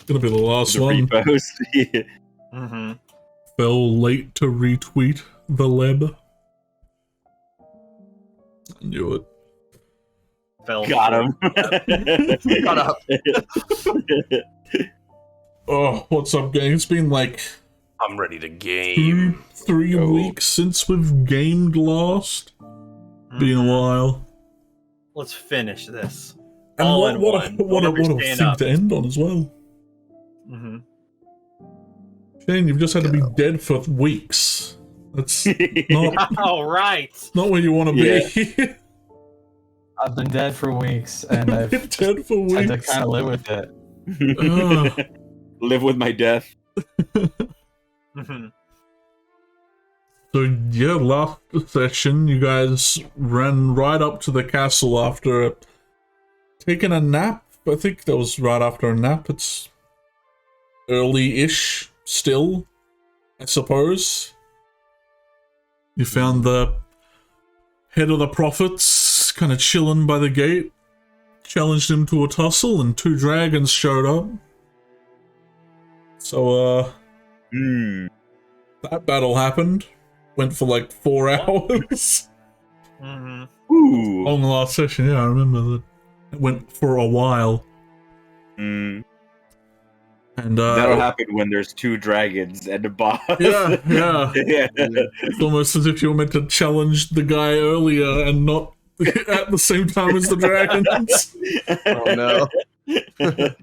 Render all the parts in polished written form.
Gonna be the last one. Repost. Yeah. Mm-hmm. Fell late to retweet the leb. I knew it. Fell Got him. Got up. Oh, what's up, gang? It's been like I'm ready to game. three weeks since we've gamed last. Been a while. Let's finish this. And All what in a one. what a Stand thing up. to end on as well. Mm-hmm. Shane, you've just had to be dead for weeks. That's not All right. not where you want to be. I've been dead for weeks, and I've Dead for had to weeks. kind of live with it. Live with my death. Mm-hmm. So yeah, last session you guys ran right up to the castle after taking a nap. I think that was right after a nap. It's early-ish still, I suppose. You found the head of the prophets kind of chilling by the gate, challenged him to a tussle, and 2 dragons showed up. So, that battle happened. Went for like 4 hours. Mm-hmm. Ooh. On the last session, yeah, I remember that. It went for a while. Mm. And, That'll happen when there's 2 dragons and a boss. Yeah. Yeah. It's almost as if you were meant to challenge the guy earlier and not at the same time as the dragons. Oh no. To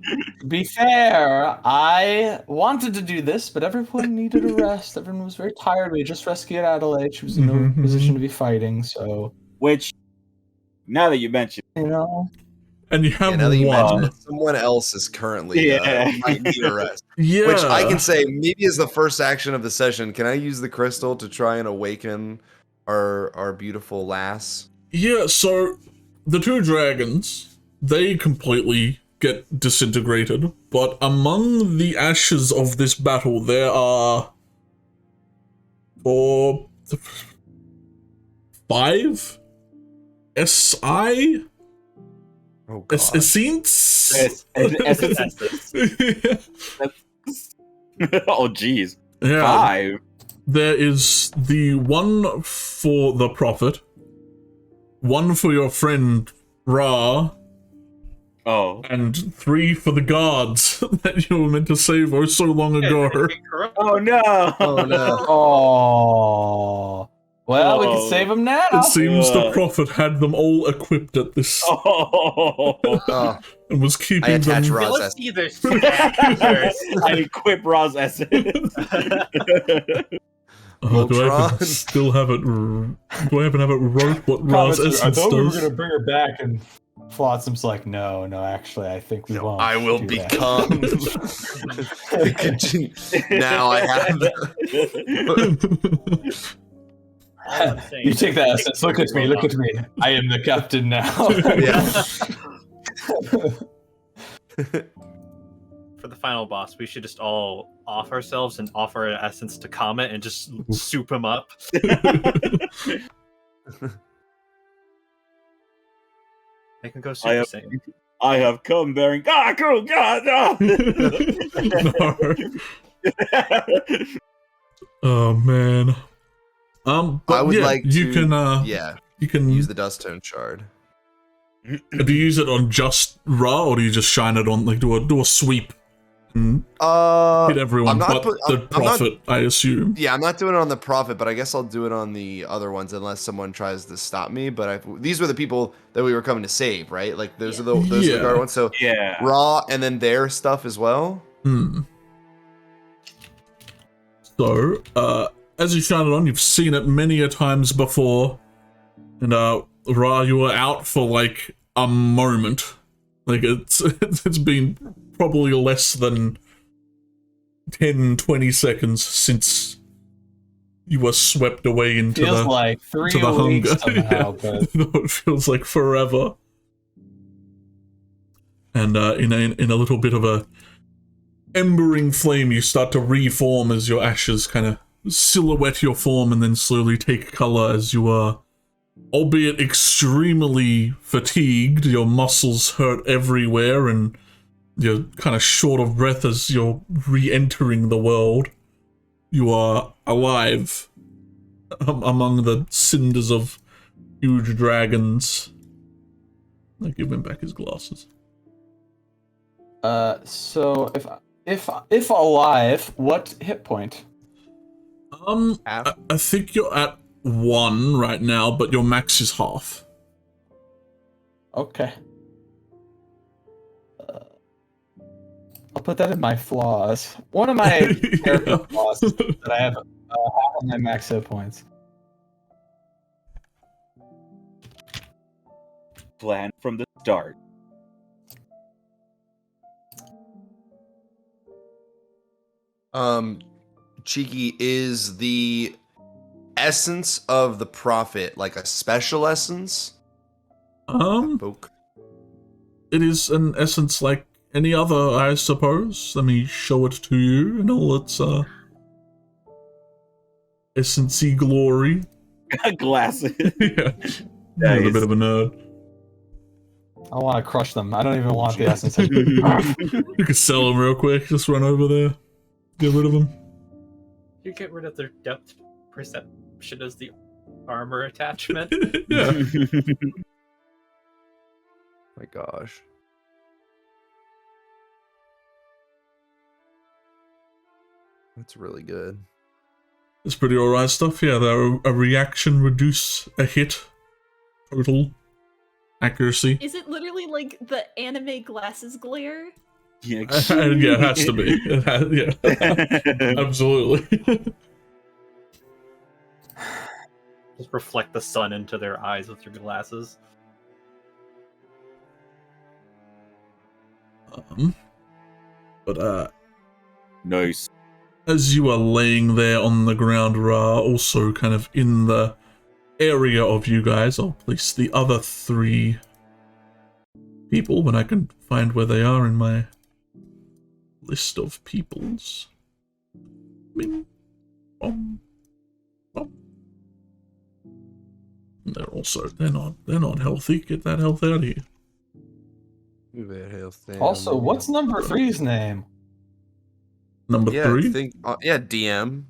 be fair, I wanted to do this, but everyone needed a rest. Everyone was very tired. We just rescued Adelaide. She was in no position to be fighting, so... Which, now that you mention You know? And you have now that you mention one. it, someone else is currently might need a rest. Yeah. Which I can say maybe is the first action of the session. Can I use the crystal to try and awaken our beautiful lass? Yeah, so the 2 dragons, they completely get disintegrated, but among the ashes of this battle, there are 5 SI? Oh god. Essence? Oh, jeez. Yeah. 5. There is the 1 for the Prophet, 1 for your friend Ra, Oh. and 3 for the guards that you were meant to save so long ago. Oh, no. Oh no. Oh. Well, we Oh. can save him now. It seems the Prophet had them all equipped at this Oh. Oh, and was I keeping attach them. Ra's Let's essence. either stack I equip Ra's essence. Oh, do I Voltron. even still have it? Do I even have it wrote what Ra's Promise, I essence thought we were does? going to bring her back, and Flotsam's like, no, actually, I think we won't. I will do that." become. Now I have. You take that essence. Look at me. I am the captain now. For the final boss, we should just all off ourselves and offer an essence to Comet and just soup him up. They can go Super Saiyan. I have come bearing. Ah, cool, God, no. Oh man. But I would yeah, like you to. can. You can Use the dust tone shard. Do you use it on just Ra, or do you just shine it on, like, do a sweep and hit everyone but the Prophet, I assume? Yeah, I'm not doing it on the Prophet, but I guess I'll do it on the other ones unless someone tries to stop me. But these were the people that we were coming to save, right? Like, those are the guard ones. So Yeah. Ra and then their stuff as well. So, as you shine it on, you've seen it many a times before. And, Ra, you were out for, like, a moment. Like, it's been probably less than 10-20 seconds since you were swept away into feels like 3 to the weeks hunger. somehow, but... No, it feels like forever. And in a little bit of a embering flame, you start to reform as your ashes kind of silhouette your form and then slowly take color as you are, albeit extremely fatigued. Your muscles hurt everywhere and you're kind of short of breath as you're re-entering the world. You are alive among the cinders of huge dragons. I give him back his glasses. So if alive, what hit point? Half? I think you're at 1 right now, but your max is half. Okay. I'll put that in my flaws. One of my character flaws is that I have half of my max hit points. Plan from the start. Cheeki, is the essence of the prophet like a special essence? Book. It is an essence like any other, I suppose. Let me show it to you in all its essence-y glory. Glasses. Yeah, I'm a bit of a nerd. I want to crush them. I don't even want the essence. You could sell them real quick. Just run over there, get rid of them. You get rid of their depth perception as the armor attachment. Yeah. My gosh. That's really good. It's pretty alright stuff. Yeah, they're a reaction, reduce a hit, total accuracy. Is it literally like the anime glasses glare? Yeah. Yeah, it has to be. Yeah, absolutely. Just reflect the sun into their eyes with your glasses. But Nice. as you are laying there on the ground, Ra, also kind of in the area of you guys, I'll place the other 3 people when I can find where they are in my list of peoples. Bing, bom, bom. They're not healthy. Get that health out of here. Also, what's number 3's name? Number Yeah, 3? I think, DM.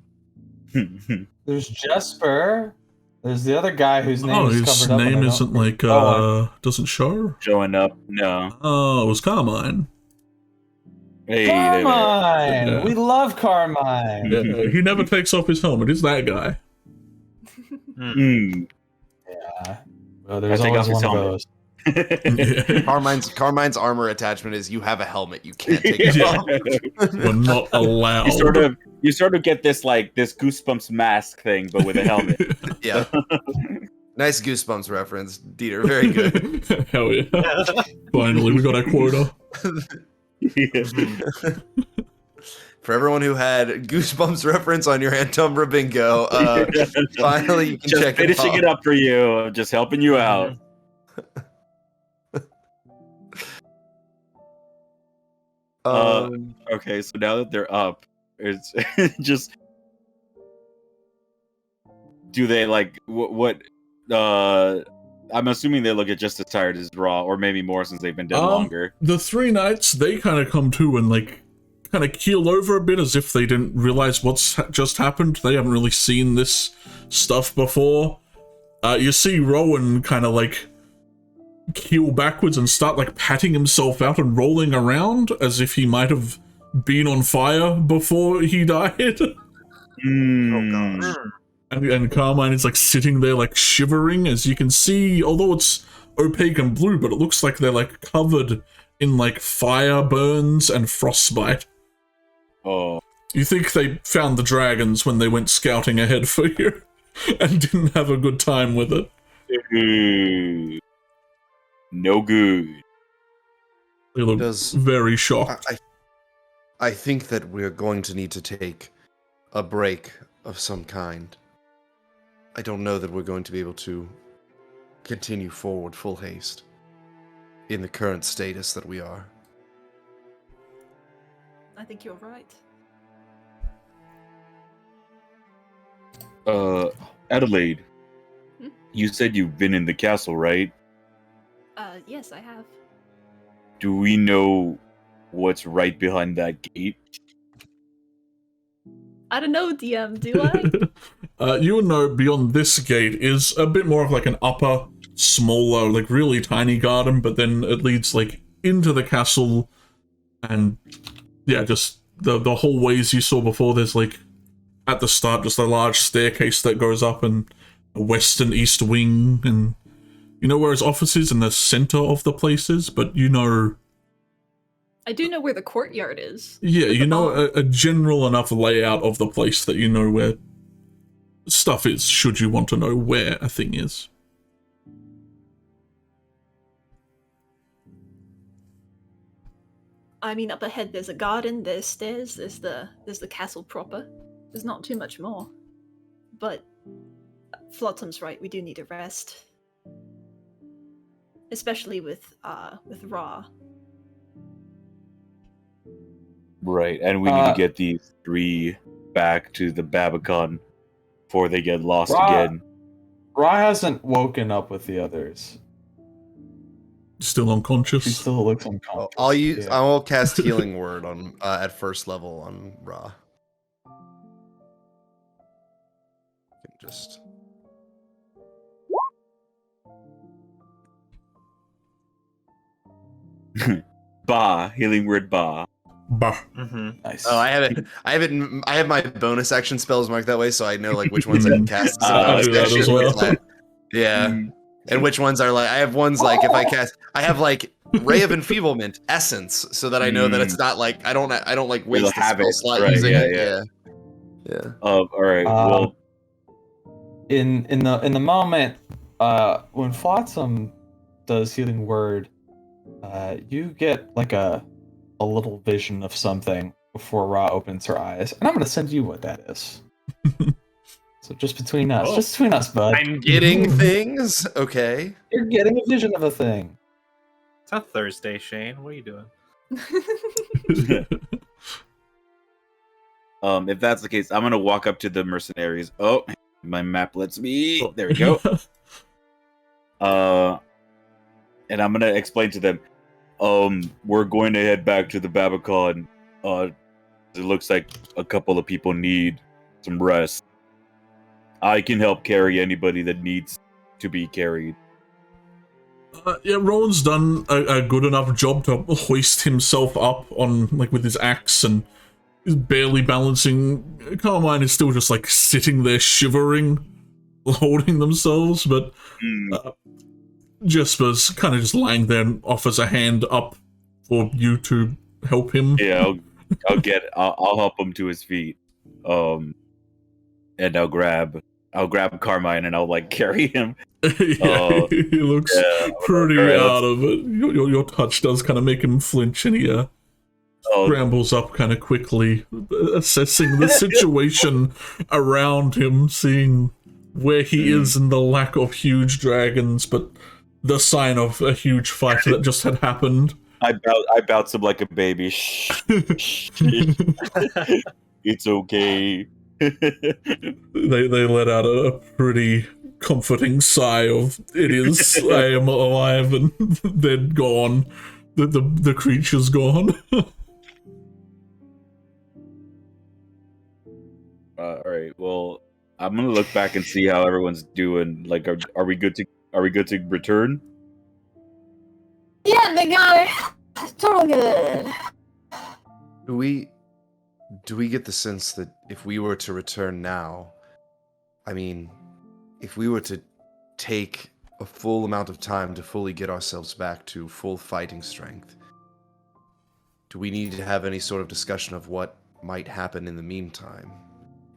There's Jesper. There's the other guy whose name Oh, is his covered up. name and I isn't don't- like doesn't show. Showing up. No. Oh, it was Carmine. Hey, Carmine! Yeah. We love Carmine! Yeah, he never takes off his helmet. It's that guy. Mm. Yeah. Well, there's I take always off his one of helmet. those. Yeah. Carmine's armor attachment is you have a helmet. You can't take it Yeah. off. We're not allowed. You sort of get this Goosebumps mask thing, but with a helmet. Yeah. Nice Goosebumps reference, Dieter. Very good. Hell yeah. Finally, we got our quota. For everyone who had Goosebumps reference on your Antumbra bingo, finally you can Just check finishing it it up for you, just helping you out. Okay, so now that they're up, it's just do they what I'm assuming they look at just as tired as Raw, or maybe more since they've been dead longer. The 3 knights, they kind of come to and kind of keel over a bit as if they didn't realize what's just happened. They haven't really seen this stuff before. You see Rowan kind of keel backwards and start patting himself out and rolling around as if he might have been on fire before he died. Oh gosh. And Carmine is sitting there shivering, as you can see, although it's opaque and blue, but it looks like they're covered in fire burns and frostbite. Oh, You think they found the dragons when they went scouting ahead for you and didn't have a good time with it. no good. They look very shocked. I think that we're going to need to take a break of some kind. I don't know that we're going to be able to continue forward full haste in the current status that we are. I think you're right. Adelaide, Hmm? you said you've been in the castle, right? Yes, I have. Do we know what's right behind that gate? I don't know, DM, do I? You would know beyond this gate is a bit more of like an upper, smaller, like really tiny garden, but then it leads like into the castle, and yeah, just the hallways you saw before. There's like at the start just a large staircase that goes up, and a west and east wing, and you know where his office is in the center of the places, but you know. I do know where the courtyard is. Yeah, with you the know bar. a general enough layout of the place that you know where stuff is, should you want to know where a thing is. I mean, up ahead there's a garden, there's stairs, there's the castle proper. There's not too much more. But Flottum's right, we do need a rest. Especially with Ra. Right, and we need to get these 3 back to the Babacon before they get lost again. Ra hasn't woken up with the others. Still unconscious? She still looks unconscious. I'll cast Healing Word on at first level on Ra. Just Ba, healing word ba. Bah. Nice. Oh, I have my bonus action spells marked that way, so I know like which ones I can cast. I do that as well. Yeah, and which ones are like I have ones like if I cast, I have like Ray of Enfeeblement Essence, so that I know that it's not like I don't like waste the spell slot right, using it. yeah. Yeah. All right. Well, in the moment, when Flotsam does Healing Word, you get like a little vision of something before Ra opens her eyes, and I'm gonna send you what that is. So just between us, bud. I'm getting things. Okay. You're getting a vision of a thing. It's not Thursday, Shane. What are you doing? if that's the case, I'm gonna walk up to the mercenaries. Oh, my map lets me. There we go. And I'm gonna explain to them. We're going to head back to the Babacon. It looks like a couple of people need some rest. I can help carry anybody that needs to be carried. Yeah, Rowan's done a good enough job to hoist himself up on like with his axe, and he's barely balancing. Carmine is still just like sitting there shivering, holding themselves, but Jesper's kind of just lying there and offers a hand up for you to help him. Yeah, I'll help him to his feet. And I'll grab Carmine and I'll like carry him. Yeah, he looks pretty out of it. Your touch does kind of make him flinch, and he scrambles up kind of quickly, assessing the situation around him, seeing where he is and the lack of huge dragons, but the sign of a huge fight that just had happened. I bounce him like a baby. Shh. It's okay. They let out a pretty comforting sigh of it is I am alive, and they're gone. The creature's gone. All right. Well, I'm gonna look back and see how everyone's doing. Like, are we good to return? Yeah, big guy. Totally good. Do we get the sense that if we were to return now, I mean, if we were to take a full amount of time to fully get ourselves back to full fighting strength, do we need to have any sort of discussion of what might happen in the meantime?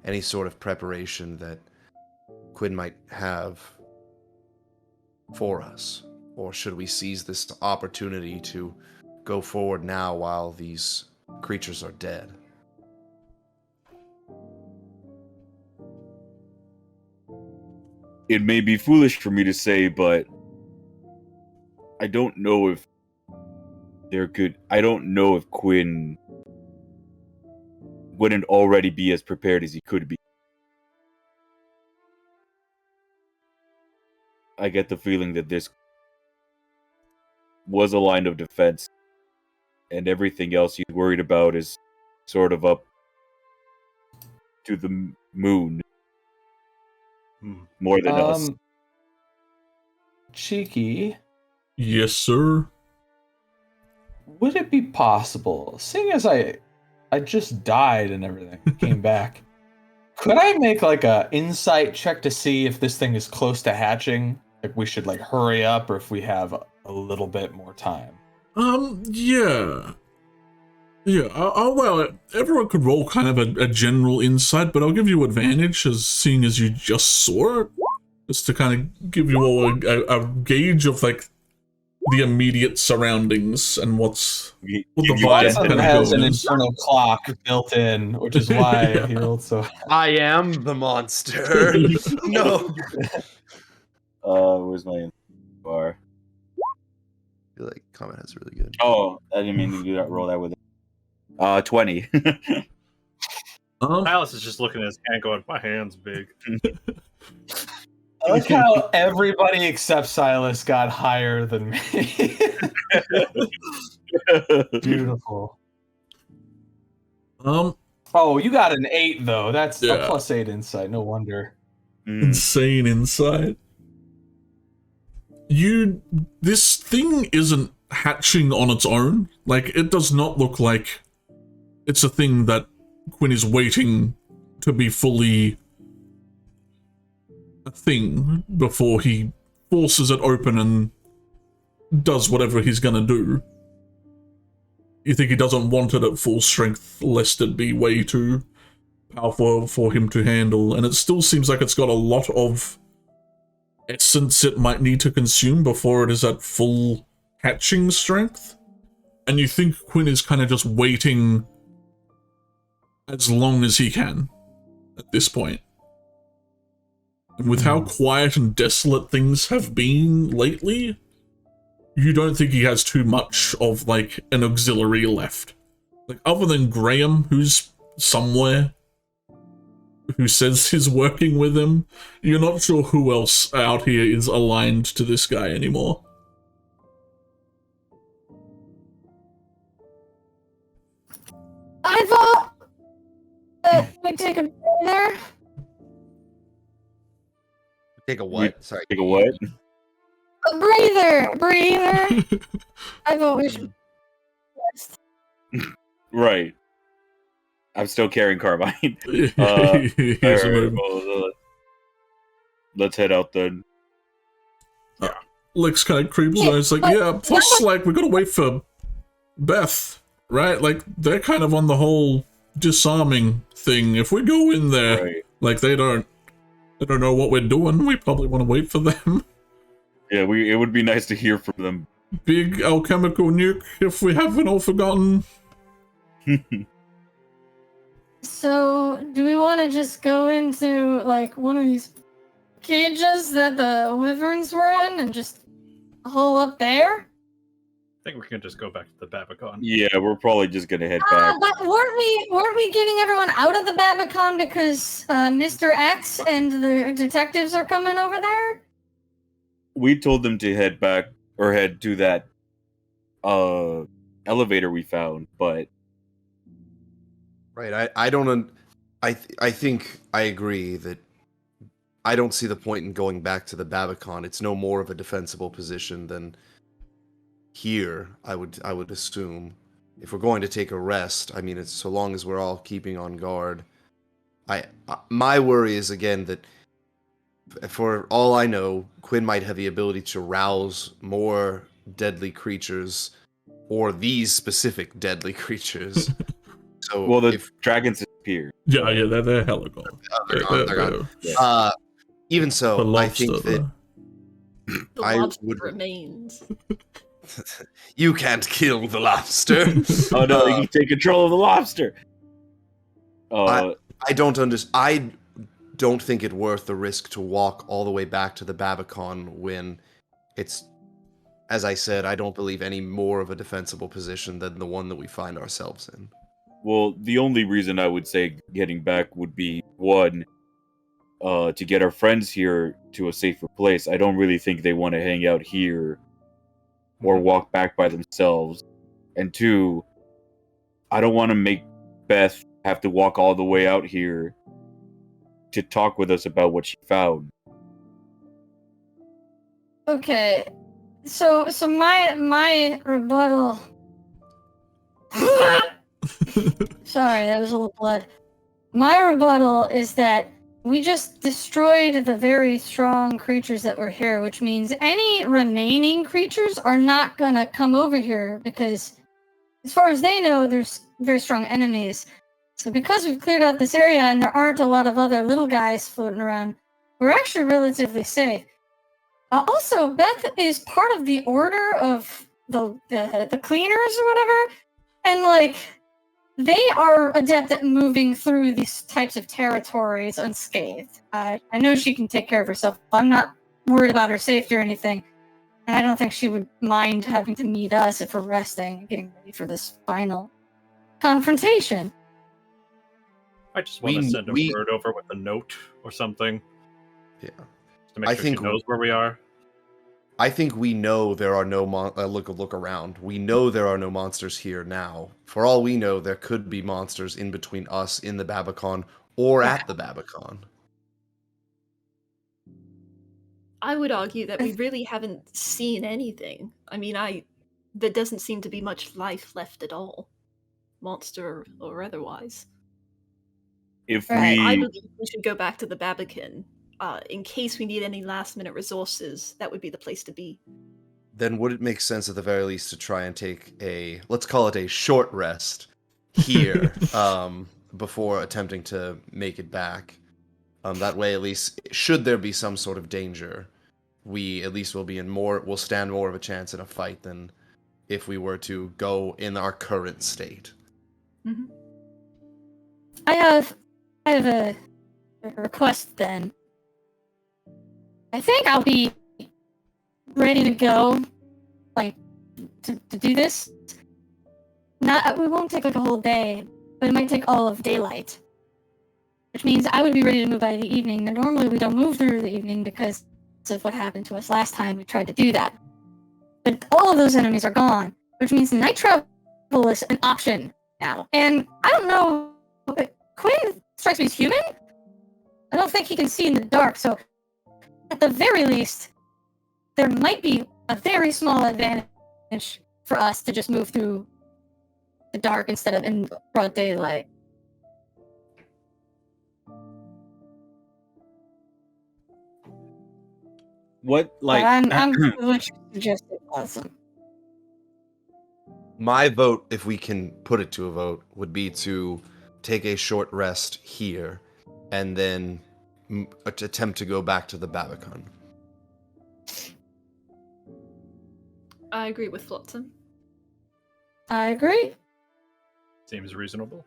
Any sort of preparation that Quinn might have for us? Or should we seize this opportunity to go forward now while these creatures are dead? It may be foolish for me to say, but I don't know if Quinn wouldn't already be as prepared as he could be. I get the feeling that this was a line of defense, and everything else he's worried about is sort of up to the moon more than us. Cheeky, Yes, sir. would it be possible, seeing as I just died and everything, came back, could I make like a insight check to see if this thing is close to hatching? Like we should like hurry up, or if we have a little bit more time? Yeah. Yeah, I'll allow it. Everyone could roll kind of a general insight, but I'll give you advantage as seeing as you just saw it. Just to kind of give you all a gauge of like the immediate surroundings and what the vibe Watson kind of has an going is. internal clock built in, which is why he rolled so. I am the monster. No. Where's my bar? I feel like comment has really good. Oh, I didn't mean to do that. Roll that with it. 20. Alice is just looking at his hand going, my hand's big. I like how everybody except Silas got higher than me. Beautiful. Oh, you got an 8 though. That's a +8 insight. No wonder. Insane insight. This thing isn't hatching on its own. Like, it does not look like it's a thing that Quinn is waiting to be fully a thing before he forces it open and does whatever he's gonna do. You think he doesn't want it at full strength, lest it be way too powerful for him to handle, and it still seems like it's got a lot of essence it might need to consume before it is at full hatching strength. And you think Quinn is kind of just waiting as long as he can at this point. And with how quiet and desolate things have been lately, you don't think he has too much of, like, an auxiliary left. Like, other than Graham, who's somewhere, who says he's working with him, you're not sure who else out here is aligned to this guy anymore. I thought that we'd take a breather. Take a what? Sorry. Take a what? A breather. I thought we should rest. Right. I'm still carrying carbine. Here's Alright, a move. well, let's head out then. Lex kind of creeps and it's like, yeah, plus, like, we gotta wait for Beth, right? Like, they're kind of on the whole disarming thing. If we go in there, Right. like, they don't know what we're doing, we probably want to wait for them. Yeah, it would be nice to hear from them. Big alchemical nuke, if we haven't all forgotten. So, do we want to just go into, like, one of these cages that the wyverns were in and just hole up there? I think we can just go back to the Babacon. Yeah, we're probably just gonna head back. But weren't we getting everyone out of the Babacon because Mr. X and the detectives are coming over there? We told them to head back or head to that elevator we found, but Right. I don't. I think I agree that I don't see the point in going back to the Babacon. It's no more of a defensible position than here. I would assume if we're going to take a rest. I mean, it's so long as we're all keeping on guard. My worry is again that for all I know, Quinn might have the ability to rouse more deadly creatures, or these specific deadly creatures. So well, the dragons disappeared. Yeah, they're hella gone. They're gone. Yeah. Even so, The I lobster, think that The I lobster would- remains. you can't kill the lobster. Oh no, you can take control of the lobster. I don't think it worth the risk to walk all the way back to the Babacon when it's, as I said, I don't believe any more of a defensible position than the one that we find ourselves in. Well, the only reason I would say getting back would be one, to get our friends here to a safer place. I don't really think they want to hang out here or walk back by themselves. And 2, I don't want to make Beth have to walk all the way out here to talk with us about what she found. Okay. So my rebuttal. Sorry, that was a little blood. My rebuttal is that we just destroyed the very strong creatures that were here, which means any remaining creatures are not gonna come over here because, as far as they know, there's very strong enemies. So because we've cleared out this area and there aren't a lot of other little guys floating around, we're actually relatively safe. Also, Beth is part of the order of the cleaners or whatever, and like they are adept at moving through these types of territories unscathed. I know she can take care of herself. I'm not worried about her safety or anything, and I don't think she would mind having to meet us if we're resting and getting ready for this final confrontation. I just want to send a word over with a note or something. Yeah. To make sure she knows where we are. I think we know there are no look around. We know there are no monsters here now. For all we know, there could be monsters in between us in the Babacon or at the Babacon. I would argue that we really haven't seen anything. I mean, there doesn't seem to be much life left at all, monster or otherwise. If I we believe we should go back to the Babakin. In case we need any last-minute resources, that would be the place to be. Then would it make sense at the very least to try and take let's call it a short rest here before attempting to make it back? That way, at least, should there be some sort of danger, we at least we'll stand more of a chance in a fight than if we were to go in our current state. Mm-hmm. I have a request then. I think I'll be ready to go, like, to do this. We won't take like a whole day, but it might take all of daylight. Which means I would be ready to move by the evening. Now, normally we don't move through the evening because of what happened to us last time we tried to do that. But all of those enemies are gone, which means night travel is an option now. And I don't know, but Quinn strikes me as human? I don't think he can see in the dark, so at the very least, there might be a very small advantage for us to just move through the dark instead of in broad daylight. what like I'm what you suggested, awesome. My vote, if we can put it to a vote, would be to take a short rest here and then attempt to go back to the Babacon. I agree with Flotsam. I agree. Seems reasonable.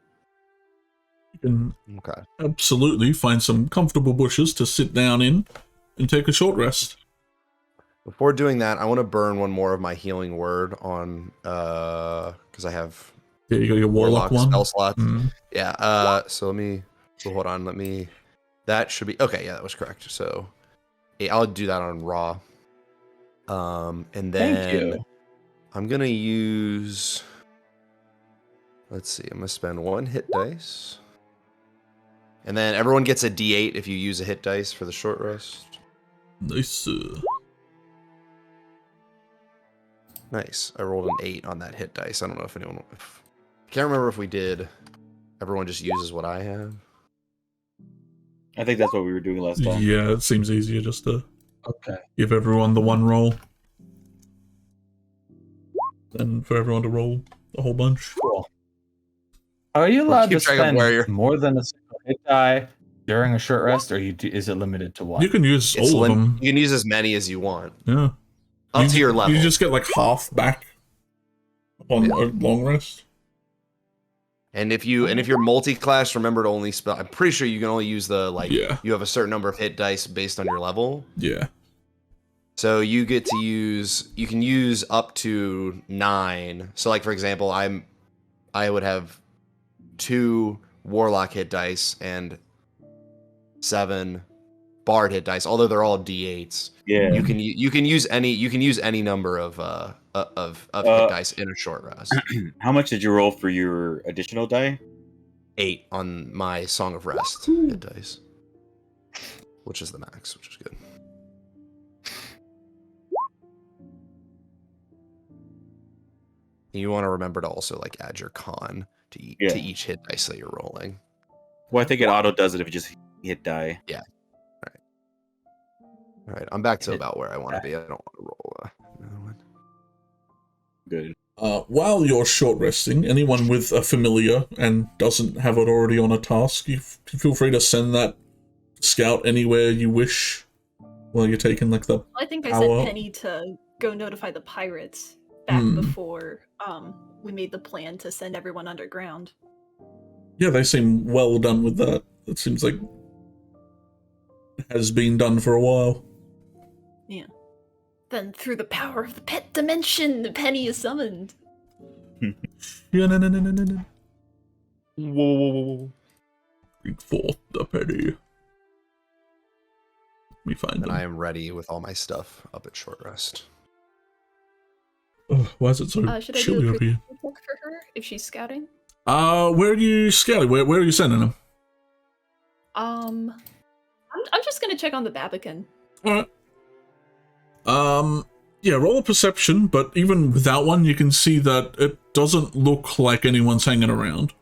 You can Okay. absolutely find some comfortable bushes to sit down in and take a short rest. Before doing that, I want to burn one more of my healing word on because I have Yeah, you got your warlock one. spell slots. Mm. Yeah. So hold on. That should be okay. Yeah, that was correct. So I'll do that on raw. And then Thank you. I'm gonna use. Let's see. I'm gonna spend 1 hit dice, and then everyone gets a D8 if you use a hit dice for the short rest. Nice. Nice. I rolled an 8 on that hit dice. I don't know if anyone. Can't remember if we did. Everyone just uses what I have. I think that's what we were doing last time. Yeah, it seems easier just to Okay. give everyone the one roll. Than for everyone to roll a whole bunch. Cool. Are you allowed to keep track of spend where you're- more than a single hit die during a short rest, or is it limited to one? You can use all of them. You can use as many as you want. Yeah. Up to your level. You just get like half back on a long rest. And if you're multi-class, remember to only spell. I'm pretty sure you can only use the Yeah. You have a certain number of hit dice based on your level. Yeah. So you get to use. You can use up to 9. So like for example, I would have 2 warlock hit dice and 7 bard hit dice. Although they're all D8s. Yeah. You can use any number of hit dice in a short rest. How much did you roll for your additional die? 8 on my Song of Rest hit dice, which is the max, which is good. You want to remember to also like add your con to each hit dice that you're rolling. Well, I think it auto does it if you just hit die. Yeah. All right. I'm back to about where I want to be. I don't want to roll another one. Good. While you're short resting, anyone with a familiar and doesn't have it already on a task, you feel free to send that scout anywhere you wish while you're taking like the I think I power. sent Penny to go notify the pirates back before we made the plan to send everyone underground. Yeah, they seem well done with that. It seems like it has been done for a while. Yeah. Then through the power of the pet dimension, Penny is summoned. Yeah, no. Whoa. Bring forth the penny. Let me find And them. I am ready with all my stuff up at short rest. Oh, why is it so Should I chilly do a over here? perception check for her if she's scouting? Where are you scouting? Where are you sending them? I'm just gonna check on the Babacan. Alright. Yeah, roll a perception, but even without one, you can see that it doesn't look like anyone's hanging around.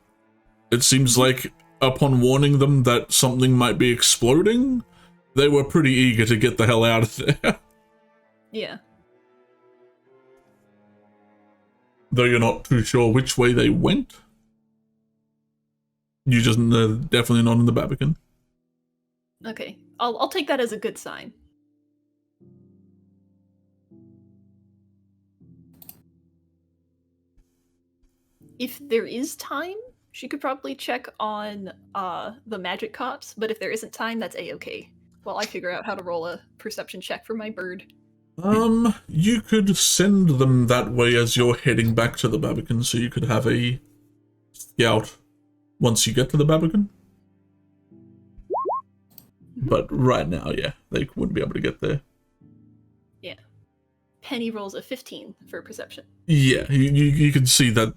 It seems like, upon warning them that something might be exploding, they were pretty eager to get the hell out of there. Yeah. Though you're not too sure which way they went. You just definitely not in the Babacan. Okay. I'll take that as a good sign. If there is time, she could probably check on the magic cops, but if there isn't time, that's a-okay. While I figure out how to roll a perception check for my bird. You could send them that way as you're heading back to the Babacan, so you could have a scout once you get to the Babacan. But right now, yeah, they wouldn't be able to get there. Yeah. Penny rolls a 15 for perception. Yeah, you can see that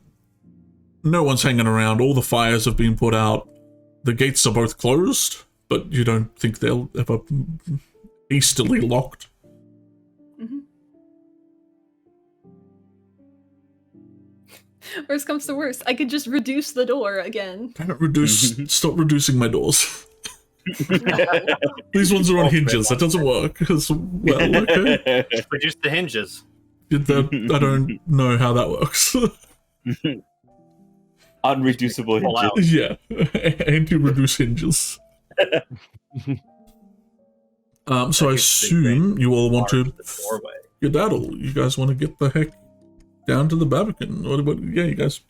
no one's hanging around. All the fires have been put out. The gates are both closed, but you don't think they'll ever hastily locked. Mm-hmm. Worst comes to worst, I could just reduce the door again. Damn it, stop reducing my doors. These ones are on hinges. That doesn't work. Well, okay. Reduce the hinges. I don't know how that works. Unreducible Pull out. hinges. Yeah, anti-reduce hinges. So I assume you all want to Doorway. skedaddle. You guys want to get the heck down to the Babacan. Yeah, you guys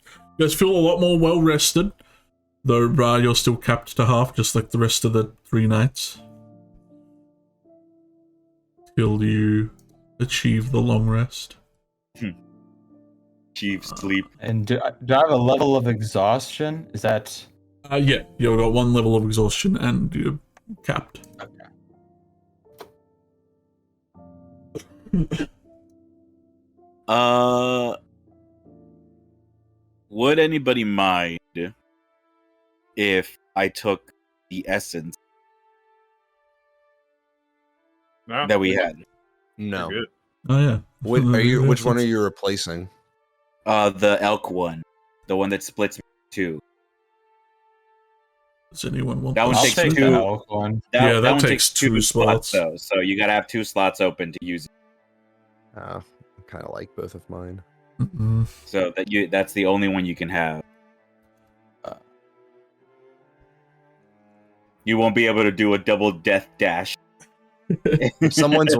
feel a lot more well rested, though you're still capped to half, just like the rest of the 3 nights. Till you achieve the long rest. Achieve sleep. And do I have a level of exhaustion? Is that... Yeah, you've got 1 level of exhaustion and you're capped. Okay. Would anybody mind if I took the essence that we had? No. Good. Oh yeah. Which one are you replacing? The elk one, the one that splits 2. Does anyone want That one I'll takes take 2. the elk one. Yeah, that one takes 2 slots. though, so you gotta have 2 slots open to use it. I kind of like both of mine. Mm-mm. So that's the only one you can have. You won't be able to do a double death dash. If someone's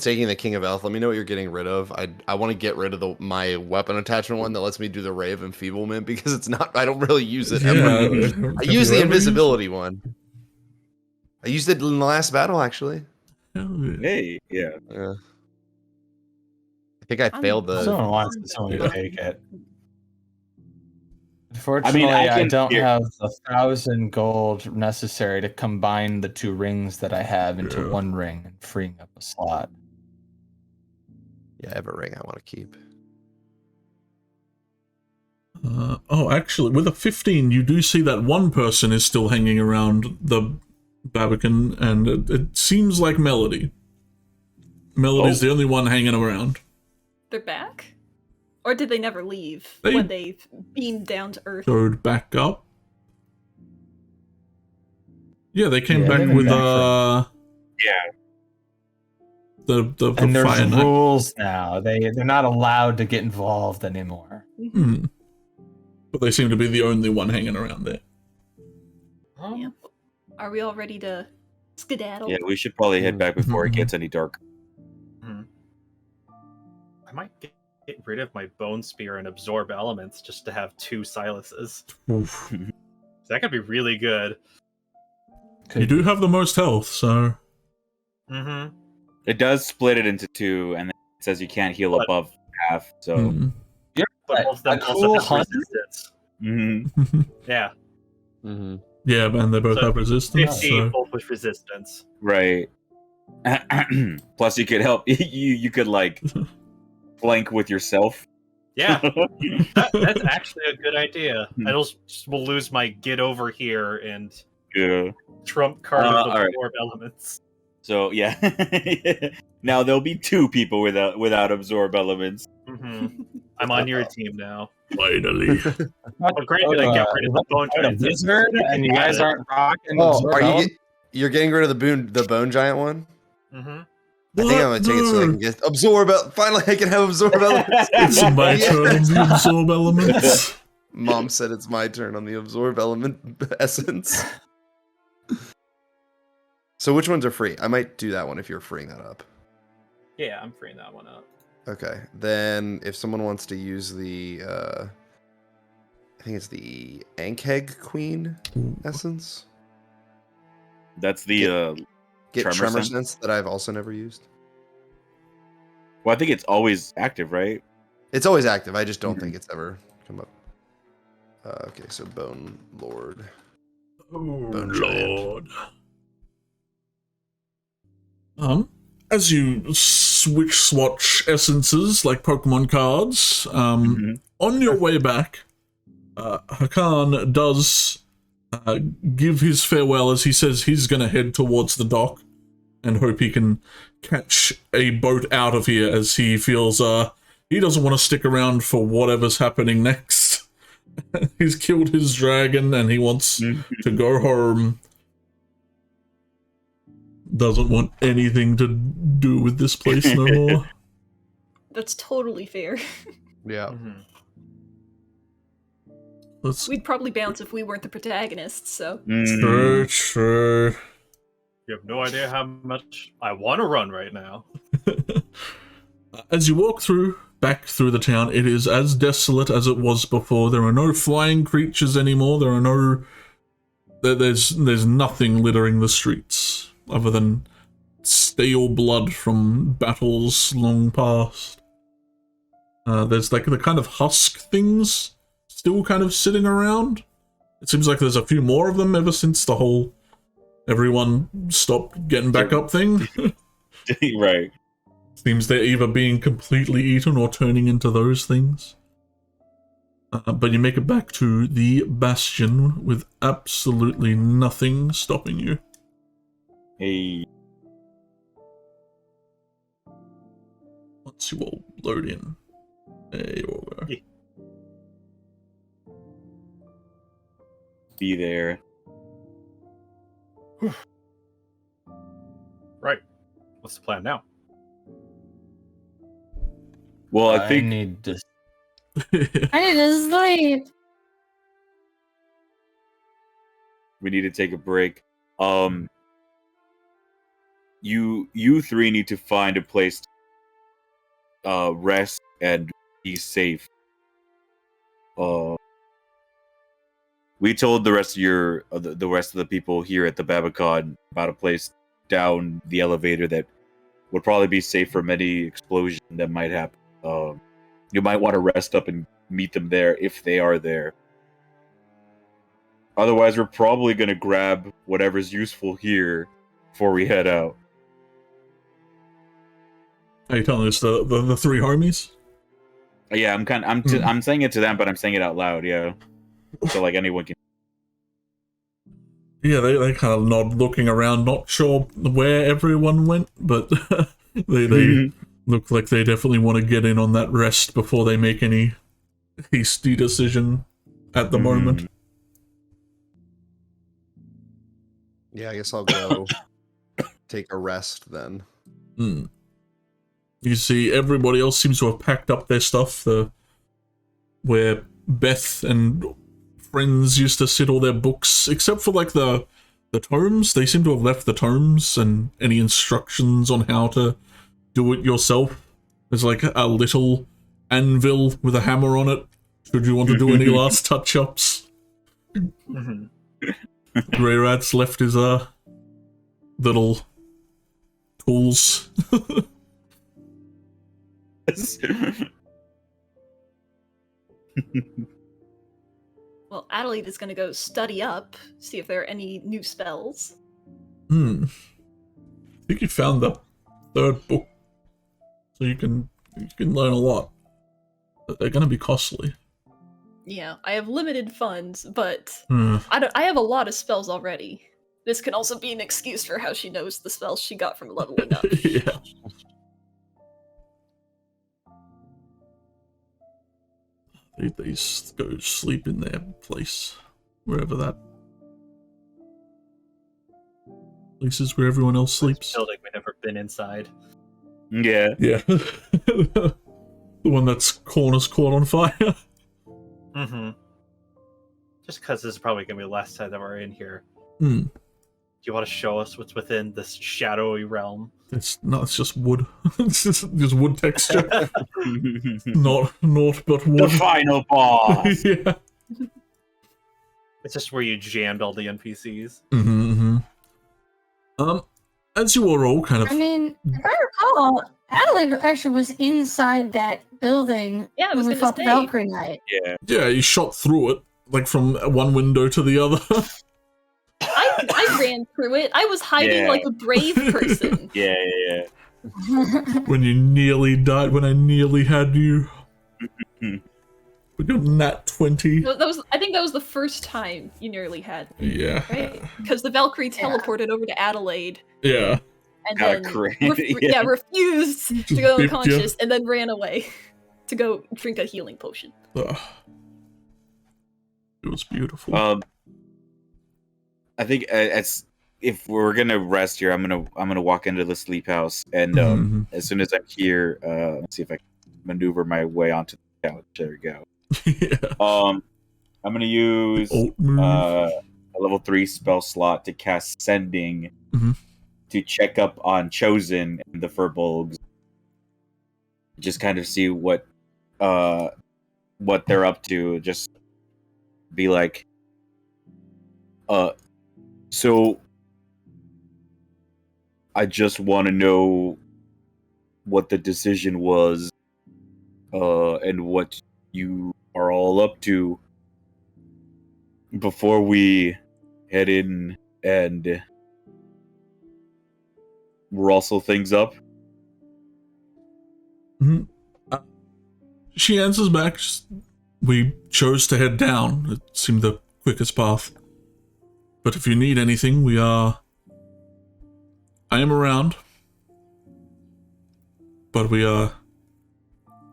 taking the King of Elf, let me know what you're getting rid of. I want to get rid of my weapon attachment one that lets me do the Ray of Enfeeblement because it's not. I don't really use it. Ever. I use the invisibility one. I used it in the last battle, actually. Hey, yeah. I think I failed the. Someone wants someone to take it. I Unfortunately, I can don't hear- have the 1,000 gold necessary to combine the 2 rings that I have into Yeah. 1 ring and freeing up a slot. Yeah, I have a ring I want to keep. Actually, with a 15, you do see that one person is still hanging around the Babacan, and it seems like Melody. Melody's the only one hanging around. They're back? Or did they never leave They when they beamed down to Earth? Showed back up. Yeah, they came Yeah, back they've been with back the And there's fire knight. rules now. They're not allowed to get involved anymore. Hmm. But they seem to be the only one hanging around there. Yeah. Are we all ready to skedaddle? Yeah, we should probably head back before it gets any dark. I might get rid of my bone spear and absorb elements just to have 2 Silases. Oof. That could be really good. You do have the most health, so... Mm-hmm. It does split it into 2, and then it says you can't heal above half. So, But both of them a also cool have hunt? resistance. Yeah. Mm-hmm. Yeah, and they both So, have resistance, 50 so... both with resistance. right. Plus, you could help. You could like flank with yourself. Yeah, that's actually a good idea. Will lose my get over here and Yeah. trump card of all right. absorb elements. So yeah. Now there'll be 2 people without absorb elements. Mm-hmm. I'm on your team now. Finally. But granted, I get rid of the bone a giants. wizard, and you guys aren't rocking. Oh, you're getting rid of the bone giant one? Mm-hmm. I think I'm gonna take it so I can get absorb. Finally, I can have absorb elements. It's my turn on the Yes. absorb elements. Mom said it's my turn on the absorb element essence. So which ones are free? I might do that one if you're freeing that up. Yeah, I'm freeing that one up. Okay, then if someone wants to use the, I think it's the Ankheg Queen essence. That's the Get Tremor Tremor Sense? Sense that I've also never used. Well, I think it's always active, right? It's always active. I just don't think it's ever come up. Okay, so Bone Lord. Bone Giant. As you swatch essences like Pokemon cards, on your way back, Hakan does give his farewell as he says he's going to head towards the dock and hope he can catch a boat out of here as he feels he doesn't want to stick around for whatever's happening next. He's killed his dragon and he wants to go home. Doesn't want anything to do with this place no more. That's totally fair. Yeah. We'd probably bounce if we weren't the protagonists, so. True. You have no idea how much I want to run right now. As you walk back through the town, it is as desolate as it was before. There are no flying creatures anymore. There's nothing littering the streets other than stale blood from battles long past. There's like the kind of husk things still kind of sitting around. It seems like there's a few more of them ever since the whole everyone stopped getting back up thing. Right. Seems they're either being completely eaten or turning into those things. But you make it back to the bastion with absolutely nothing stopping you. Hey. Once you all load in. There you all go. Yeah. Be there. Right. What's the plan now? Well, I think need to. I need to sleep. we need to take a break. You 3 need to find a place to rest and be safe. We told the rest of the rest of the people here at the Babacon about a place down the elevator that would probably be safe from any explosion that might happen. You might want to rest up and meet them there if they are there. Otherwise, we're probably going to grab whatever's useful here before we head out. How you telling us the three homies? Yeah, I'm saying it to them, but I'm saying it out loud. Yeah, so like anyone can. Yeah, they kind of nod, looking around, not sure where everyone went, but they look like they definitely want to get in on that rest before they make any hasty decision at the moment. Yeah, I guess I'll go take a rest then. You see, everybody else seems to have packed up their stuff. Where Beth and friends used to sit all their books, except for like the tomes. They seem to have left the tomes and any instructions on how to do it yourself. There's like a little anvil with a hammer on it. Should you want to do any last touch-ups? Grey Rat's left his little tools. Well, Adelaide is going to go study up, see if there are any new spells. I think you found the third book, so you can learn a lot. But they're going to be costly. Yeah, I have limited funds, but I have a lot of spells already. This can also be an excuse for how she knows the spells she got from leveling up. Yeah. They go sleep in their place, wherever that place is, where everyone else sleeps. Building we've never been inside. Yeah. Yeah. The one that's corners caught on fire. Just because this is probably going to be the last time that we're in here. Do you want to show us what's within this shadowy realm? It's just wood. It's just wood texture. Not but wood. The final boss. Yeah. It's just where you jammed all the NPCs. As you are all kind of... I mean, if I recall, Adelaide actually was inside that building when we fought the Valkyrie Knight. Yeah, you shot through it, like from one window to the other. I ran through it. I was hiding like a brave person. Yeah. When you nearly died, when I nearly had you. With your nat 20. I think that was the first time you nearly had me. Yeah. Right? Because the Valkyrie teleported over to Adelaide. Yeah. And then refused to go unconscious and then ran away to go drink a healing potion. It was beautiful. I think if we're gonna rest here, I'm gonna walk into the sleep house, and as soon as I'm here, let's see if I can maneuver my way onto the couch. There we go. I'm gonna use a level 3 spell slot to cast Sending to check up on Chosen and the Furbolgs. Just kind of see what they're up to. Just be like, so I just want to know what the decision was, and what you are all up to before we head in and rustle things up. She answers back, we chose to head down. It seemed the quickest path. But if you need anything, I am around. But we are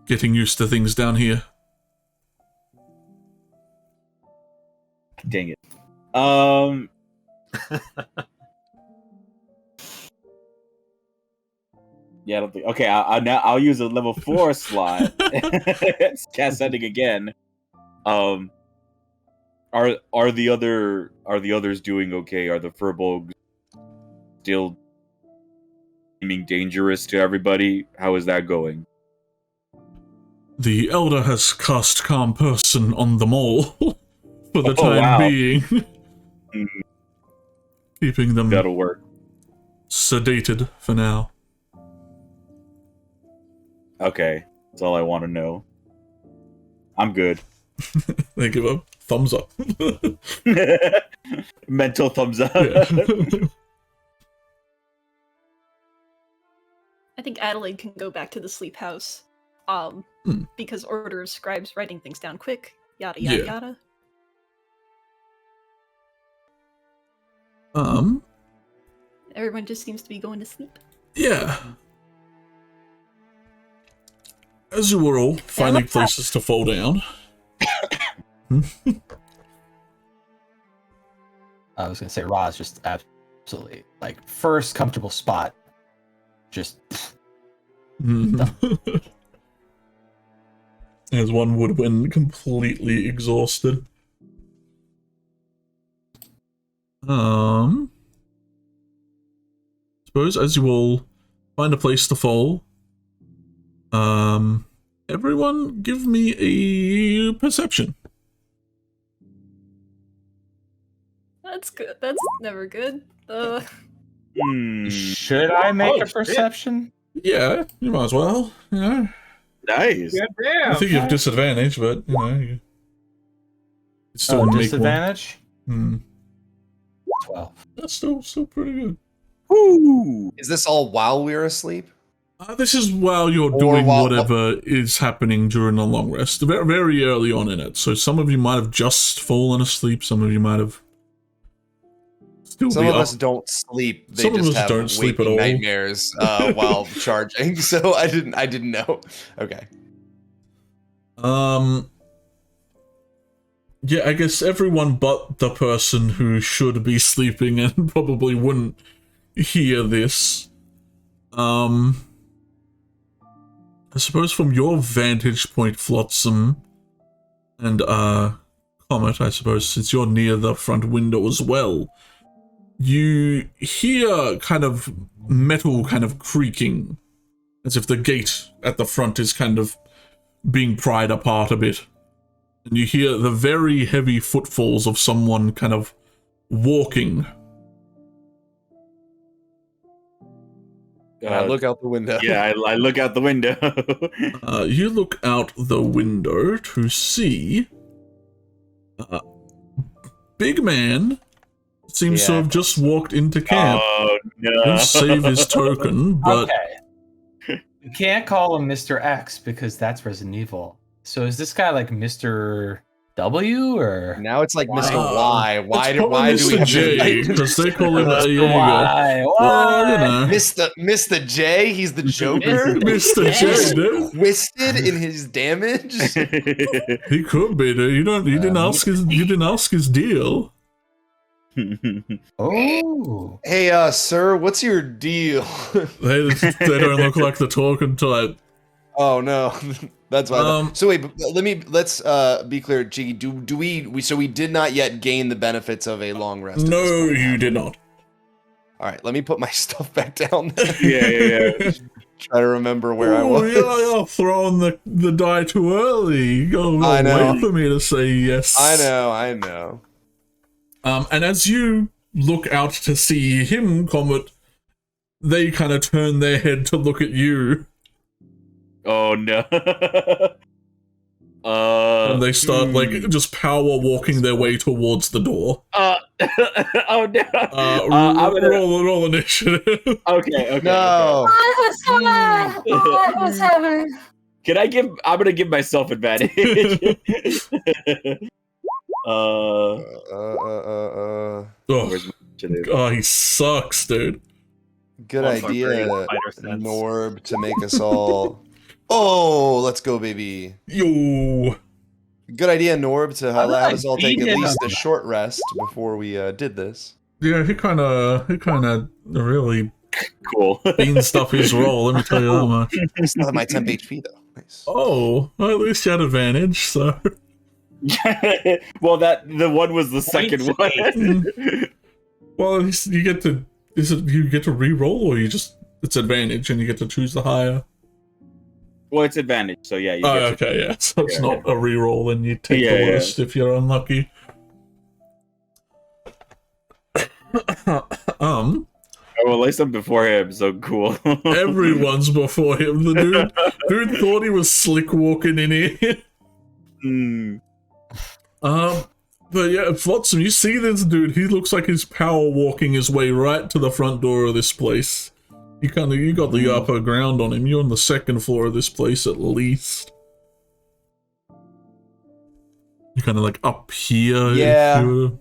getting used to things down here. Dang it. Yeah, I don't think. Okay, I'll use a level 4 slot. Cast Sending again. Are the others doing okay? Are the Furbolgs still seeming dangerous to everybody? How is that going? The Elder has cast Calm Person on them all for the time being. Keeping them that'll work. Sedated for now. Okay, that's all I want to know. I'm good. They give a thumbs up. Mental thumbs up. I think think Adelaide can go back to the sleep house. Because order of scribes writing things down quick, yada yada Yeah. yada. Everyone just seems to be going to sleep. Yeah. As you were all finding places to fall down. I was gonna say Ra's just absolutely like first comfortable spot. Just as one would when completely exhausted. Suppose as you all find a place to fall, everyone give me a perception. That's good. That's never good. should I make Oh, a shit. perception? Yeah, you might as well. You know, Nice. I think you have disadvantage, but you know, you still make one. Disadvantage? 12. That's still pretty good. Woo! Is this all while we're asleep? This is while you're Or doing while- whatever is happening during the long rest. Very, very early on in it. So some of you might have just fallen asleep. Some of you might have still Some be of up. us don't sleep. They Some of just us have don't sleep at waking all. nightmares while charging. So I didn't know. Okay. Yeah, I guess everyone but the person who should be sleeping and probably wouldn't hear this. I suppose from your vantage point, Flotsam, and Comet, I suppose, since you're near the front window as well, you hear kind of metal kind of creaking, as if the gate at the front is kind of being pried apart a bit. And you hear the very heavy footfalls of someone kind of walking. I look out the window. Yeah, I look out the window. You look out the window to see big man seems to Yeah. have just walked into camp. Oh no! Didn't save his token, but Okay. You can't call him Mr. X because that's Resident Evil. So is this guy like Mr. W or Now it's like Mr. Wow. Y. Why it's do probably we Mr. have J, to because they call him Mr. there you go. why? Well, you know, Mr. J? He's the Joker. Mr. J, dude. Twisted in his damage. He could be, dude. You didn't ask his deal. Oh. Hey, sir, what's your deal? They don't look like the talking type. Oh no, that's why. Um, So wait, but let's be clear, Cheeki. Do we did not yet gain the benefits of a long rest? at No, this point? you did not. All right, let me put my stuff back down. yeah. Try to remember where I was. Yeah, you're throwing the die too early. You gotta I know. wait for me to say yes. I know. And as you look out to see him, Comet, they kind of turn their head to look at you. Oh no! And they start, like, just power walking their way towards the door. oh no! Roll initiative. Okay. No. What's going on? What's happening? I'm gonna give myself advantage. Oh, Where's my initiative? God, he sucks, dude. Good Also idea, great fighter sense. Norb, to make us all. Oh, let's go, baby. Yo. Good idea, Norb, to have us all take at beat him. least a short rest before we did this. Yeah, he kind of really Cool. beansed up his roll, let me tell you that much. I still have my temp HP though. Nice. Oh, well, at least you had advantage, so. Well, the one was the second one. Well, at least you get to. You get to re-roll, or it's advantage and you get to choose the higher? Well, it's advantage, so yeah. You Oh, get to- okay, yeah. So it's Yeah. not a re-roll, and you take Yeah, the yeah. worst if you're unlucky. Oh, well, at least I'm before him, so cool. Everyone's before him. The dude thought he was slick walking in here. Mm. But yeah, Flotsam, you see this dude, he looks like he's power walking his way right to the front door of this place. You got the upper ground on him. You're on the second floor of this place at least. You're kind of like up here. Yeah. If you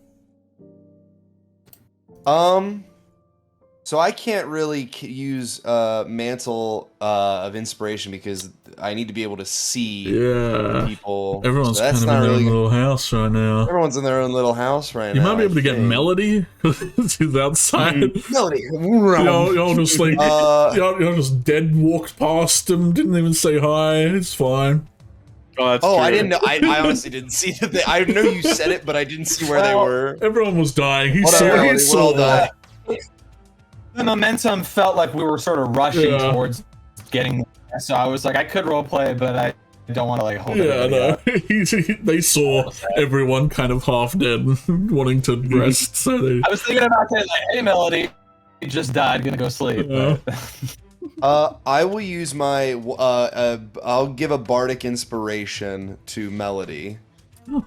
So I can't really use Mantle of Inspiration because I need to be able to see Yeah. people. Everyone's So that's kind of not in their really own little house right now. Everyone's in their own little house right You now. might be able to I get think. Melody because he's outside. Melody. Y'all just like y'all just dead walked past him. Didn't even say hi. It's fine. Oh, that's Oh, true. I didn't know. I honestly didn't see that. I know you said it, but I didn't see where they were. Everyone was dying. He Whatever, saw. He Melody, we're all saw. dying. The momentum felt like we were sort of rushing Yeah. towards getting there, so I was like, I could roleplay, but I don't want to like hold Yeah, it. no. They saw everyone kind of half dead, wanting to rest. So they. I was thinking about saying like, hey Melody, you just died, gonna go sleep. Yeah. But I will use my. I'll give a bardic inspiration to Melody. So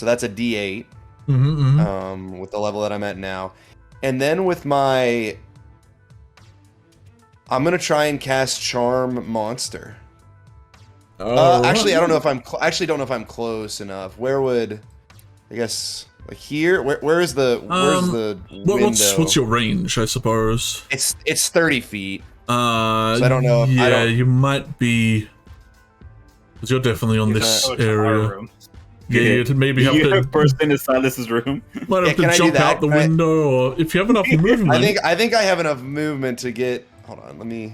that's a D8. With the level that I'm at now, and then with my. I'm gonna try and cast Charm Monster. Actually, I don't know if I'm. Actually, don't know if I'm close enough. Where would? I guess like here. Where is the? Where's the window? What's your range? I suppose. It's 30 feet. So I don't know if- Yeah, I don't- you might be. Because you're definitely on this Oh, it's our area. room. Yeah, you'd maybe have You to. burst into Silas's room. Might have Yeah, can to I do jump that? out the Can I- window, or if you have enough movement. I think I have enough movement to get. Hold on, let me.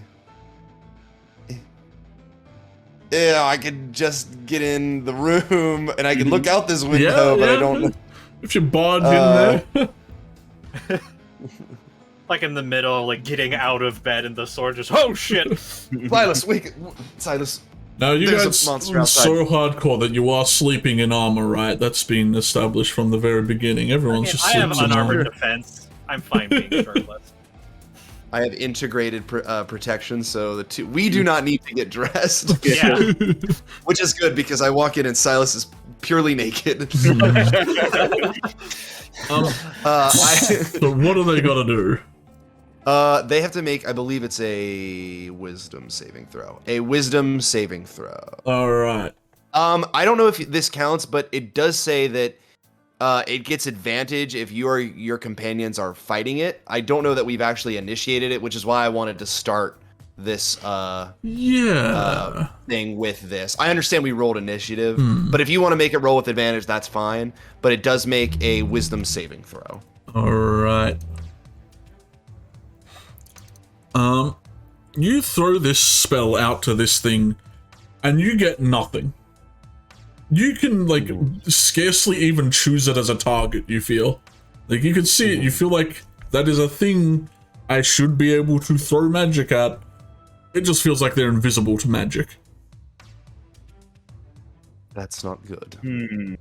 Yeah, I could just get in the room and I can look out this window, but I don't. If you barge in there. Like in the middle, like getting out of bed, and the sword just oh shit. Silas, wake! Silas. Now you There's a guys monster are outside. so hardcore that you are sleeping in armor, right? That's been established from the very beginning. Everyone's just I have sleeps in unarmored armor. defense. I'm fine being shirtless. I have integrated protection, so the two we do not need to get dressed. Yeah. Which is good because I walk in and Silas is purely naked. So what do they gotta do? They have to make, I believe it's a wisdom saving throw. A wisdom saving throw. All right. I don't know if this counts, but it does say that it gets advantage if your companions are fighting it. I don't know that we've actually initiated it, which is why I wanted to start this thing with this. I understand we rolled initiative, but if you want to make it roll with advantage, that's fine. But it does make a wisdom saving throw. All right. You throw this spell out to this thing, and you get nothing. You can, like, scarcely even choose it as a target, you feel. Like, you can see it, you feel like that is a thing I should be able to throw magic at. It just feels like they're invisible to magic. That's not good.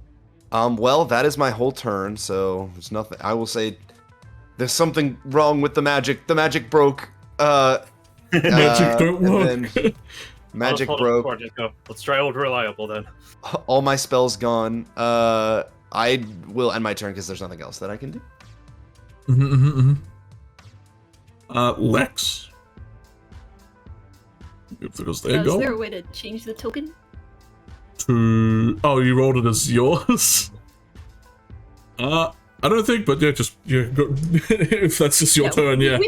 Well, that is my whole turn, so there's nothing. I will say there's something wrong with the magic. The magic broke. Magic don't and work. then magic Hold broke. on, just go. Let's try old reliable then. All my spells gone. I will end my turn because there's nothing else that I can do. Lex? Because there you Is go. there a way to change the token? Oh, you rolled it as yours? I don't think, but yeah, go, if that's just your turn, yeah.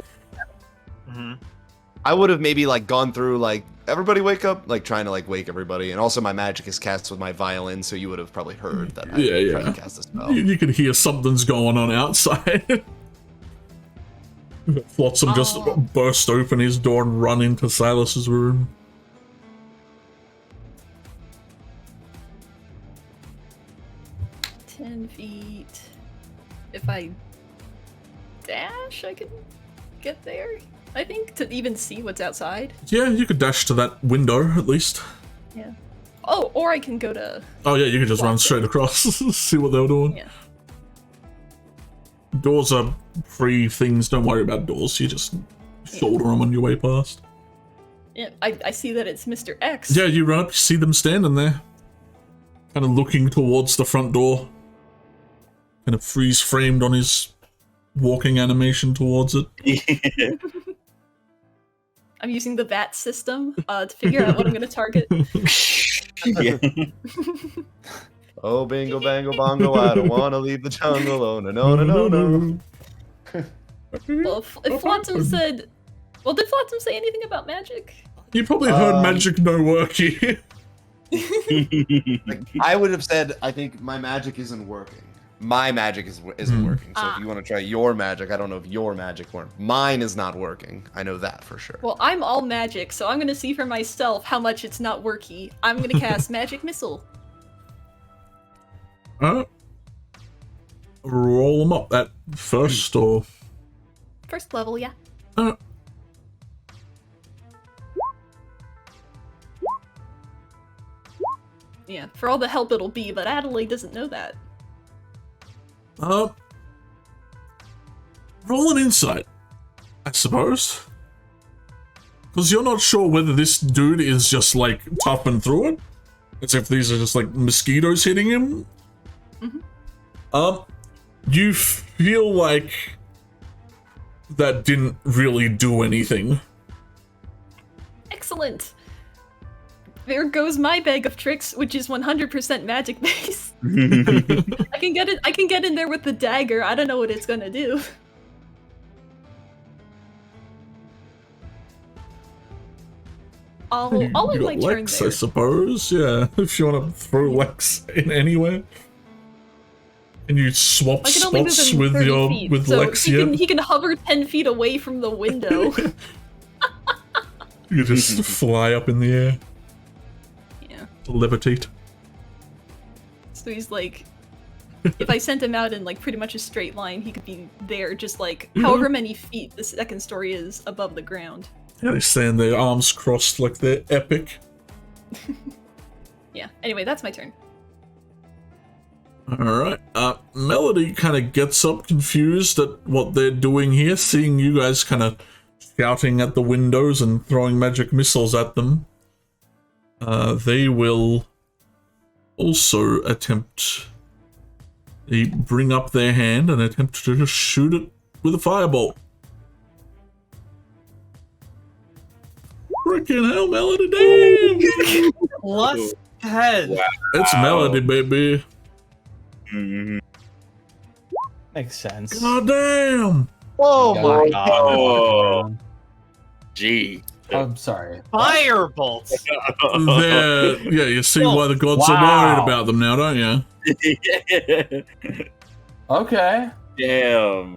I would have maybe like gone through like everybody wake up, like trying to like wake everybody, and also my magic is cast with my violin, so you would have probably heard that I tried to cast a spell. You can hear something's going on outside. Flotsam just burst open his door and run into Silas's room. Feet. If I dash, I can get there. I think to even see what's outside. Yeah, you could dash to that window at least. Yeah. Oh, or I can go to. Oh yeah, you could just run straight across, see what they were doing. Yeah. Doors are free things. Don't worry about doors. You just shoulder them on your way past. Yeah, I see that it's Mr. X. Yeah, you run up. You see them standing there, kind of looking towards the front door. Kind of freeze framed on his walking animation towards it. I'm using the VAT system to figure out what I'm going to target. Yeah. Oh, bingo, bango, bongo, I don't want to leave the jungle alone. No, no, no, no. Well, if Flotsam said... Well, did Flotsam say anything about magic? You probably heard magic no work here. Like, I would have said, I think my magic isn't working. My magic isn't working. So if you want to try your magic, I don't know if your magic works. Mine is not working. I know that for sure. Well, I'm all magic, so I'm going to see for myself how much it's not worky. I'm going to cast Magic Missile. Roll them up at first, or... First level, yeah. Yeah, for all the help it'll be, but Adelaide doesn't know that. Roll an insight, I suppose. Because you're not sure whether this dude is just, like, toughing through it. As if these are just, like, mosquitoes hitting him. You feel like that didn't really do anything. Excellent! There goes my bag of tricks, which is 100% magic based. I can get in there with the dagger. I don't know what it's gonna do. I'll end You my got turn Lex, there. I suppose. Yeah, if you want to throw Lex in anywhere. And you swap I can only move spots him with 30 feet, with so Lex, he can hover 10 feet away from the window. You just fly up in the air. Yeah. Levitate. So he's like, if I sent him out in like pretty much a straight line, he could be there just like however many feet the second story is above the ground. Yeah, they stand there, arms crossed like they're epic. Yeah, anyway, that's my turn. Alright, Melody kind of gets up confused at what they're doing here, seeing you guys kind of shouting at the windows and throwing magic missiles at them. They will also attempt... They bring up their hand and attempt to just shoot it with a firebolt. Frickin' hell, Melody, damn! Plus 10. Wow. It's Melody, baby. Makes sense. God damn! Oh my Oh. Gee. I'm sorry. Firebolts! Yeah, you see why the gods are worried about them now, don't you? Okay. Damn.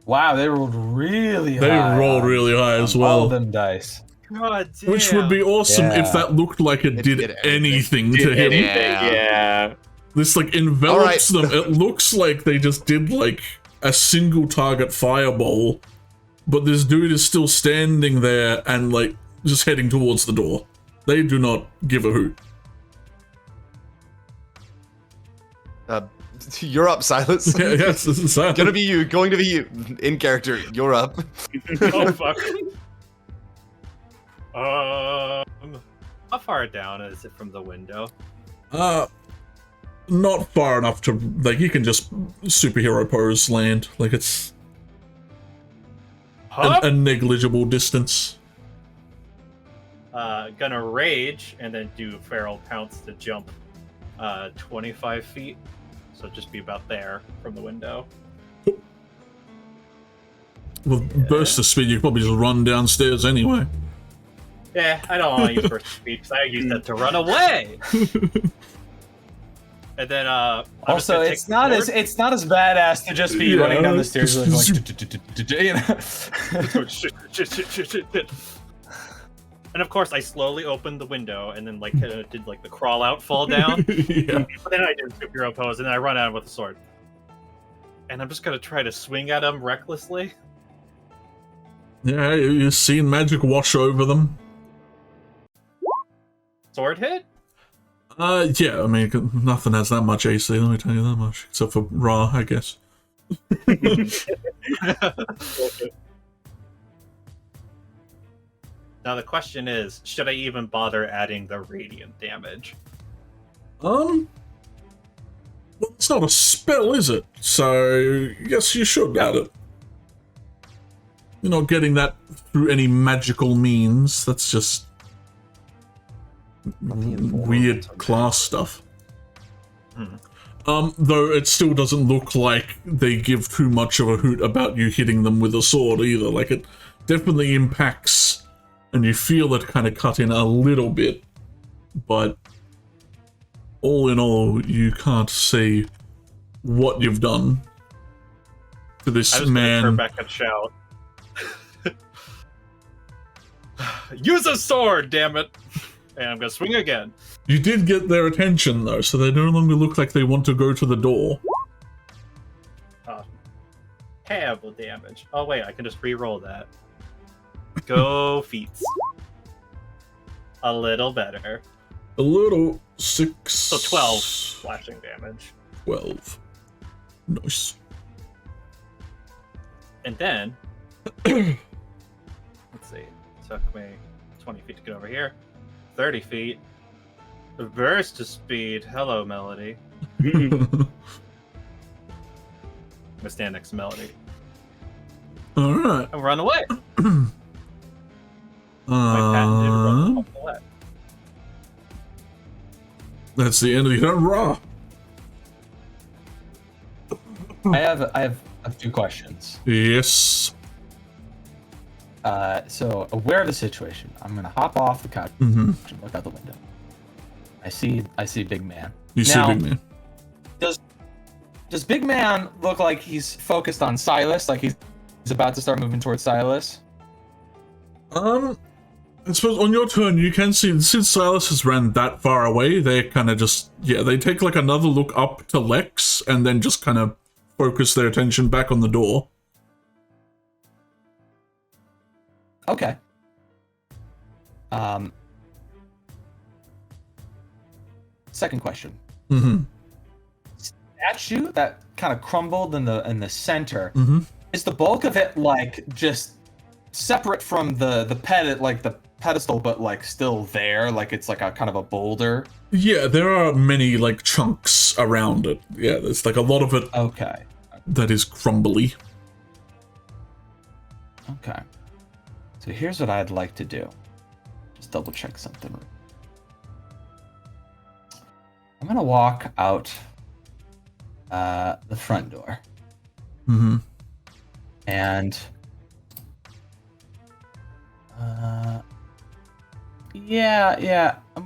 Wow, they rolled really They high. rolled really high as well. All of them dice. God damn. Which would be awesome if that looked like it did anything to him. Yeah. This like envelops them. It looks like they just did like a single target fireball, but this dude is still standing there and like just heading towards the door. They do not give a hoot. You're up, Silas. Yeah, yes, this is Going to be you. In character, you're up. Oh, fuck. How far down is it from the window? Not far enough to like you can just superhero pose land. Like it's a negligible distance. Gonna rage and then do feral pounce to jump 25 feet. So just be about there from the window. With burst of speed, you could probably just run downstairs anyway. Yeah, I don't want to use burst speed because I use that to run away. And then also, it's not as badass to just be running down the stairs like you know. And of course, I slowly opened the window and then like did like the crawl out, fall down. Yeah. But then I did a superhero pose and then I run out with a sword. And I'm just gonna try to swing at him recklessly. Yeah, you've seen magic wash over them. Sword hit? Yeah, I mean, nothing has that much AC, let me tell you that much. Except for Ra, I guess. Now the question is, should I even bother adding the radiant damage? Well, it's not a spell, is it? So, yes, you should add it. You're not getting that through any magical means. That's just weird class stuff. Though it still doesn't look like they give too much of a hoot about you hitting them with a sword either. Like, it definitely impacts, and you feel it kind of cut in a little bit, but all in all, you can't say what you've done to this I was man. gonna turn back and shout. Use a sword, damn it! And I'm gonna swing again. You did get their attention, though, so they no longer look like they want to go to the door. Terrible damage. Oh wait, I can just re-roll that. Go feats. A little better. A little 6. So 12 slashing damage. 12. Nice. And then, let's see, it took me 20 feet to get over here. 30 feet. Burst to speed. Hello, Melody. I'm gonna stand next to Melody. Alright. And run away. My patented run off the left. That's the end of the turn. Raw. I have a few questions. Yes. So aware of the situation, I'm gonna hop off the couch Mm-hmm. and look out the window. I see Big Man. You see Big Man. Does Big Man look like he's focused on Silas? Like he's about to start moving towards Silas? I suppose on your turn you can see, since Silas has ran that far away, they kind of just, they take like another look up to Lex and then just kind of focus their attention back on the door. Okay. Second question. Mm-hmm. Statue that kind of crumbled in the center. Mm-hmm. Is the bulk of it like just separate from the pedestal, but like still there? Like it's like a kind of a boulder? Yeah, there are many like chunks around it. Yeah, there's like a lot of it. Okay. That is crumbly. Okay. So here's what I'd like to do. Just double check something. I'm gonna walk out the front door. Mm-hmm. And I'm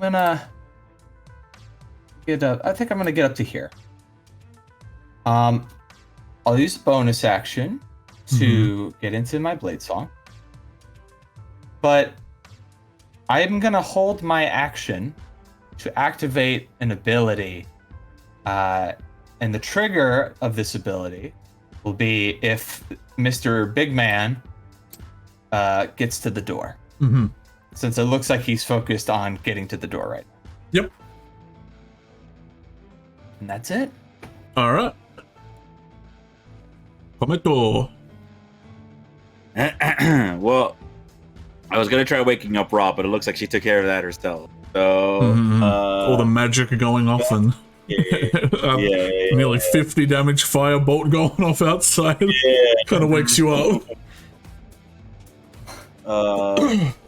gonna get up. I think I'm gonna get up to here. I'll use a bonus action to get into my blade song. But I'm gonna hold my action to activate an ability, and the trigger of this ability will be if Mr. Big Man gets to the door. Mm-hmm. Since it looks like he's focused on getting to the door right now. Yep. And that's it. All right. Tomato. Well, I was gonna try waking up Rob, but it looks like she took care of that herself. So all the magic going off and nearly 50 damage firebolt going off outside. Kind of wakes you up.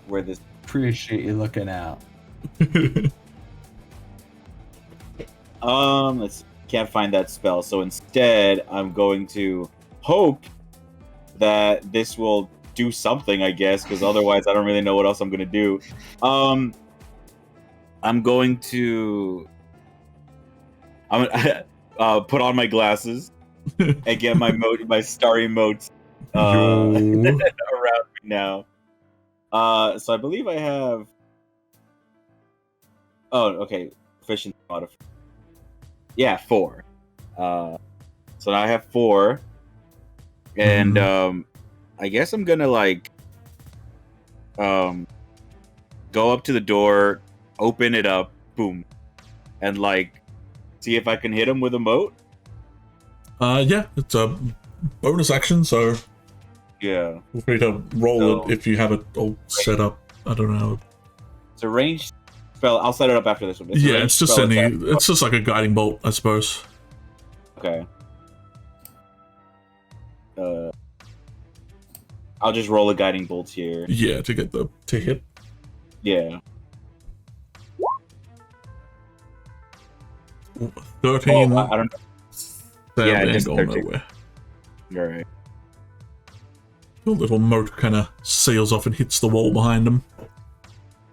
Where this? Appreciate you looking out. Let's can't find that spell, so instead I'm going to hope that this will do something, I guess, because otherwise I don't really know what else I'm gonna do. I'm going to put on my glasses and get my starry motes around me now. So I believe I have. Oh, okay. Efficiency modifier. Yeah, 4. So now I have 4, and I guess I'm gonna go up to the door, open it up, boom, and see if I can hit him with a moat. Yeah, it's a bonus action, so yeah, feel free to roll it if you have it all set up. I don't know. It's a ranged spell. I'll set it up after this one. It's just it's just like a guiding bolt, I suppose. Okay. I'll just roll a guiding bolt here. Yeah, to get to hit. Yeah. 13. Oh, I don't know. That Yeah, ain't just going 13. nowhere. All right. The little moat kind of sails off and hits the wall behind him.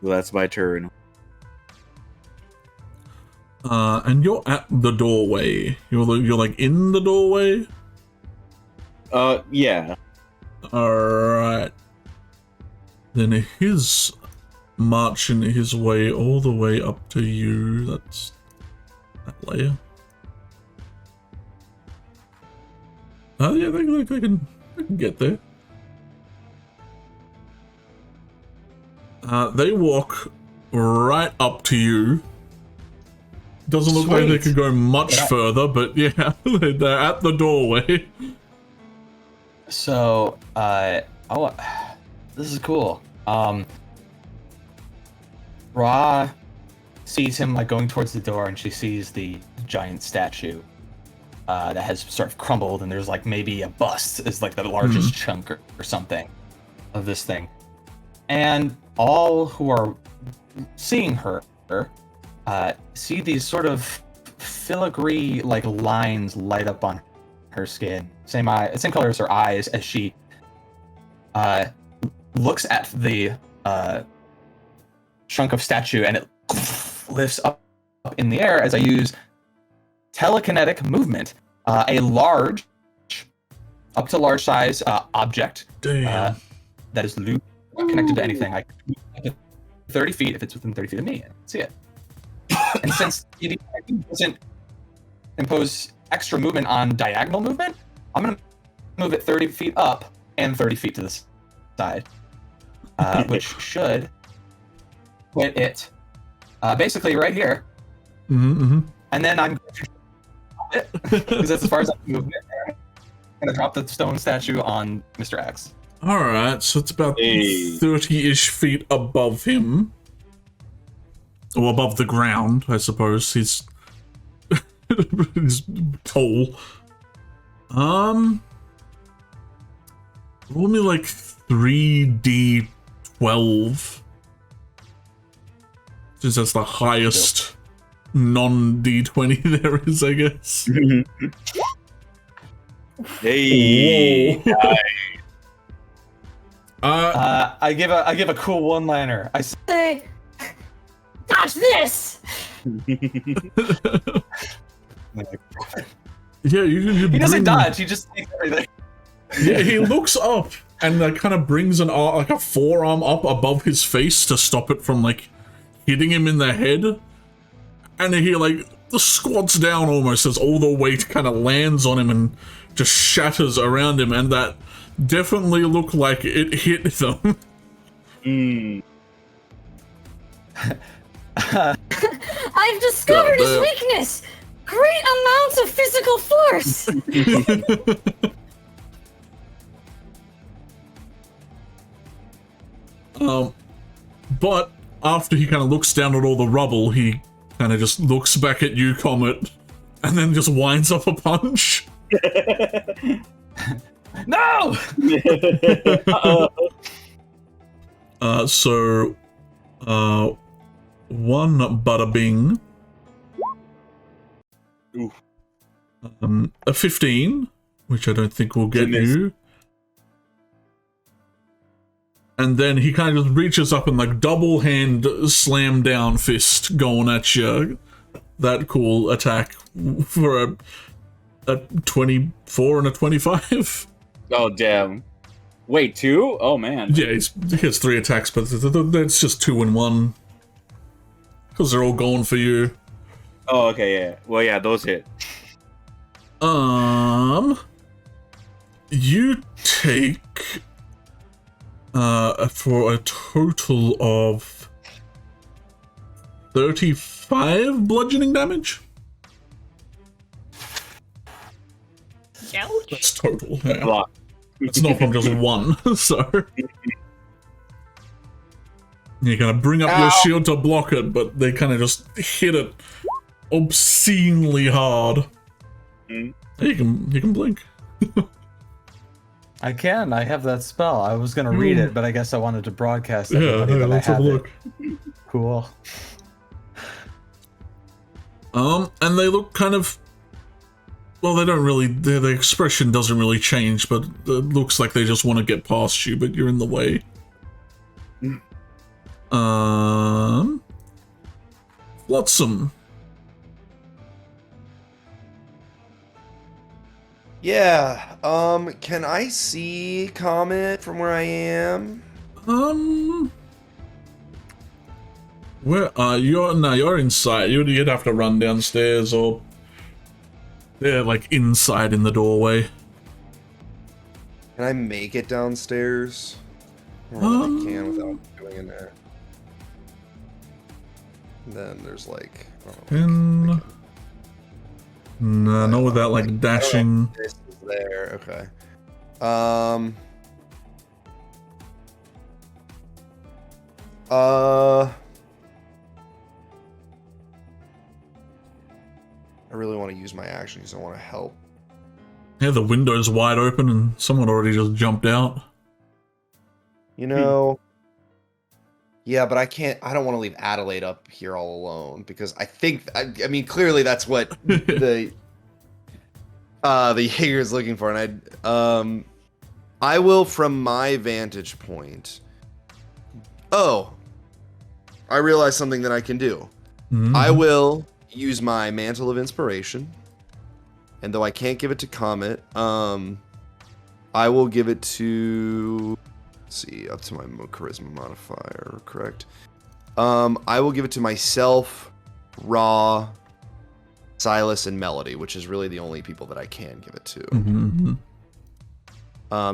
Well, that's my turn. And you're at the doorway. You're like in the doorway. Yeah. Alright. Then he's marching his way all the way up to you. That's that layer. Oh yeah, they can get there. They walk right up to you. Doesn't look like they could go much further, but yeah, they're at the doorway. So, this is cool. Ra sees him like going towards the door, and she sees the giant statue that has sort of crumbled, and there's like maybe a bust is like the largest chunk or something of this thing. And all who are seeing her see these sort of filigree like lines light up on her skin. Same color as her eyes as she looks at the chunk of statue, and it lifts up in the air as I use telekinetic movement. A large, up to large size object that is loose, not connected to anything. I can move 30 feet if it's within 30 feet of me. See it. And since it doesn't impose extra movement on diagonal movement, I'm going to move it 30 feet up and 30 feet to the side, which should put it basically right here. And then I'm going to drop it, because that's as far as I can move it. I'm going to drop the stone statue on Mr. X. Alright, so it's about 30-ish feet above him. Or above the ground, I suppose. He's tall. Roll me like 3d12. Since that's the highest non-d20 there is, I guess. Hey. I give a cool one-liner. I say, "Dodge this!" Yeah, you he doesn't dodge. He just takes everything. Yeah, he looks up and kind of brings like a forearm up above his face to stop it from like hitting him in the head, and he like squats down almost as all the weight kind of lands on him and just shatters around him, and that definitely looked like it hit them. I've discovered his weakness! Great amounts of physical force! But after he kind of looks down at all the rubble, he kind of just looks back at you, Comet, and then just winds up a punch. No! So, one bada bing. Oof. A 15, which I don't think will get you. And then he kind of just reaches up and like double hand slam down fist going at you. That cool attack for a 24 and a 25. Oh, damn. Wait, 2? Oh, man. Yeah, he has 3 attacks, but it's just 2 and 1. Because they're all going for you. Oh, okay, yeah. Well, yeah, those hit. You take for a total of 35 bludgeoning damage. Ouch. That's total. Yeah. Block. It's not from just one, so you're gonna bring up your shield to block it, but they kind of just hit it obscenely hard. You can blink. I can. I have that spell. I was gonna read it, but I guess I wanted to broadcast Yeah, everybody hey, that let's I have have a it. look. Cool. And they look kind of... Well, they don't really... The expression doesn't really change, but it looks like they just want to get past you, but you're in the way. Flotsam. Yeah. Can I see Comet from where I am? Where are you? No, you're inside. You'd have to run downstairs, or they're like inside in the doorway. Can I make it downstairs? I don't know if I can without doing an air. Then there's like... No, not without like dashing. This is there. Okay. I really want to use my action because I want to help. Yeah, the window's wide open and someone already just jumped out. You know... Yeah, but I can't... I don't want to leave Adelaide up here all alone because I think... I mean, clearly that's what the Jaeger is looking for, and I will, from my vantage point... Oh! I realize something that I can do. Mm-hmm. I will use my Mantle of Inspiration, and though I can't give it to Comet, I will give it to... Let's see, up to my Charisma modifier, correct? I will give it to myself, Raw, Silas, and Melody, which is really the only people that I can give it to. Mm-hmm.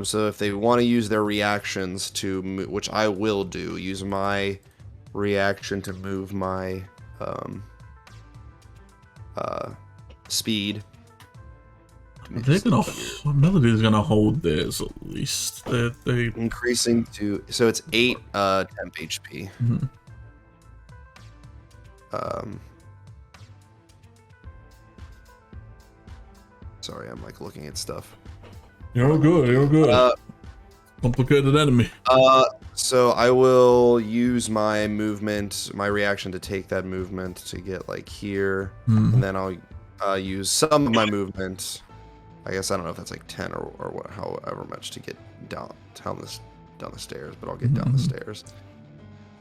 So if they want to use their reactions to move, which I will do, use my reaction to move my speed. They're gonna... Melody's gonna hold theirs at least. They Increasing to... So it's 8 temp HP. Mhm. Sorry, I'm like looking at stuff. You're good, you're good. Complicated enemy. So I will use my movement, my reaction to take that movement to get like here, and then I'll use some of my movement. I guess I don't know if that's like 10 or what, however much to get down the stairs, but I'll get down the stairs.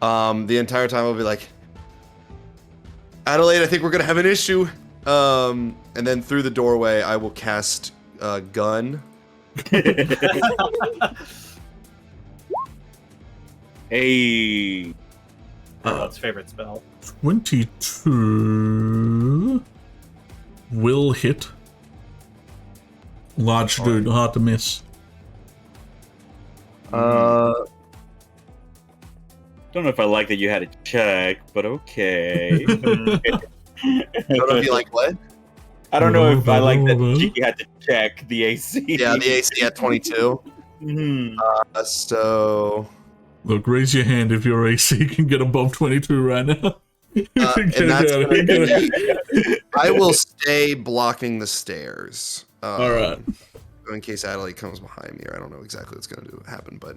The entire time I'll be like, Adelaide, I think we're gonna have an issue. And then through the doorway, I will cast gun. Hey. Everyone's favorite spell. 22 will hit. Large dude, hard to miss. Don't know if I like that you had to check, but okay. I don't know if you like what? I don't know if I like that Cheeki had to check the AC. Yeah, the AC at 22. So... Look, raise your hand if your AC can get above 22 right now. and that's gonna be, I will stay blocking the stairs. Alright. In case Adelaide comes behind me, or I don't know exactly what's going to happen, but...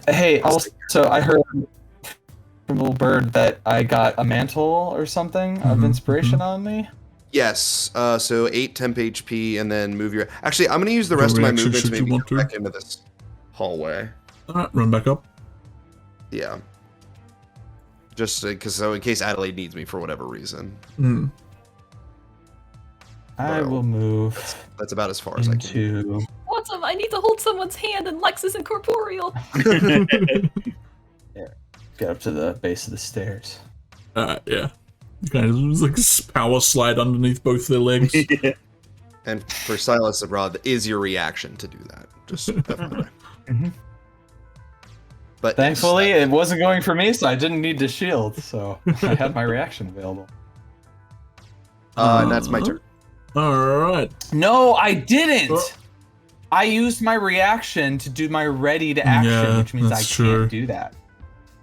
Hey, also, I heard from Little Bird that I got a mantle or something of inspiration on me. Yes, so 8 temp HP, and then move your... Actually, I'm going to use the rest of my reaction movement to should you maybe want go to. back into this hallway. Alright, run back up. Yeah. Just because, so in case Adelaide needs me for whatever reason. I will move. That's about as far as I can. Into... Awesome! I need to hold someone's hand, and Lex isn't corporeal. Get up to the base of the stairs. Yeah. You kind of like power slide underneath both their legs. And for Silas Abroad, is your reaction to do that. Just FYI. But Thankfully, it wasn't going for me, so I didn't need to shield, so I had my reaction available. and that's my turn. Alright. No, I didn't! I used my reaction to do my ready to action, Yeah, which means I that's true. can't do that.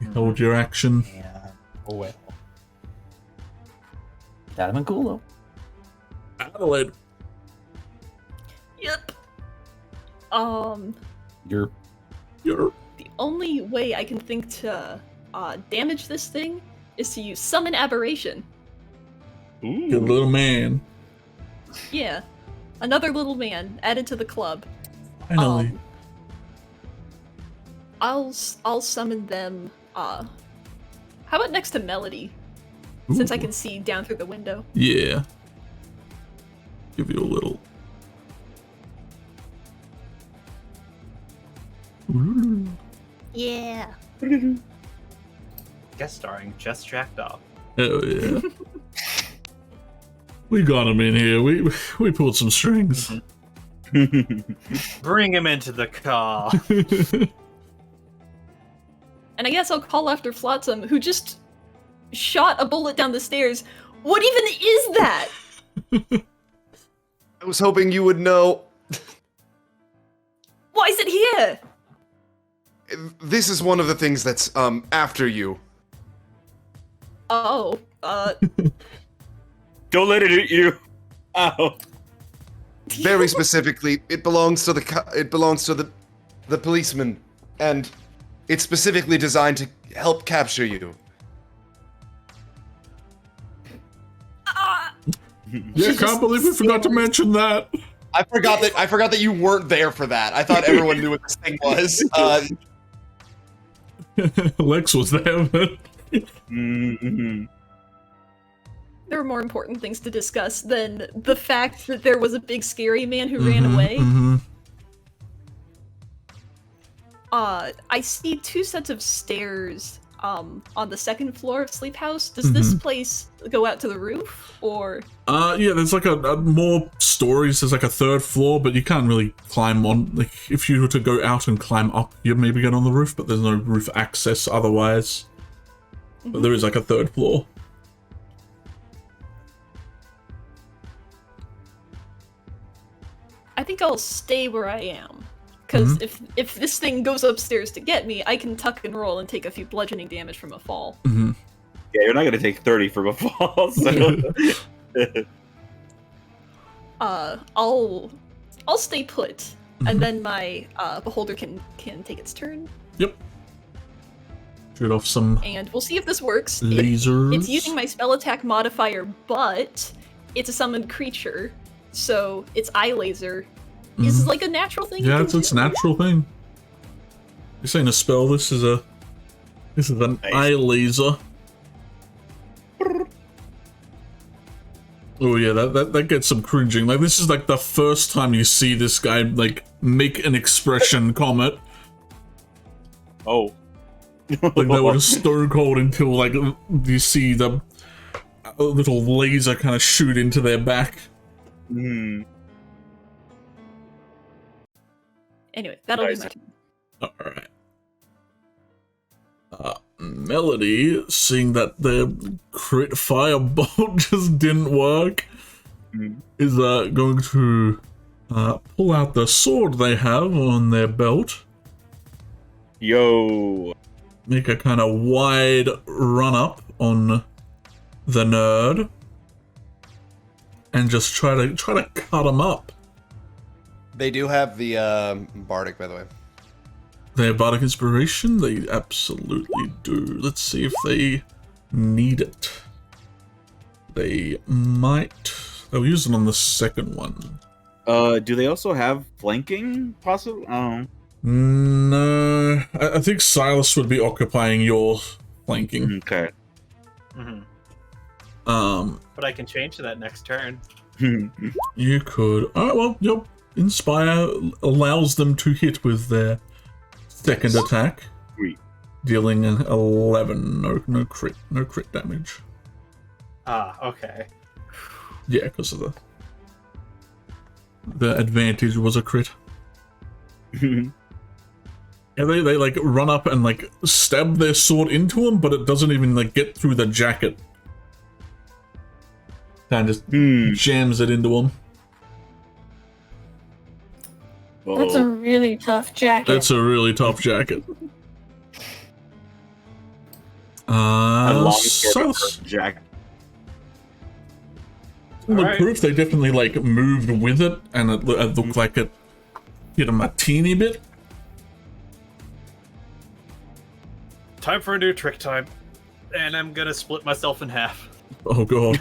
You hold your action. Yeah. Oh well. That'd have been cool though. Adelaide. Yep. You're The only way I can think to damage this thing is to use Summon Aberration. Ooh. Good little man. Yeah, another little man added to the club. Finally. I'll summon them. How about next to Melody? Since I Ooh. can see down through the window. Yeah. Give you a little. Ooh. Yeah. Guest starring Just Jacked Off. Hell yeah. We got him in here. We pulled some strings. Bring him into the car. And I guess I'll call after Flotsam, who just shot a bullet down the stairs. What even is that? I was hoping you would know. Why is it here? This is one of the things that's after you. Oh, Don't let it hit you. Ow. Very specifically, it belongs to the policeman, and it's specifically designed to help capture you. Yeah, can't believe we forgot to mention that. I forgot that you weren't there for that. I thought everyone knew what this thing was. Lex was there, but Mm-hmm. there were more important things to discuss than the fact that there was a big scary man who ran away. Mhm. I see 2 sets of stairs on the second floor of Sleep House. Does this place go out to the roof, or? Yeah, there's like a more stories. There's like a 3rd floor, but you can't really climb on. Like, if you were to go out and climb up, you'd maybe get on the roof, but there's no roof access otherwise. But there is like a 3rd floor. I think I'll stay where I am. Because if this thing goes upstairs to get me, I can tuck and roll and take a few bludgeoning damage from a fall. Mm-hmm. Yeah, you're not gonna take 30 from a fall. So. I'll stay put, and then my beholder can take its turn, Yep. Shoot off some and we'll see if this works. lasers. It's using my spell attack modifier, but it's a summoned creature, so its eye laser is like a natural thing. you Yeah, can it's do. a natural thing. This ain't a spell. This is an Nice. eye laser. Oh yeah, that gets some cringing. Like, this is like the first time you see this guy like make an expression comment. Oh. Like, they were stone cold until like you see the little laser kind of shoot into their back. Hmm. Anyway, that'll Nice. be my turn. Alright. Melody, seeing that the crit firebolt just didn't work, is going to pull out the sword they have on their belt, Yo. make a kind of wide run up on the nerd, and just try to cut him up. They do have the bardic, by the way. Their bardic inspiration, they absolutely do. Let's see if they need it. They might. They'll use it on the second one. Do they also have flanking? Possibly. Oh. No, I think Silas would be occupying your flanking. Okay. But I can change to that next turn. You could. Oh well, yep. Inspire allows them to hit with their second attack, Sweet. dealing 11. No crit damage. Ah, okay. Yeah, because of the advantage was a crit. Yeah, they like run up and like stab their sword into him, but it doesn't even like get through the jacket. Kind of just jams it into him. That's a really tough jacket. That's a really tough jacket. A long So sword jack. the Alright. proof they definitely like moved with it, and it looked like it hit him a teeny bit. Time for a new trick time. And I'm gonna split myself in half. Oh god.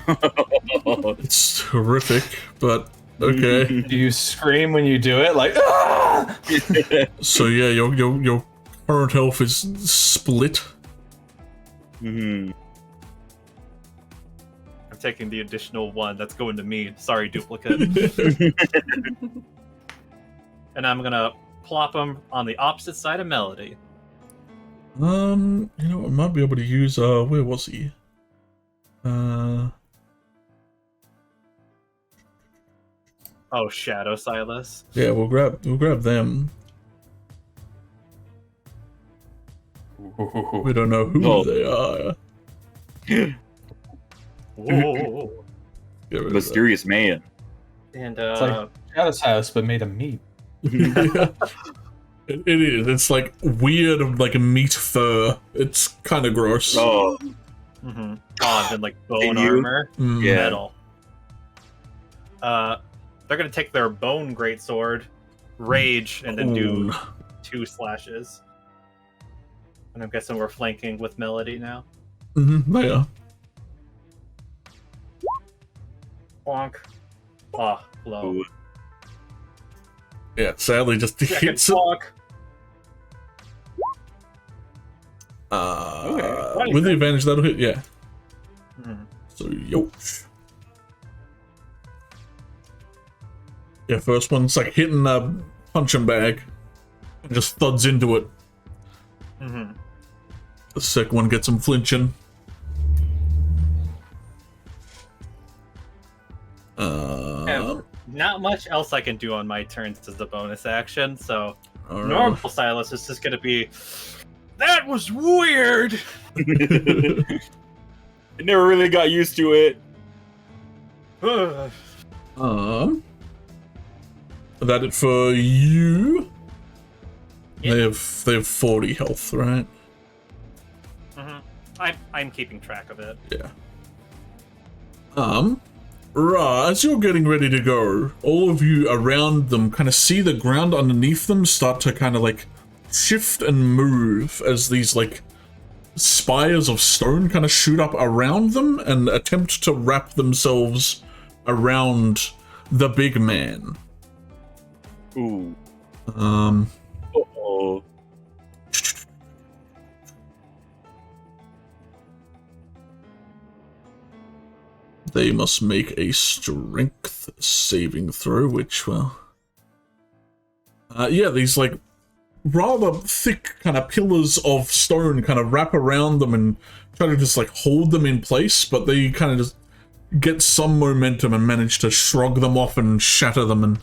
It's horrific, but okay. Do you scream when you do it? Like, ah! So yeah, your current health is split. Mhm. I'm taking the additional 1 that's going to me. Sorry, duplicate. And I'm gonna plop him on the opposite side of Melody. You know, I might be able to use where was he? Oh, Shadow Silas. Yeah, we'll grab them. We don't know who they are. Whoa. Get rid of Mysterious man. And It's like Shadow's house, but made of meat. that. It is. It's like weird, like a meat fur. It's kind of gross. Oh, mm-hmm. Oh, and then like bone And you? armor, Mm. Yeah. metal. They're gonna take their bone greatsword, rage, and then do Ooh. 2 slashes. And I'm guessing we're flanking with Melody now. They are. Bonk. Ah, low. Ooh. Yeah, sadly, just Second hits it. bonk. Okay. With the advantage, that'll hit. Yeah. Mhm. So yoch. Yeah, first one's like hitting a punching bag and just thuds into it. Mhm. The second one gets him flinching. Yeah, not much else I can do on my turns as a bonus action, so Alright. normal Silas is just gonna be. That was weird. I never really got used to it. That it for you. Yeah. They have 40 health, right? I'm keeping track of it. Yeah. Ra, as you're getting ready to go, all of you around them kind of see the ground underneath them start to kind of like shift and move as these like spires of stone kind of shoot up around them and attempt to wrap themselves around the big man. Ooh. Um, Uh-oh. they must make a strength saving throw, which, well... yeah, these, like, rather thick kind of pillars of stone kind of wrap around them and try to just, like, hold them in place, but they kind of just get some momentum and manage to shrug them off and shatter them, and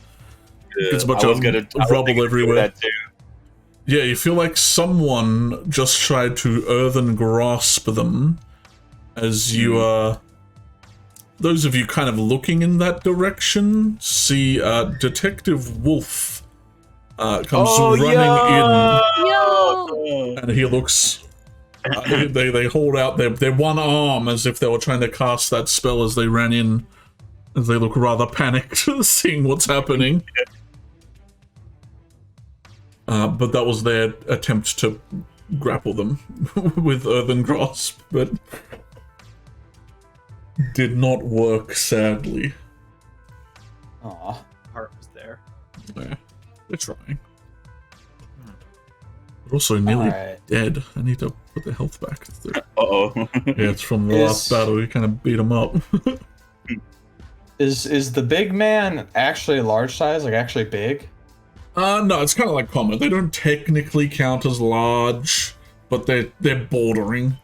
it's a bunch of rubble everywhere. That too. Yeah, you feel like someone just tried to earthen grasp them as you, those of you kind of looking in that direction see Detective Wolf comes running Yo! in, and he looks. They hold out their one arm as if they were trying to cast that spell as they ran in, as they look rather panicked, seeing what's happening. But that was their attempt to grapple them with earthen grasp, but did not work, sadly. Aw. Heart was there. Yeah, they're trying. They're also nearly Alright. dead. I need to put the health back. Uh-oh. Yeah, it's from the last battle. You kind of beat them up. Is the big man actually large size? Like actually big? No, it's kind of like common. They don't technically count as large, but they're bordering.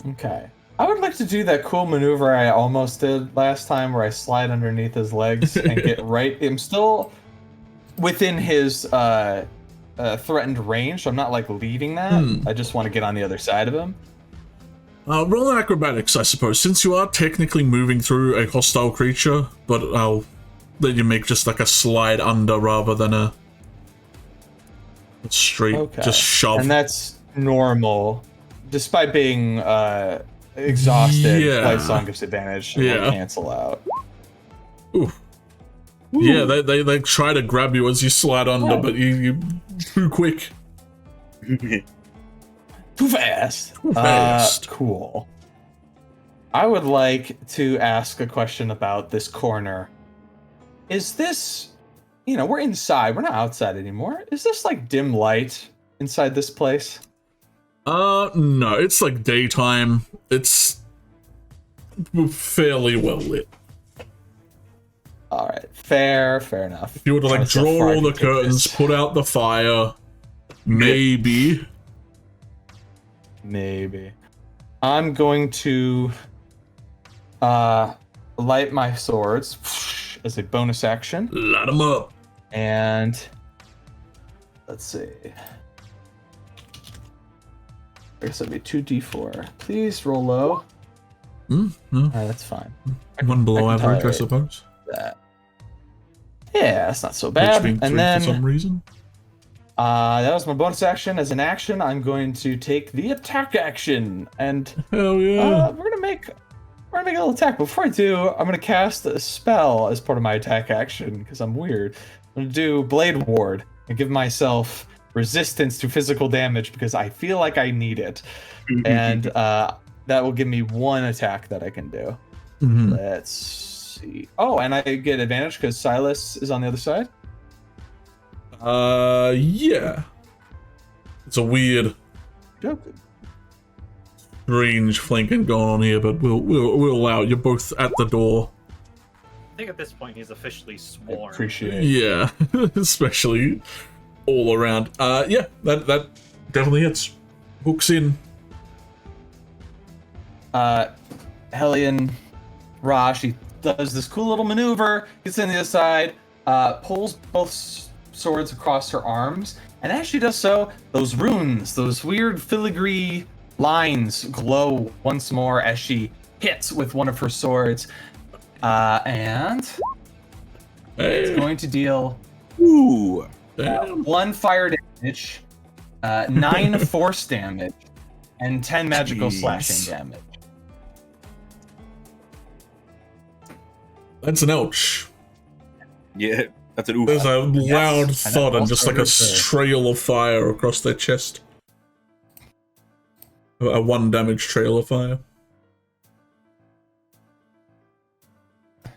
Okay. I would like to do that cool maneuver I almost did last time where I slide underneath his legs and get right. I'm still within his threatened range, so I'm not like leading that. I just want to get on the other side of him. Roll an acrobatics, I suppose, since you are technically moving through a hostile creature, but I'll let you make just like a slide under rather than a straight just shove. And that's normal. Despite being exhausted, Yeah. Light Song gives advantage. It will cancel out. Ooh. Yeah, they try to grab you as you slide under, but you too quick. Too fast. Too fast. Cool. I would like to ask a question about this corner. Is this, we're inside, we're not outside anymore. Is this like dim light inside this place? No, it's like daytime. It's fairly well lit. All right, fair enough. If you were to like draw all the curtains, put out the fire, maybe. I'm going to light my swords as a bonus action. Light them up. And let's see. I guess that'd be 2d4. Please roll low. No. That's fine. One below I can average, I tolerate suppose. That. Yeah, that's not so bad. Which means And three then for some reason. that was my bonus action. As an action, I'm going to take the attack action, and Hell yeah. we're gonna make a little attack. Before I do, I'm gonna cast a spell as part of my attack action because I'm weird. I'm gonna do Blade Ward and give myself resistance to physical damage because I feel like I need it, and that will give me one attack that I can do. Let's see. Oh, and I get advantage because Silas is on the other side. Yeah. It's a weird, strange flanking going on here, but we'll allow it. You're both at the door. I think at this point he's officially sworn. Appreciate it. Yeah, especially all around. Yeah, that definitely hits. Hooks in. Hellion Rosh, he does this cool little maneuver, gets in the other side, pulls both swords across her arms, and as she does so, those runes, those weird filigree lines glow once more as she hits with one of her swords, and it's going to deal Damn. 1 fire damage, 9 force damage, and 10 magical slashing damage. That's an ouch. Yeah, that's an oof. There's a loud Yes, thud and also just like a trail of fire across their chest. A 1 damage trail of fire.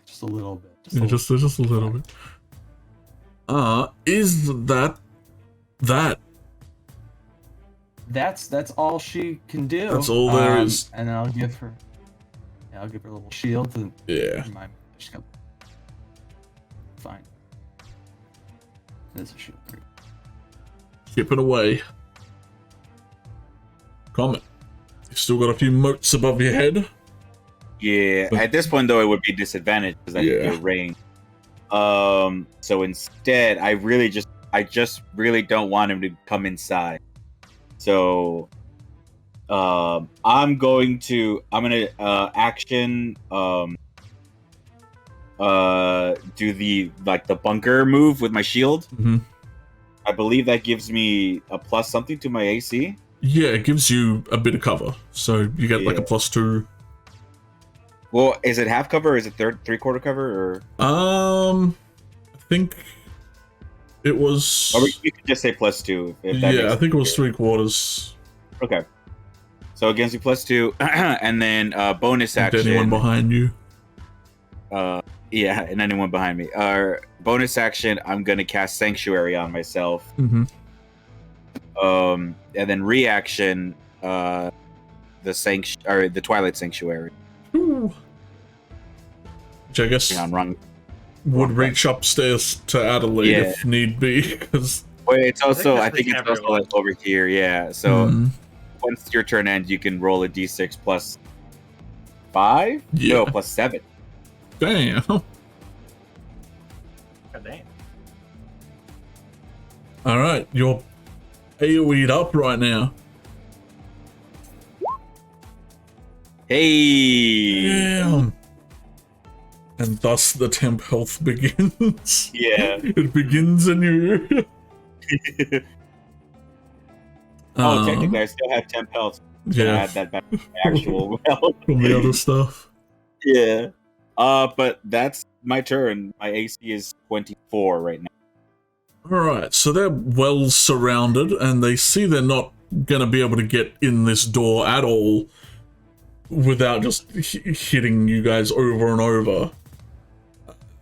Just a little bit. Yeah, just a little bit. Is that? That's all she can do. That's all there is. And then I'll give her a little shield. And Yeah. Fine. There's a shield. Chip it away. Comment. You still got a few motes above your head. Yeah, at this point though, it would be disadvantaged because I Yeah. your range. So instead, I just really don't want him to come inside. So, I'm gonna action do the bunker move with my shield. Mm-hmm. I believe that gives me a plus something to my AC. Yeah, it gives you a bit of cover, so you get like a +2. Well, is it half cover or is it 3/4 cover or? I think it was. Or you could just say +2. If that Yeah, makes I think it was sense. 3/4. Okay. So it gives you +2, and then bonus And action. anyone behind you. Yeah, and anyone behind me. Bonus action, I'm gonna cast Sanctuary on myself. Mm-hmm. And then reaction, the Twilight Sanctuary. Ooh. Which I guess Yeah, I'm wrong. would reach upstairs to Adelaide if need be, because. Wait, it's also I that's think it's also everyone. like over here. Yeah. So once your turn ends, you can roll a d6 +5. Yeah. No, +7. Damn. God damn. Alright, you're AoE'd up right now. Hey. Damn. And thus the temp health begins. Yeah. It begins anew. Technically, I still have temp health. Yeah, Add that back to my actual health. from the other stuff. Yeah. But that's my turn. My AC is 24 right now. Alright, so they're well surrounded, and they see they're not gonna be able to get in this door at all without just hitting you guys over and over.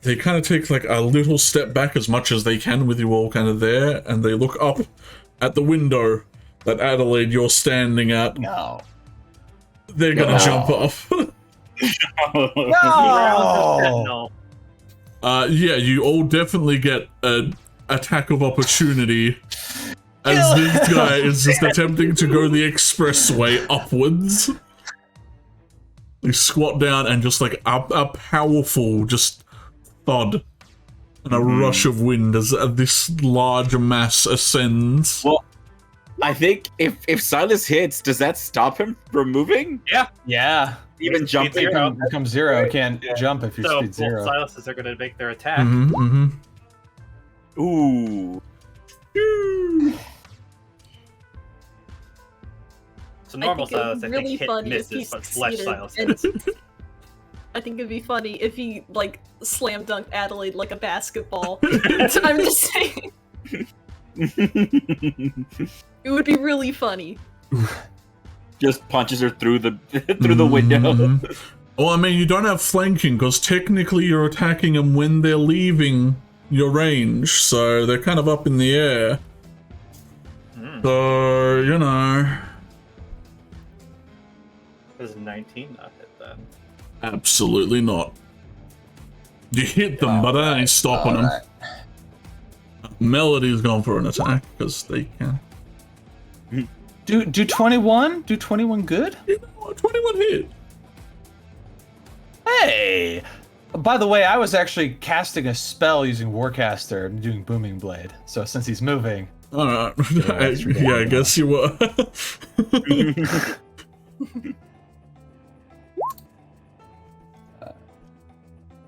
They kind of take like a little step back as much as they can with you all kind of there, and they look up at the window that Adelaide you're standing at. No. They're gonna jump off. No! Yeah, you all definitely get an attack of opportunity as this guy is just attempting to go the expressway upwards. They squat down and just like a powerful just thud and a rush of wind as this large mass ascends. Well, I think if Silas hits, does that stop him from moving? Yeah. Even jumping? It becomes 0. Can't jump if you So speed 0. both Siluses are going to make their attack. Ooh. So normal I think Silas, I really think, hit funny if he misses, but Flesh succeeded, Silas and hits. I think it'd be funny if he like slam dunked Adelaide like a basketball. I'm just saying, it would be really funny. Just punches her through the through the window. Well, I mean, you don't have flanking because technically you're attacking them when they're leaving your range, so they're kind of up in the air. So, you know. Does 19 not hit then? Absolutely not. You hit them, but that ain't stopping them. Melody's gone for an attack because they can. Do 21? Do 21 good? You know, 21 hit. Hey! By the way, I was actually casting a spell using Warcaster and doing Booming Blade. So since he's moving... Alright. Yeah, I guess you were.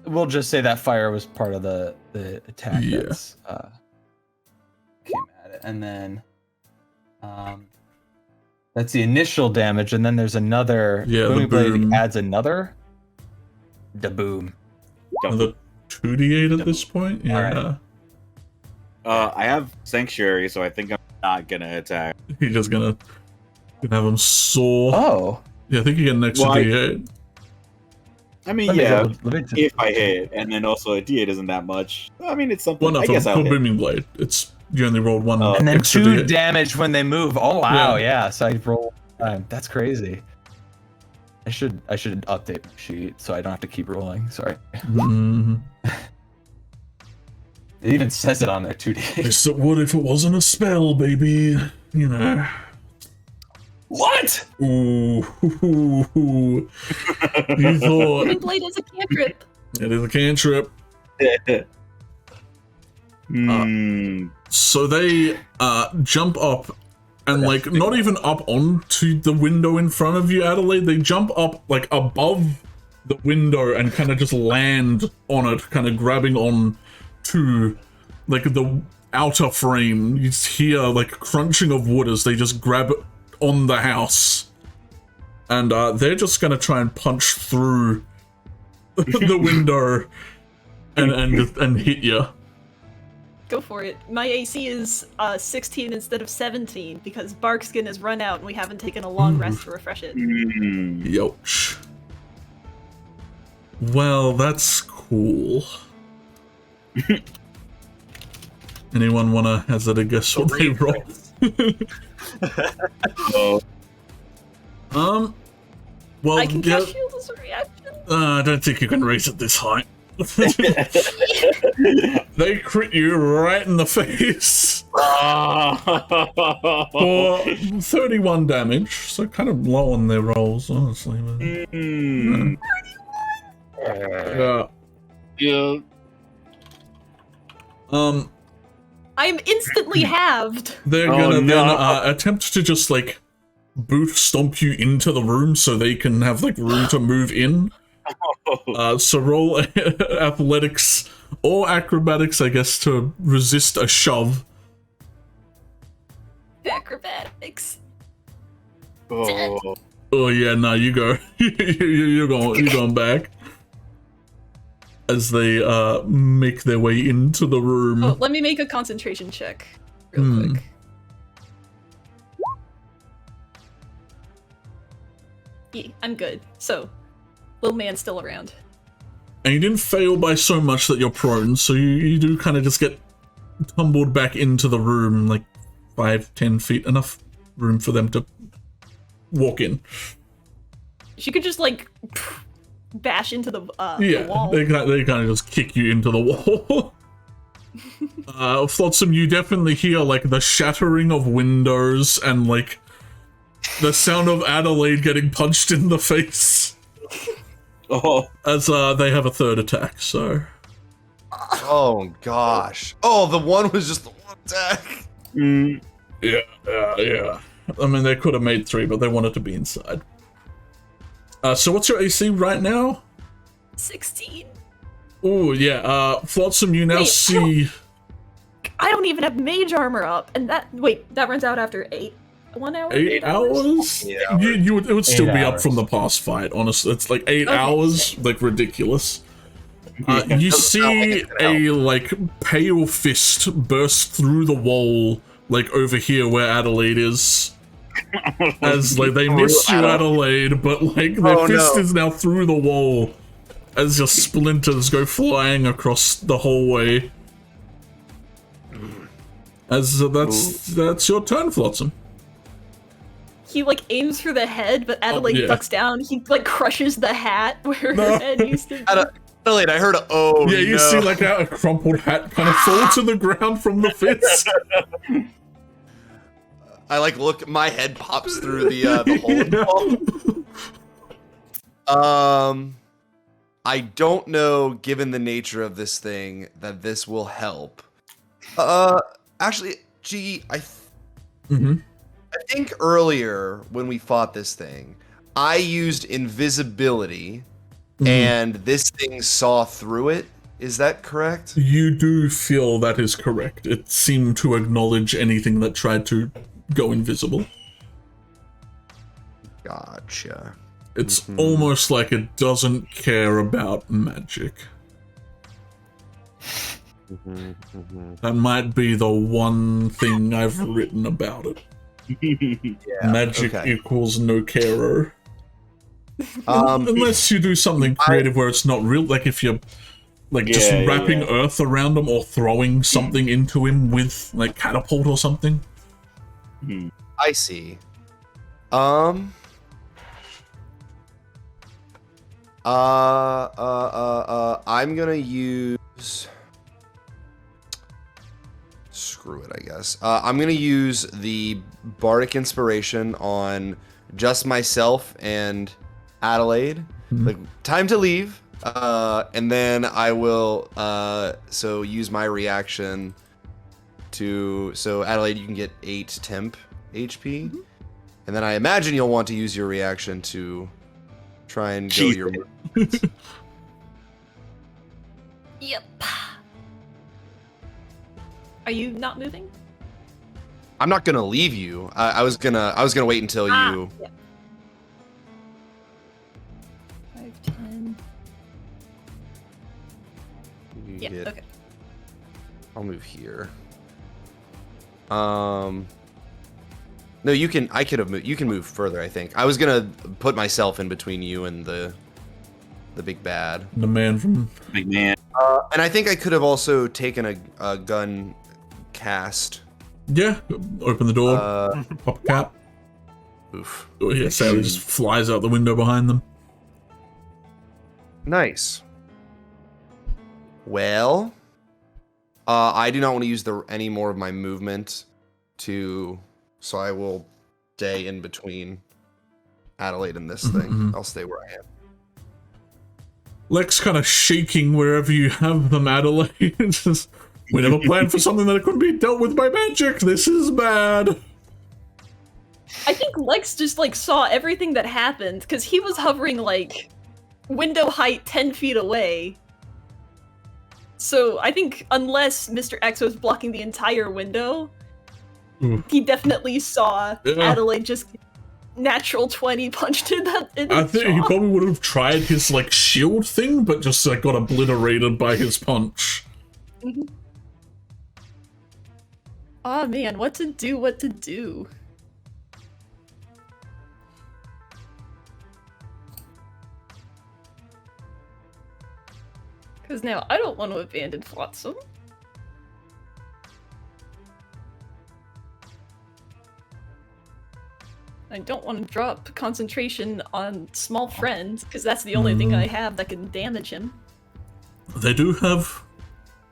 We'll just say that fire was part of the attack Yeah. that's came at it. And then that's the initial damage, and then there's another Yeah, the Booming boom. Blade adds another boom. Another 2d8 at this point? Yeah. Alright. I have Sanctuary, so I think I'm not gonna attack. You're just gonna have them soar. Oh. Yeah, I think you get an extra Well, d8. I mean, Let me yeah, go- let me just- if I hit, and then also a D8 isn't that much. I mean, it's something. Well, no, I guess for I'll hit. Booming Blade. It's you only rolled one And then extra 2 d8. damage when they move. Oh wow, Yeah. yeah. So I roll time. That's crazy. I should update my sheet so I don't have to keep rolling. Sorry. Mhm. It even says it on there 2D. Yes, it would if it wasn't a spell, baby. You know. What? Ooh. You thought Booming Blade is a cantrip. it is a cantrip. So they jump up and like not even up onto the window in front of you, Adelaide. They jump up like above the window and kind of just land on it, kind of grabbing on to like the outer frame. You just hear like crunching of wood as they just grab it on the house, and they're just gonna try and punch through the window and hit you. Go for it. My AC is 16 instead of 17 because Barkskin has run out and we haven't taken a long rest to refresh it. Youch. Well, that's cool. Anyone wanna hazard a guess what they roll? Well, I can yeah, cast shield as a reaction. I don't think you can raise it this high. They crit you right in the face for 31 damage, so kind of low on their rolls, honestly. Yeah. I'm instantly halved. They're gonna then attempt to just like boot stomp you into the room so they can have like room to move in. So roll athletics or acrobatics, I guess, to resist a shove. Acrobatics. Oh. Oh yeah, no, you go. You're going back. as they make their way into the room. Oh, let me make a concentration check real quick. Yeah, I'm good. So, little man's still around. And you didn't fail by so much that you're prone, so you do kind of just get tumbled back into the room, like 5-10 feet, enough room for them to walk in. She could just like bash into the Yeah, wall. they kind of just kick you into the wall. Flotsam, you definitely hear like the shattering of windows and like the sound of Adelaide getting punched in the face. Oh, As they have a third attack, so. Oh gosh. Oh, the one was just the one attack. Yeah. I mean, they could have made 3, but they wanted to be inside. So what's your AC right now? 16. Oh, yeah. Flotsam, you now Wait, see... I don't even have mage armor up, and that runs out after 8. 1 hour? 8 hours? Yeah. It would still 8 be up hours. from the past fight, honestly. It's like 8 Okay. hours, like ridiculous. You Doesn't sound like see it's gonna a like pale fist burst through the wall, like over here where Adelaide is. As like they missed you, Adelaide, but like their Oh, fist no. is now through the wall. As your splinters go flying across the hallway. As that's your turn, Flotsam. He like aims for the head, but Adelaide yeah. ducks down. He like crushes the hat where No. her head used to be. Adelaide, I heard a oh. Yeah, you no. see like a crumpled hat kind of fall to the ground from the fist. I like look. My head pops through the hole in the wall. I don't know, given the nature of this thing, that this will help. Actually, Cheeki, I think earlier when we fought this thing, I used invisibility, and this thing saw through it. Is that correct? You do feel that is correct. It seemed to acknowledge anything that tried to go invisible. Gotcha. It's almost like it doesn't care about magic. That might be the one thing I've written about it. Yeah. Magic okay. equals no carer. Unless you do something creative where it's not real, like if you're like just wrapping earth around him or throwing something into him with like catapult or something. I see. I'm gonna use. Screw it, I guess. I'm gonna use the bardic inspiration on just myself and Adelaide. Like, time to leave. And then I will so use my reaction to Adelaide, you can get 8 temp HP. And then I imagine you'll want to use your reaction to try and go your Yep. Are you not moving? I'm not gonna leave you. I was gonna wait until you. Yeah. 5, 10. you Yeah. get- Okay. I'll move here. No, you can. I could have moved. You can move further. I think. I was gonna put myself in between you and the big bad. The man from big man. And I think I could have also taken a gun cast. yeah, open the door, pop a cap. Oof. Oh yeah, Sally just flies out the window behind them. Nice. Well, I do not want to use any more of my movement so I will stay in between Adelaide and this thing. I'll stay where I am. Lex kind of shaking wherever you have them, Adelaide. Just, we never planned for something that couldn't be dealt with by magic. This is bad. I think Lex just like saw everything that happened because he was hovering like window height 10 feet away. So I think unless Mr. X was blocking the entire window, he definitely saw Adelaide just natural 20 punched in that. I think he probably would have tried his like shield thing, but just like got obliterated by his punch. Mm-hmm. Oh man, what to do? What to do? Because now I don't want to abandon Flotsam. I don't want to drop concentration on small friends, because that's the only thing I have that can damage him. They do have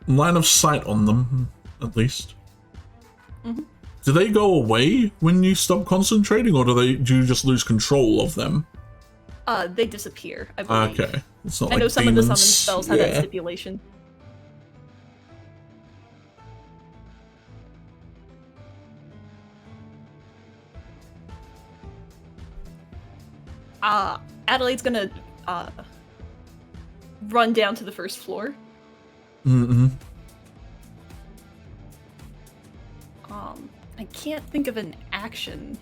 line of sight on them, at least. Mm-hmm. Do they go away when you stop concentrating, or do you just lose control of them? They disappear, I believe. Okay. It's not I like know some of the summon demons. spells have that stipulation. Adelaide's gonna run down to the first floor. Mm-hmm. I can't think of an action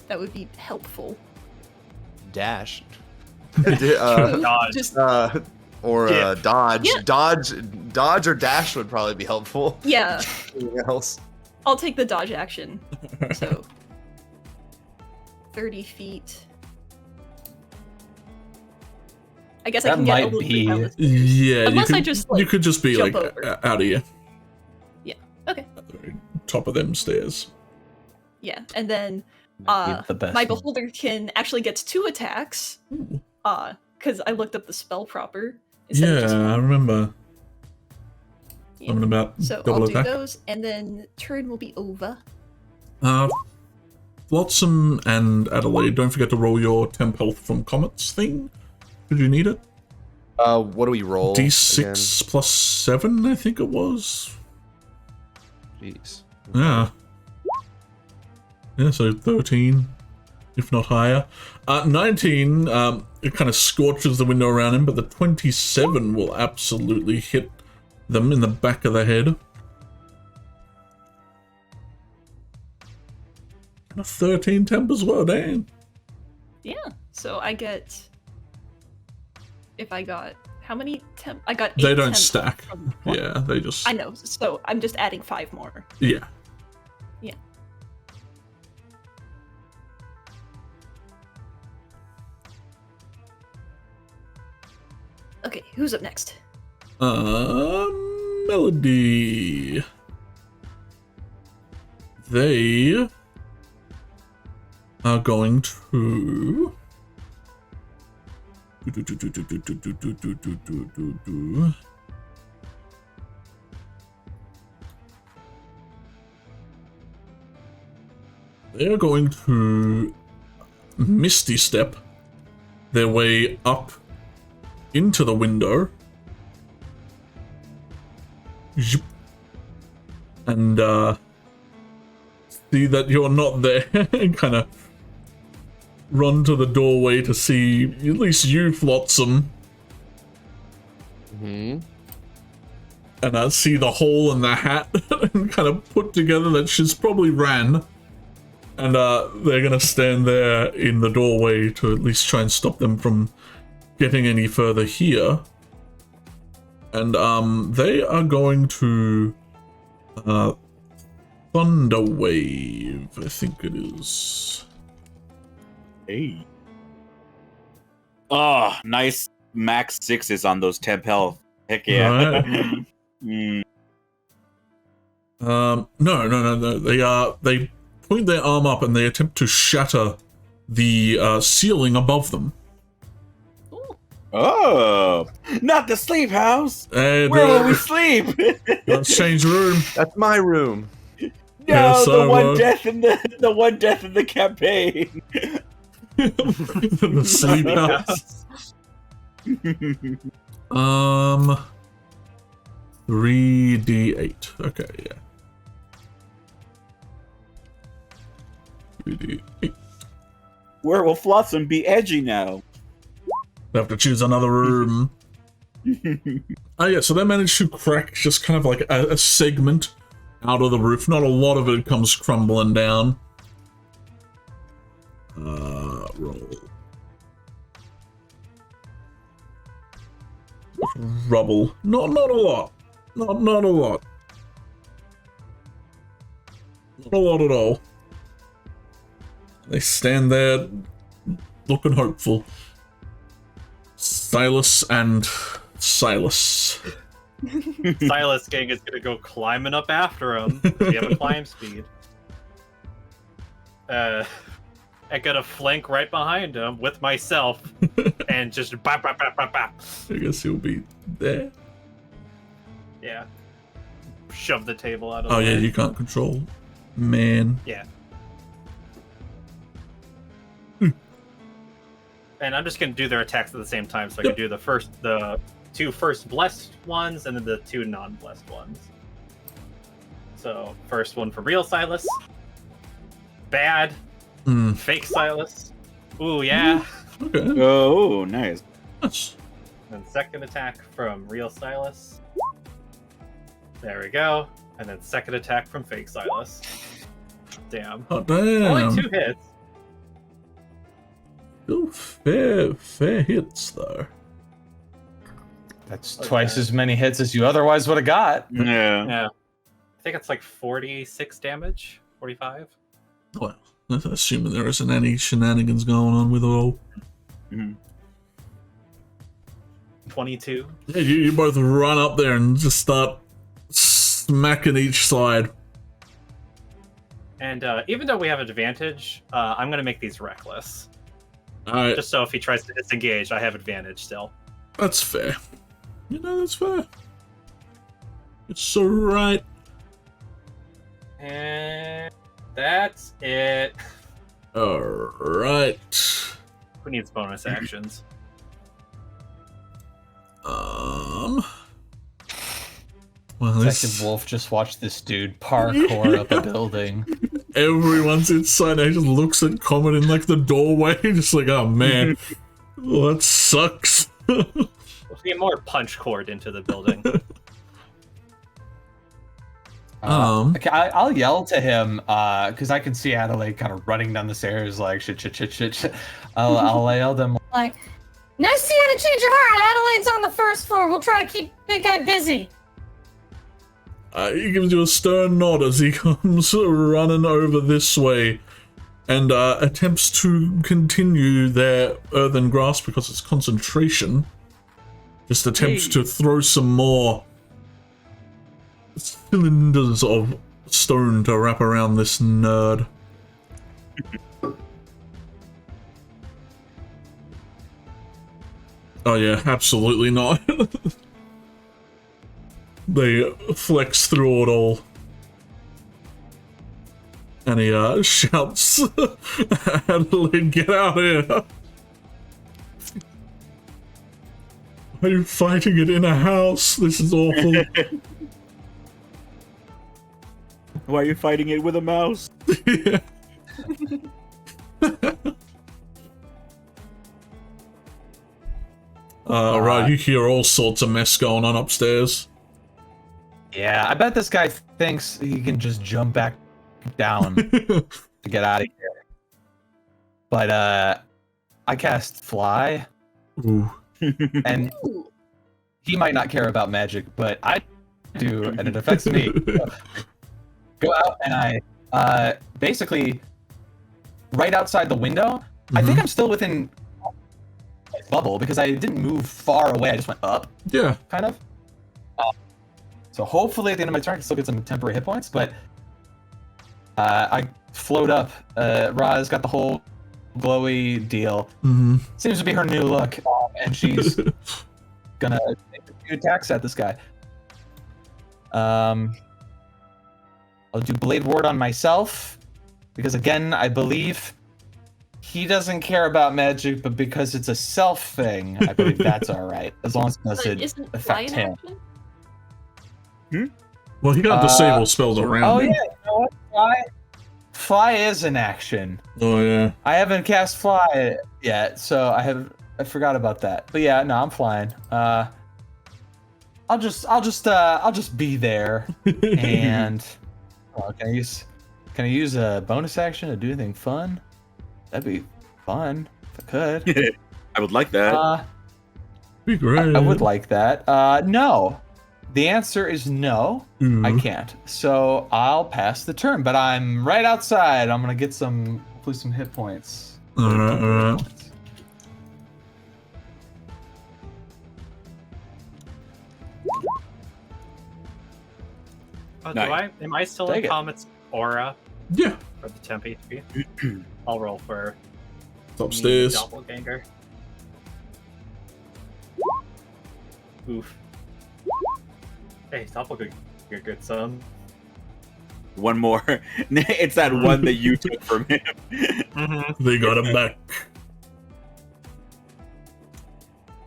that would be helpful. Dash. Dodge. Just Or Yeah. dodge. Yeah. Dodge or dash would probably be helpful. yeah, Anything else? I'll take the dodge action. So 30 feet. I guess I That can get a might little bit be- down the stairs. Yeah, Unless you I could, just, you like, could just be jump like over. out of here. Okay. At the very top of them stairs. Yeah, and then Might be the best my one. beholderkin actually gets 2 attacks. Ooh. Because I looked up the spell proper. instead of Yeah, just I one. remember. Yeah. Something about So double I'll attack. do those, and then turn will be over. Flotsam and Adelaide, don't forget to roll your temp health from comets thing. Did you need it? What do we roll? D6 plus 7, I think it was. Again? Jeez. Yeah. Yeah, so 13, if not higher. 19, it kind of scorches the window around him, but the 27 will absolutely hit them in the back of the head. And a 13 temp as well, damn. Yeah. So I get. If I got. How many temp? I got 8 They don't temp stack. from one. Yeah, they just... I know. So I'm just adding 5 more. Yeah. Yeah. Okay, who's up next? Melody. They are going to... They are going to Misty Step their way up into the window. Zhup. And see that you're not there and kind of run to the doorway to see at least you, Flotsam. Mm-hmm. And see the hole in the hat and kind of put together that she's probably ran. And they're gonna stand there in the doorway to at least try and stop them from getting any further here. And they are going to Thunder Wave, I think it is. Hey. Oh, nice max 6s on those temp health. Heck yeah. Alright. No. They point their arm up and they attempt to shatter the ceiling above them. Oh, not the sleep house. Hey, Where will we sleep? let's change room. That's my room. No, Yes, I the one will. death in the one death in the campaign. The sleep house. 3d8. Okay, yeah. 3d8. Where will Flotsam be edgy now? They have to choose another room. Yeah, so they managed to crack just kind of like a segment out of the roof. Not a lot of it comes crumbling down. Roll. Rubble. Not a lot. Not a lot. Not a lot at all. They stand there looking hopeful. Silas and Silas. Silas gang is gonna go climbing up after him. We have a climb speed. I gotta flank right behind him with myself and just bop, bop, bop, bop, bop. I guess he'll be there. Yeah. Shove the table out of Oh the yeah, way. you can't control. Man. Yeah. And I'm just gonna do their attacks at the same time, so I can do the two first blessed ones and then the two non-blessed ones. So first one for real Silas. Bad. Fake Silas. Ooh yeah. Okay. Oh, nice. Nice. And then second attack from real Silas. There we go. And then second attack from fake Silas. Damn. Oh damn. Only 2 hits. Still fair hits though. That's Okay. twice as many hits as you otherwise would have got. Yeah. Yeah. I think it's like 46 damage. 45. Well, assuming there isn't any shenanigans going on with it all. 22. Yeah, you both run up there and just start smacking each side. And even though we have advantage, I'm going to make these reckless. Alright, Just so if he tries to disengage, I have advantage still. that's fair. You know, that's fair. It's alright. And that's it. Alright. Who needs bonus actions? Well, Detective this, Wolf just watched this dude parkour up a building. everyone's inside. He just looks at Comet in like the doorway, just like, oh man, well, that sucks. Let's get more punch cord into the building. Okay, I'll yell to him because I can see Adelaide kind of running down the stairs like shit. I'll yell to him. Like, nice to see you to change your heart. Adelaide's on the first floor. We'll try to keep big guy busy. He gives you a stern nod as he comes running over this way and attempts to continue their earthen grasp because it's concentration. Just attempts to throw some more cylinders of stone to wrap around this nerd. Oh yeah, absolutely not. They flex through it all. And he shouts, Adelaide, get out here! Are you fighting it in a house? This is awful. Why are you fighting it with a mouse? Yeah. Right, you hear all sorts of mess going on upstairs. Yeah, I bet this guy thinks he can just jump back down to get out of here. But I cast Fly, Ooh. and he might not care about magic, but I do, and it affects me. Go out and I basically right outside the window. I think I'm still within bubble because I didn't move far away. I just went up, Yeah. kind of. So hopefully at the end of my turn I can still get some temporary hit points, but I float up. Ra's got the whole glowy deal. Seems to be her new look, and she's gonna make a few attacks at this guy. I'll do Blade Ward on myself, because again, I believe he doesn't care about magic, but because it's a self thing, I believe that's alright, as long as it But doesn't isn't fly affect in him. action? Well, he can't disable spells around Oh him. yeah, you know what? Fly is an action. Oh yeah. I haven't cast Fly yet, so I forgot about that. But yeah, no, I'm flying. I'll just be there. And can I use a bonus action to do anything fun? That'd be fun if I could. I would like that. Be great. I would like that. No. The answer is no. I can't. So I'll pass the turn, but I'm right outside. I'm gonna get hopefully some hit points. Alright. Oh, Nice. am I still Take in it. Comet's aura Yeah, for the temp HP? I'll roll for it's upstairs. Doppelganger. Oof. Hey, Doppelganger, good son. One more. It's that one that you took from him. They got him back.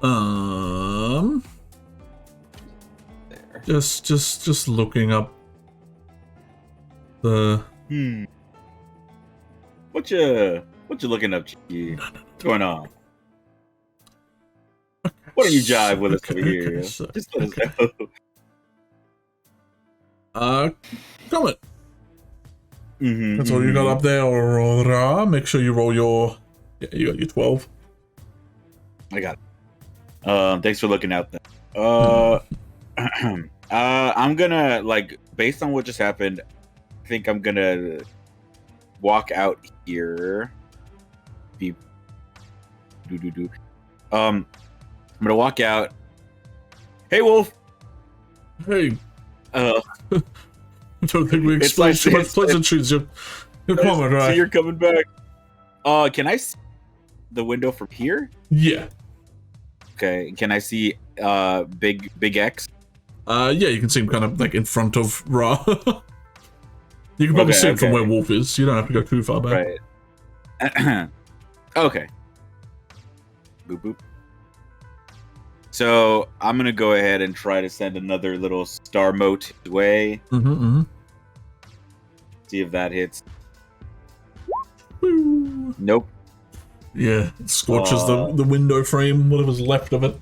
There. Just looking up the. What you looking up, Cheeki? What's going on? What are you jive with us over here? so- Just let us know. Comet. That's all Mm-hmm. you got up there. Make sure you roll your. Yeah, you got your 12. I got it. Thanks for looking out there. I'm gonna, like, based on what just happened, I think I'm gonna walk out here. I'm gonna walk out. Hey, Wolf. Hey, Uh, I don't think we It's explained like too much this. pleasantries. You're Comet, so right? you're coming back. Can I see the window from here? Yeah. Okay. Can I see Big X? Yeah, you can see him kind of like in front of Ra. You can probably Okay, see him from okay. where Wolf is. You don't have to go too far back. Right. Okay. Boop boop. So I'm gonna go ahead and try to send another little star mote his way. Mm-hmm. See if that hits. Woo. Nope. Yeah, it scorches the window frame, whatever's left of it.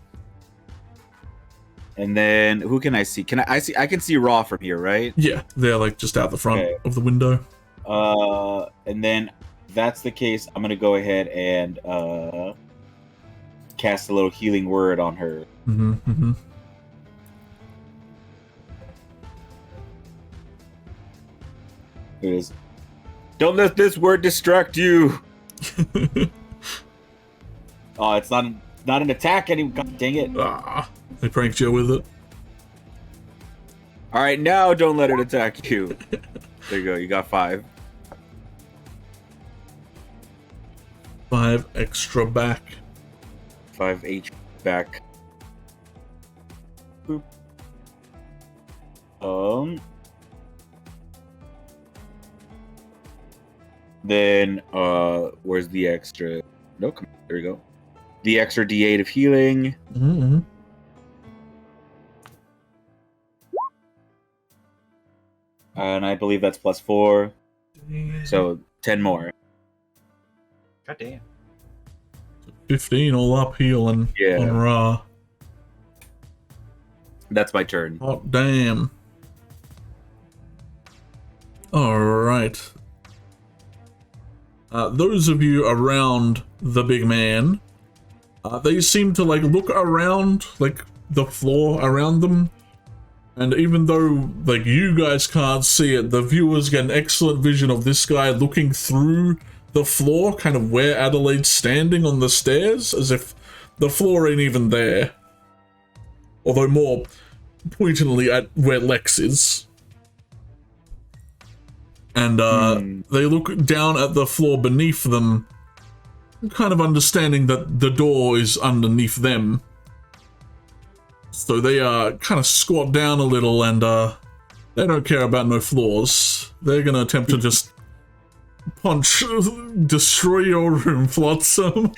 And then who can I see? I can see Raw from here, right? Yeah, they're like just out the front Okay. of the window. And then if that's the case, I'm gonna go ahead and cast a little healing word on her. Mm-hmm. It is. Don't let this word distract you. Oh, it's not an attack anymore. God dang it! They pranked you with it. All right, now don't let it attack you. There you go. You got 5. 5 extra back. 5 H back. Boop. Then where's the extra? No, come there we go. The extra D8 of healing. Mm-hmm. And I believe that's +4. So 10 more. God damn. 15 all up healing Yeah. on Ra. That's my turn. Oh, damn. Alright. Those of you around the big man, they seem to like look around like the floor around them, and even though like you guys can't see it, the viewers get an excellent vision of this guy looking through the floor, kind of where Adelaide's standing on the stairs, as if the floor ain't even there, although more pointedly at where Lex is. And they look down at the floor beneath them, kind of understanding that the door is underneath them. So they kind of squat down a little, and they don't care about no floors. They're gonna attempt to just destroy your room, Flotsam.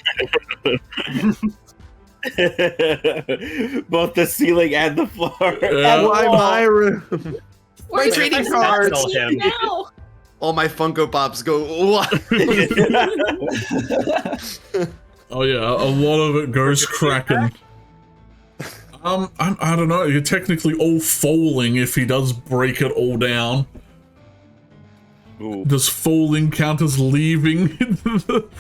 Both the ceiling and the floor. Why my room? Where My trading is it? cards. Cancel him. Now? All my Funko Pops go. What? Oh yeah, a lot of it goes cracking. I don't know. You're technically all falling if he does break it all down. Ooh. Does falling count as leaving?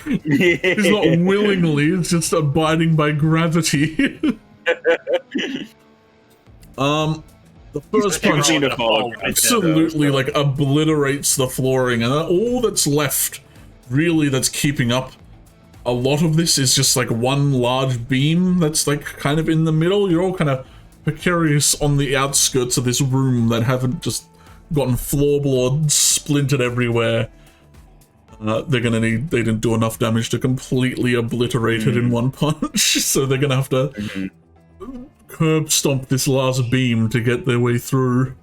He's not willingly, it's just abiding by gravity. The first punch absolutely like obliterates the flooring, and all that's left, really, that's keeping up a lot of this is just like one large beam that's like kind of in the middle. You're all kind of precarious on the outskirts of this room that haven't just gotten floorboards splintered everywhere. They're gonna need, they didn't do enough damage to completely obliterate it in one punch, so they're gonna have to curb stomp this last beam to get their way through.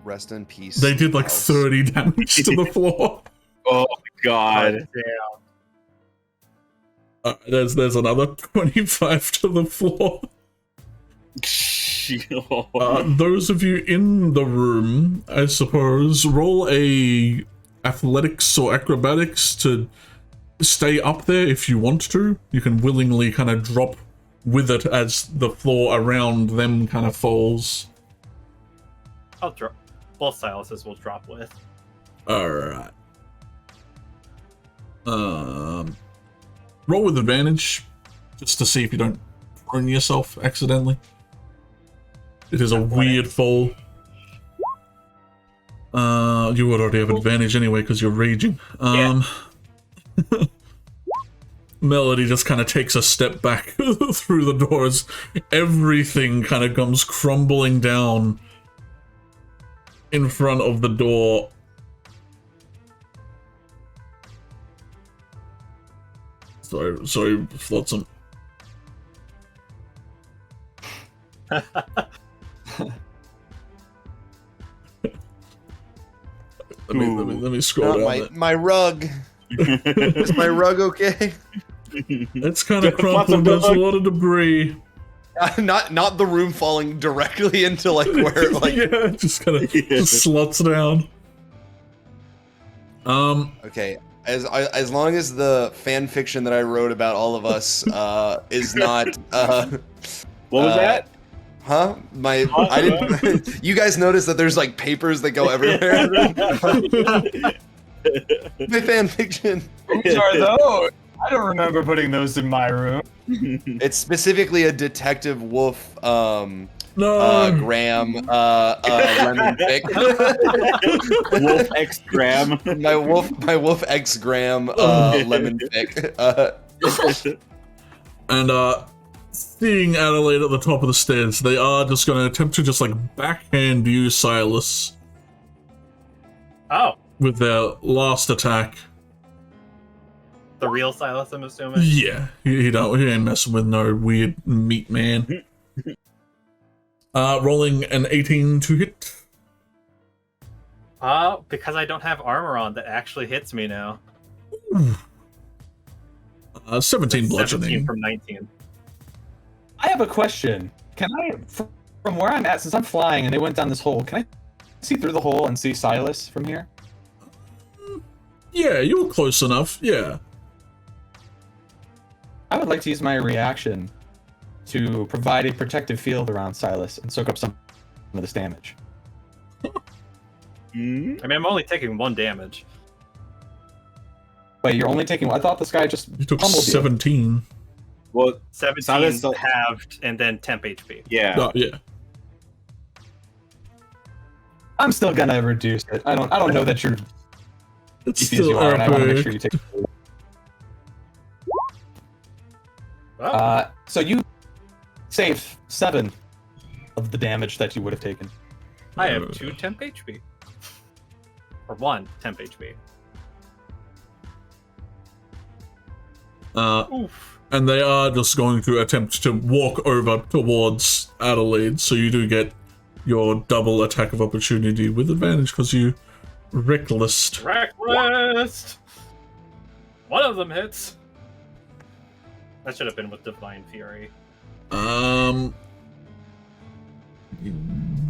Rest in peace. They did like house. 30 damage to the floor. Oh god. There's another 25 to the floor. Those of you in the room, I suppose, roll a athletics or acrobatics to stay up there if you want to. You can willingly kind of drop with it as the floor around them kind of falls. I'll drop. Both silences will drop with. Alright. Roll with advantage, just to see if you don't prune yourself accidentally. It is a weird fall. You would already have advantage anyway because you're raging. Melody just kind of takes a step back through the doors. Everything kind of comes crumbling down in front of the door. Sorry, Flotsam. Let me scroll down. My rug. Is my rug okay? It's kind of crumpled. There's a lot of debris. Not the room falling directly into like where like yeah, just kind of just slots down. Okay, as long as the fan fiction that I wrote about all of us is not what was that? Huh? I didn't. You guys notice that there's like papers that go everywhere. My fan fiction. Which are those? I don't remember putting those in my room. It's specifically a Detective Wolf, No. Graham, lemon pick. Wolf X Graham. My Wolf X Graham, lemon pick. And seeing Adelaide at the top of the stairs, they are just going to attempt to just like backhand you, Silas. Oh. With their last attack. The real Silas, I'm assuming? Yeah, he ain't messing with no weird meat man. Rolling an 18 to hit. Because I don't have armor on, that actually hits me now. 17 bludgeoning. 17 from 19. I have a question. Can I, from where I'm at, since I'm flying and they went down this hole, can I see through the hole and see Silas from here? Yeah, you're close enough, yeah. I would like to use my reaction to provide a protective field around Silas and soak up some of this damage. I mean, I'm only taking 1 damage. Wait, you're only taking... I thought this guy just You took pummeled 17. Well, 17 Silas halved and then temp HP. Yeah. Yeah. I'm still gonna reduce it. I don't know that you're It's easy as you still are, and I want to make epic. sure you take. Oh. So you save 7 of the damage that you would have taken. I have 2 temp HP. Or 1 temp HP. Oof. And they are just going to attempt to walk over towards Adelaide, so you do get your double attack of opportunity with advantage because you reckless. Reckless! One of them hits. That should have been with Divine Fury.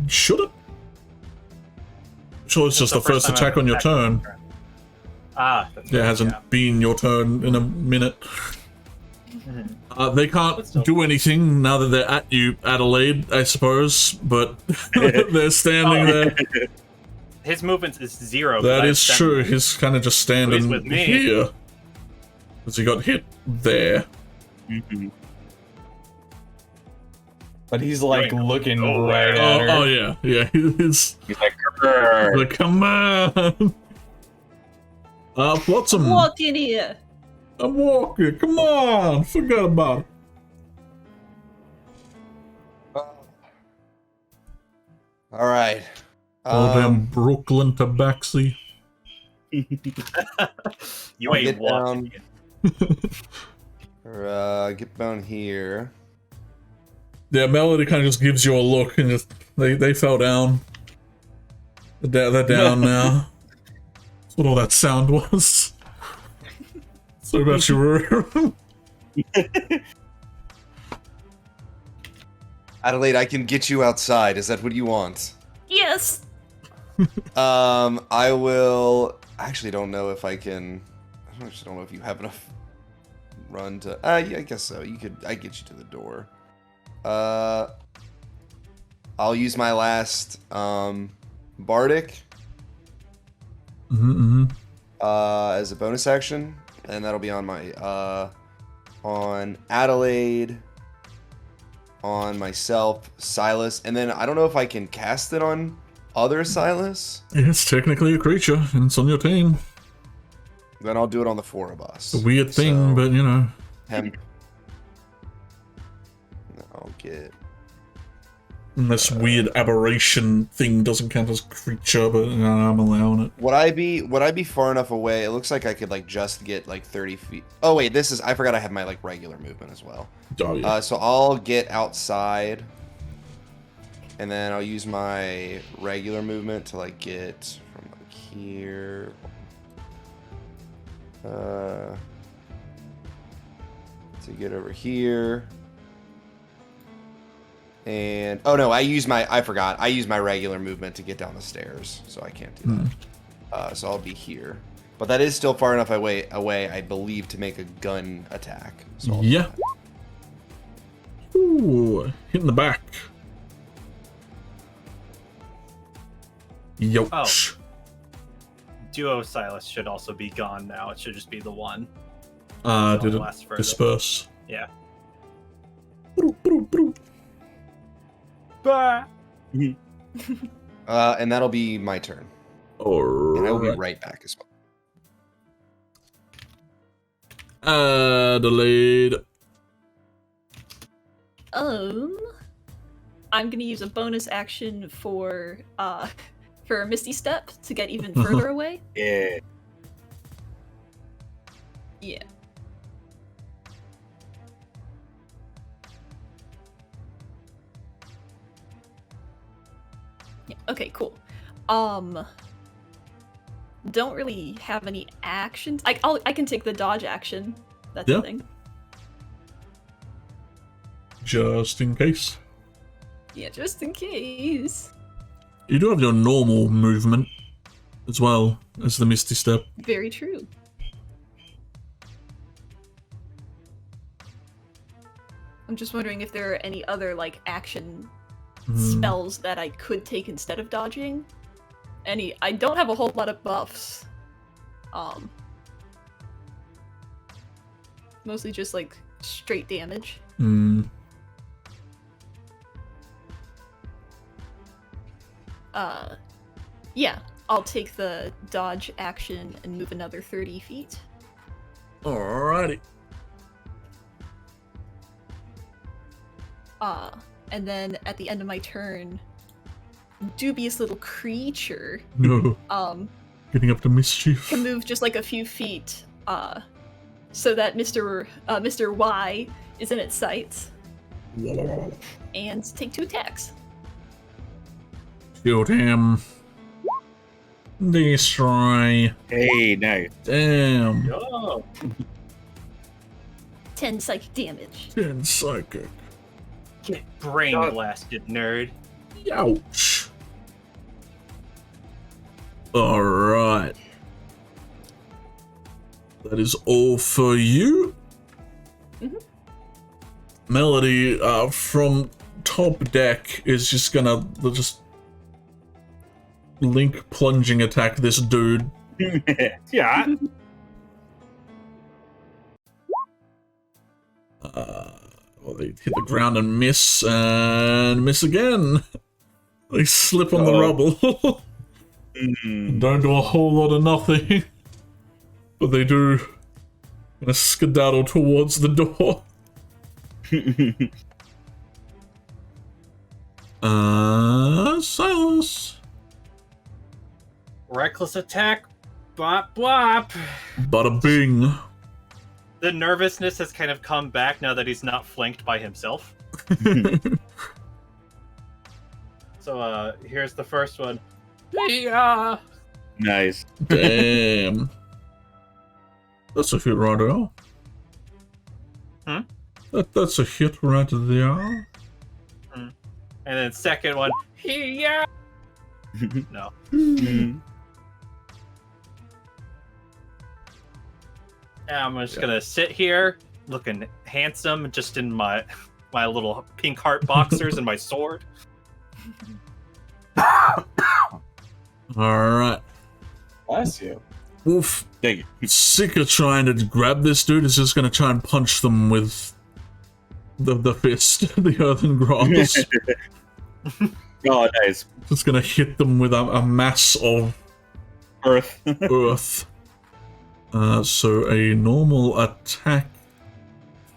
Should it? Sure, it's just the first time attack I've on your attacked turn. this turn. Ah, that's It right, hasn't yeah. been your turn in a minute. They But can't still. do anything now that they're at you, Adelaide, I suppose, but they're standing there. his movement is 0. That but is I've true. sent- He's kind of just standing with me. here. Because he got hit there. Mhm. But he's like Right. looking Oh, right Oh, at her. oh yeah. Yeah, he's He's like, "Grr." like, come on. Flotsam. Walk in here. I'm walking. Come on. Forgot about it. All right. Oh, damn Brooklyn Tabaxi. You I'll ain't get walking. Get down here. Yeah, Melody kind of just gives you a look and just they fell down. They're down now. That's what all that sound was. Sorry about your Adelaide, I can get you outside. Is that what you want? Yes. I will. I actually don't know if I can. I actually don't know if you have enough run to. Yeah, I guess so. You could. I get you to the door. I'll use my last bardic as a bonus action, and that'll be on my on Adelaide, on myself, Silas, and then I don't know if I can cast it on other Silas. It's technically a creature, and it's on your team. Then I'll do it on the four of us. It's a weird thing, So, but you know. Hemp. I'll get. This weird aberration thing doesn't count as creature, but you know, I'm allowing it. Would I be far enough away? It looks like I could like just get like 30 feet. Oh wait, this is. I forgot I have my like regular movement as well. Oh yeah. So I'll get outside, and then I'll use my regular movement to like get from like here. To get over here. And oh no, I forgot. I use my regular movement to get down the stairs, so I can't do that. So I'll be here. But that is still far enough away, I believe, to make a gun attack. So I'll do Yeah. that. Ooh, hit in the back. Yoch. Oh. Duo Silas should also be gone now. It should just be the one. Did it Last further. disperse? Yeah. And that'll be my turn. And I will be Alright. right back as well. Adelaide. I'm gonna use a bonus action for Misty Step to get even further away. Yeah. Yeah. Yeah, okay, cool. Don't really have any actions. I can take the dodge action. That's Yeah. the thing. Just in case. Yeah, just in case. You do have your normal movement as well as the Misty Step. Very true. I'm just wondering if there are any other like action spells that I could take instead of dodging. I don't have a whole lot of buffs. Mostly just like straight damage. Yeah, I'll take the dodge action and move another 30 feet. Alrighty. And then at the end of my turn, dubious little creature No. Getting up to mischief. can move just like a few feet, so that Mr. Y is in its sights, and take 2 attacks. Shoot him. Destroy. Hey, nice. Damn. Oh. 10 psychic damage. 10 psychic. Get brain blasted, nerd. Ouch. Alright. That is all for you. Melody, from top deck, is just gonna just link plunging attack this dude. Yeah. Well, they hit the ground and miss again. They slip on the rubble. Don't do a whole lot of nothing. But they do kind of skedaddle towards the door. Silas. Reckless attack. Bop bop. Bada bing. The nervousness has kind of come back now that he's not flanked by himself. So here's the first one. Yeah. Nice. Damn. That's a hit right there. That's a hit right there. And then second one. Yeah. No. I'm just gonna sit here, looking handsome, just in my little pink heart boxers and my sword. Alright. Bless you. Wolf, Thank you. sick of trying to grab this dude, is just gonna try and punch them with the fist, the earthen grass. Oh, nice. Just gonna hit them with a mass of Earth. earth. So a normal attack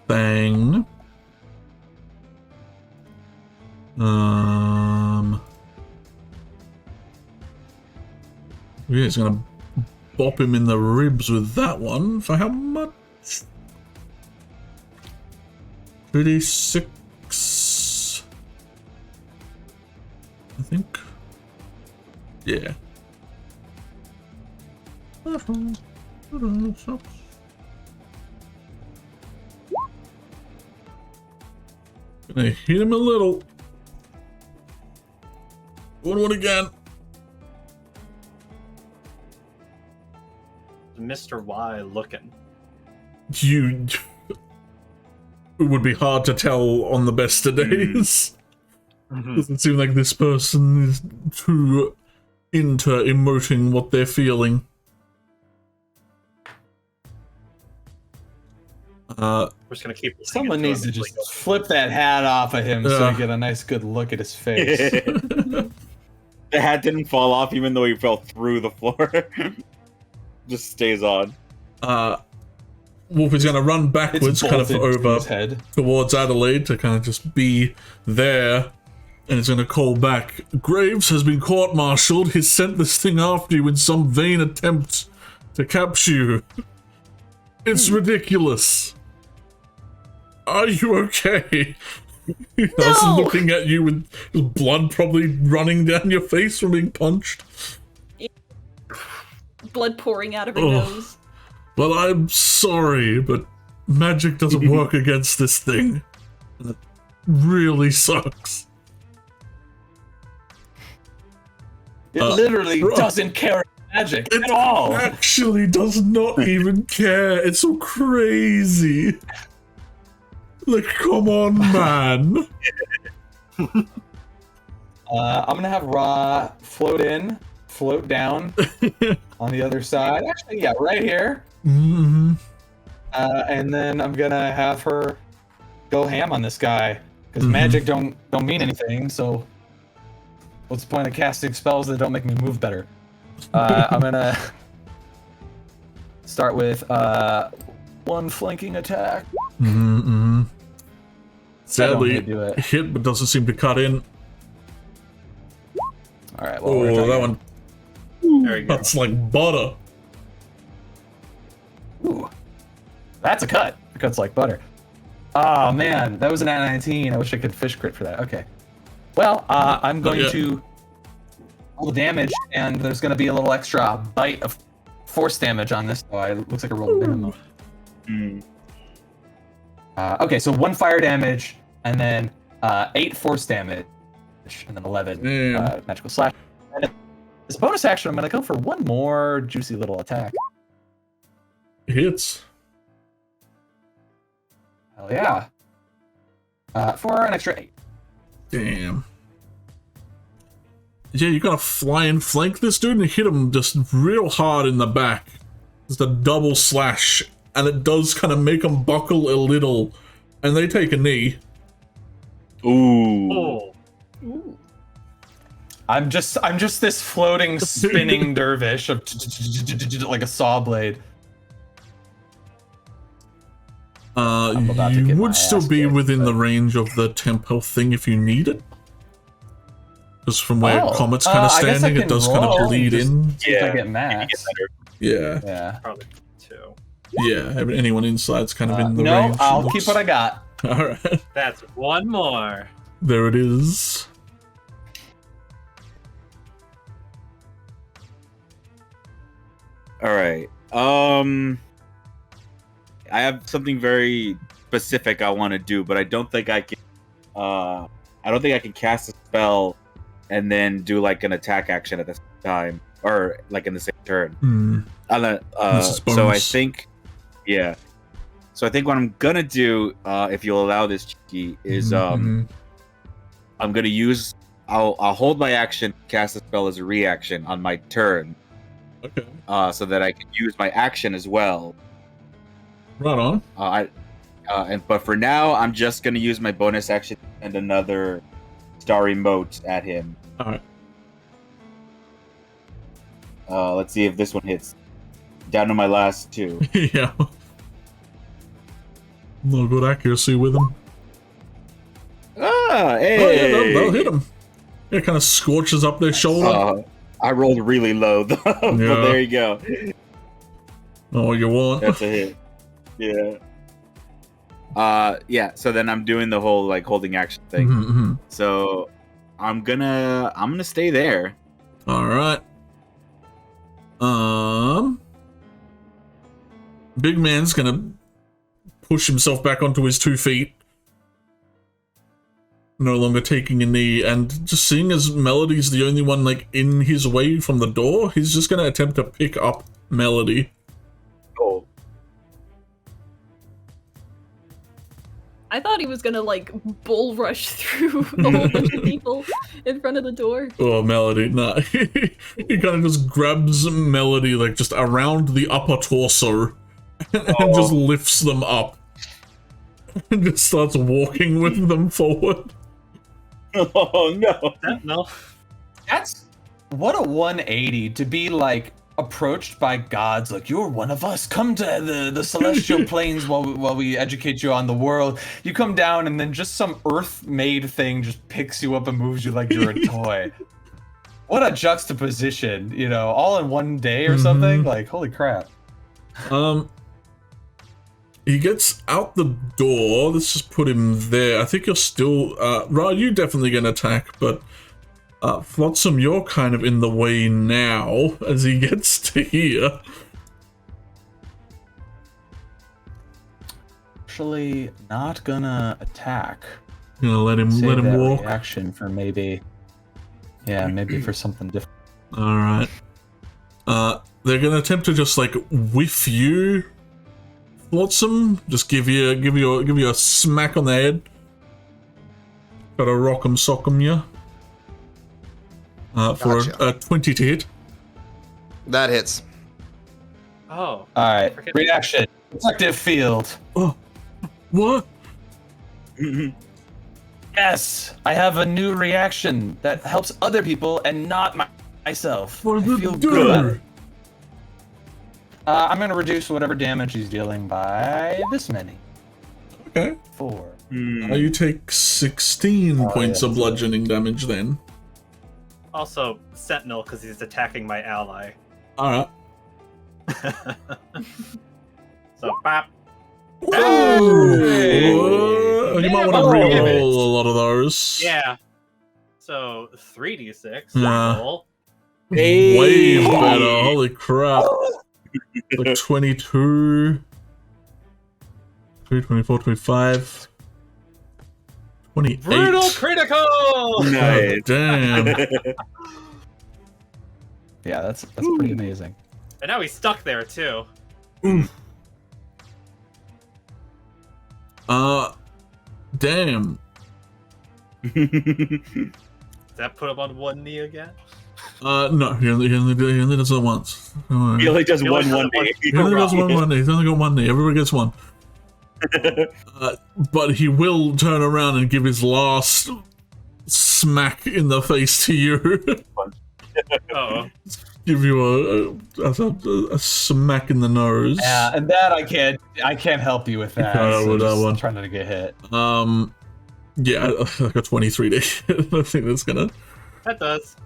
thing. Yeah, he's gonna bop him in the ribs with that one. For how much? 36. I think. Yeah. Gonna hit him a little. One again. Mr. Y looking. It would be hard to tell on the best of days. Doesn't seem like this person is too into emoting what they're feeling. We're just gonna keep. Someone needs to just flip that hat off of him so you get a nice good look at his face. The hat didn't fall off even though he fell through the floor. Just stays on. Wolf is going to run backwards kind of over towards Adelaide to kind of just be there. And he's going to call back. Graves has been court-martialed. He's sent this thing after you in some vain attempt to capture you. It's ridiculous. Are you okay? I was looking at you with blood probably running down your face from being punched. Blood pouring out of her nose. Well, I'm sorry, but magic doesn't work against this thing. It really sucks. It literally doesn't care about magic at all. It actually does not even care. It's so crazy. Like, come on, man. I'm gonna have Ra float in, float down on the other side. Actually, yeah, right here. Mm-hmm. And then I'm gonna have her go ham on this guy because magic don't mean anything. So, what's the point of casting spells that don't make me move better? I'm gonna start with one flanking attack. Sadly, hit but doesn't seem to cut in. All right. Well, that one. There you go. That's like butter. Ooh, that's a cut. It cuts like butter. Oh man, that was an at 19. I wish I could fish crit for that. Okay. Well, I'm going to roll the damage, and there's going to be a little extra bite of force damage on this. So it looks like I rolled minimum. Okay, so 1 fire damage, and then 8 force damage, and then 11 magical slash. And as a bonus action, I'm going to go for one more juicy little attack. Hits. Hell yeah. For an extra 8. Damn. yeah, you gotta fly and flank this dude and hit him just real hard in the back. Just a double slash, and it does kind of make them buckle a little, and they take a knee. Ooh. Oh. Ooh. I'm just this floating, spinning dervish of like a saw blade. I'm about to You get my would still ass be kicked, within but- the range of the temp health thing if you need it. Because from where Oh, Comet's kind of I guess I standing, it can does kind of roll bleed just- in. See if I Yeah. get max. Yeah, Yeah. Probably 2. yeah. Anyone inside's kind of in the no, range. I'll keep what I got. Alright, That's one more. there it is. All right. I have something very specific I want to do, but I don't think I can. I don't think I can cast a spell and then do like an attack action at the same time, or like in the same turn. Hmm. This is So I bonus. think, yeah. So I think what I'm gonna do, if you'll allow this, Cheeki, is Mhm. I'm gonna use. I'll hold my action, cast a spell as a reaction on my turn, Okay. so that I can use my action as well. Right on. But for now, I'm just gonna use my bonus action and another starry mote at him. Alright. Let's see if this one hits. Down to my last 2. Yeah. No good accuracy with them. Ah, hey! Oh yeah, they'll hit them. It kind of scorches up their shoulder. I rolled really low though, but Yeah. there you go. Oh, you want? That's a hit. Yeah. Yeah. So then I'm doing the whole like holding action thing. Mhm. So I'm gonna stay there. All right. Big man's gonna push himself back onto his 2 feet, no longer taking a knee, and just seeing as Melody's the only one like in his way from the door, he's just gonna attempt to pick up Melody. Oh. I thought he was gonna like bull rush through a whole bunch of people in front of the door. Oh, Melody, nah. He kind of just grabs Melody like just around the upper torso and just lifts them up and just starts walking with them forward. Oh no. No. That's what a 180 to be like approached by gods like you're one of us. Come to the celestial planes while we educate you on the world. You come down and then just some earth-made thing just picks you up and moves you like you're a toy. What a juxtaposition, you know, all in one day or something. Like holy crap. He gets out the door. Let's just put him there. I think you're still... Ra, you definitely gonna attack, but... Flotsam, you're kind of in the way now as he gets to here. Actually, not gonna attack. You know, let him Save that walk. reaction for maybe... Yeah, maybe for something different. Alright. They're gonna attempt to just, like, whiff you, Flotsam. Just give you a smack on the head. Gotta rock'em sock'em you. For Gotcha. a 20 to hit. That hits. Oh. Alright, Forget- reaction. Protective field. Oh, what? Yes, I have a new reaction that helps other people and not myself. What I did feel it good about do? it. I'm gonna reduce whatever damage he's dealing by this many. Okay. 4. You take 16 points yeah. of bludgeoning damage then. Also, Sentinel, because he's attacking my ally. Alright. So, bop. Hey! You might want to Oh, reroll damn it. a lot of those. Yeah. So, 3d6. Yeah. Roll. Hey. Way better. Holy crap. Like 22. 24, 25. 28. Brutal critical! Nice. Damn. Yeah, that's pretty amazing. And now he's stuck there, too. Damn. Does that put him on one knee again? No, he only does it once. He only does He one only one does day. He only does one day. He's only got one day. Everybody gets one. But he will turn around and give his last smack in the face to you. Oh, Give you a smack in the nose. Yeah, and that I can't help you with that. can't So with that just one. trying not to get hit. Yeah, like a 23 to hit. I think that's gonna. that does.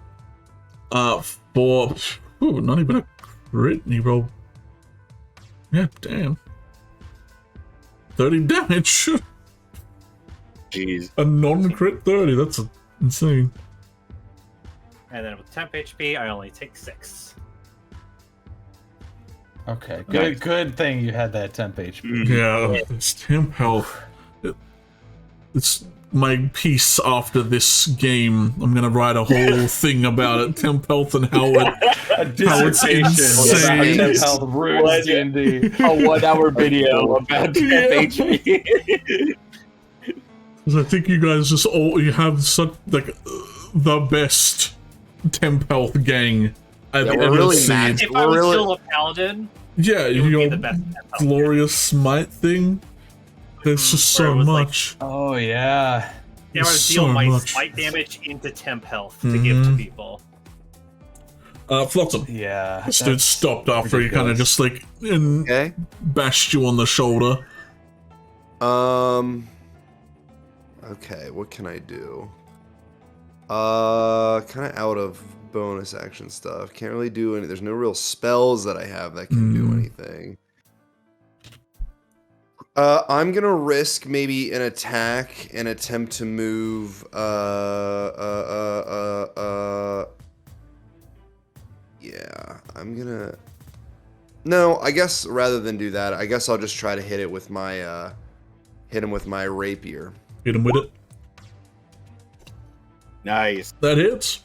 For not even a crit. He rolled. Yeah, damn. 30 damage. Jeez. A non-crit 30. That's insane. And then with temp HP, I only take 6. Okay, Nice. good thing you had that temp HP. Yeah, it's temp health. It's my piece after this game. I'm gonna write a whole thing about it, temp health, and how it. A dissertation insane. about temp health ruins D&D. A 1 hour video about HP. Because I think you guys just you have such like the best temp health gang I've Yeah, we're ever really seen. maxed. If I We're was really- still a paladin, Yeah, it would be your the best. temp health. glorious smite thing. There's just Where so it was like- much. Oh yeah. Yeah, I would So deal my much. smite damage into temp health to give to Mhm. people. Flotsam. Yeah. This dude that's stopped after he kind of ridiculous. just like Okay. bashed you on the shoulder. Okay, what can I do? Kind of out of bonus action stuff. Can't really do any. There's no real spells that I have that can do anything. I'm gonna risk maybe an attack and attempt to move. Yeah, I'm gonna. No, I guess rather than do that, I guess I'll just try to hit it with my hit him with my rapier. Hit him with it. Nice. That hits.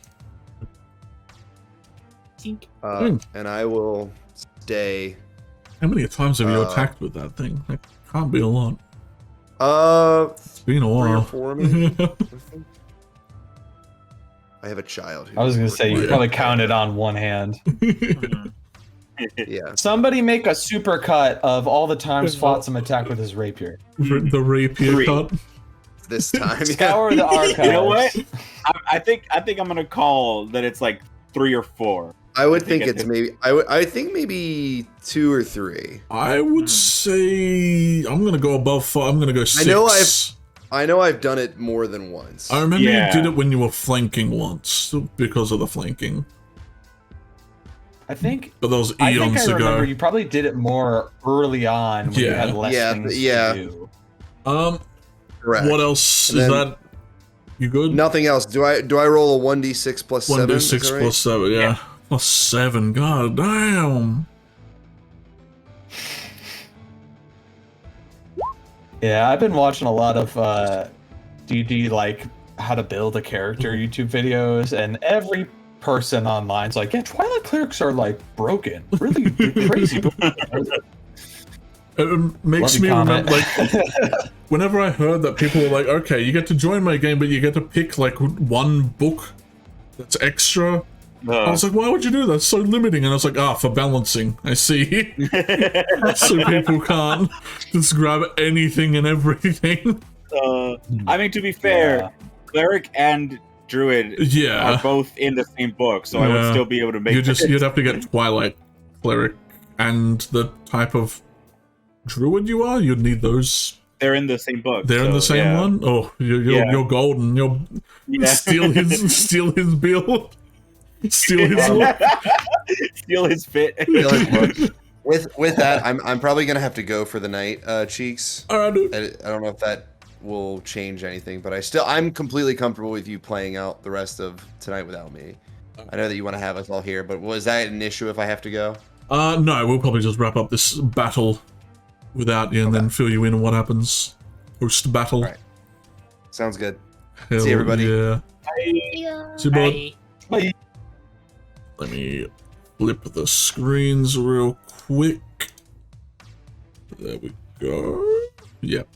And I will stay. How many times have you Uh, attacked with that thing? That can't be a lot. It's been a 3 or while. 4 maybe. I think. I have a child. Who I was gonna say you Yeah. probably counted on one hand. Mhm. Yeah. Somebody make a supercut of all the times Yeah. Flotsam attacked with his rapier. The rapier 3. cut. This time. Yeah. Scour the archives. You know what? I think I'm gonna call that it's like 3 or 4. I would I think think it's maybe. I think maybe 2 or 3. I would say I'm gonna go above 5. I'm gonna go 6. I know I've done it more than once. I remember Yeah. you did it when you were flanking once because of the flanking, I think but that was I eons remember ago. you probably did it more early on when you Yeah. had less Yeah, things yeah. to do. Correct. What else And is then- that? You good? Nothing else. Do I roll a 1d6 plus 7? 1d6 plus 7. Yeah. Plus 7. God damn. Yeah, I've been watching a lot of DD like how to build a character YouTube videos, and every person online's like, yeah, Twilight clerics are like broken, really crazy. It makes Love me your remember, comment. like, whenever I heard that people were like, okay, you get to join my game, but you get to pick, like, one book that's extra. I was like, why would you do that? It's so limiting. And I was like, for balancing. I see. So people can't just grab anything and everything. I mean, to be fair, Yeah. cleric and druid Yeah. are both in the same book, so I would Yeah. still be able to make. You'd have to get Twilight Cleric and the type of druid you are. You'd need those. They're in the same book. They're in so, the same yeah. one. Oh, Yeah. you're golden. You'll Yeah. steal his build. Steal his look. Steal his fit. Steal his look. With that, I'm probably gonna have to go for the night, Cheeks. All right, dude. I don't know if that will change anything, but I'm completely comfortable with you playing out the rest of tonight without me. I know that you want to have us all here, but was that an issue if I have to go? No, we'll probably just wrap up this battle without you and then fill you in on what happens post battle. Right. Sounds good. Hell See everybody. Yeah. Yeah. See you, bud. Let me flip the screens real quick. There we go. Yep.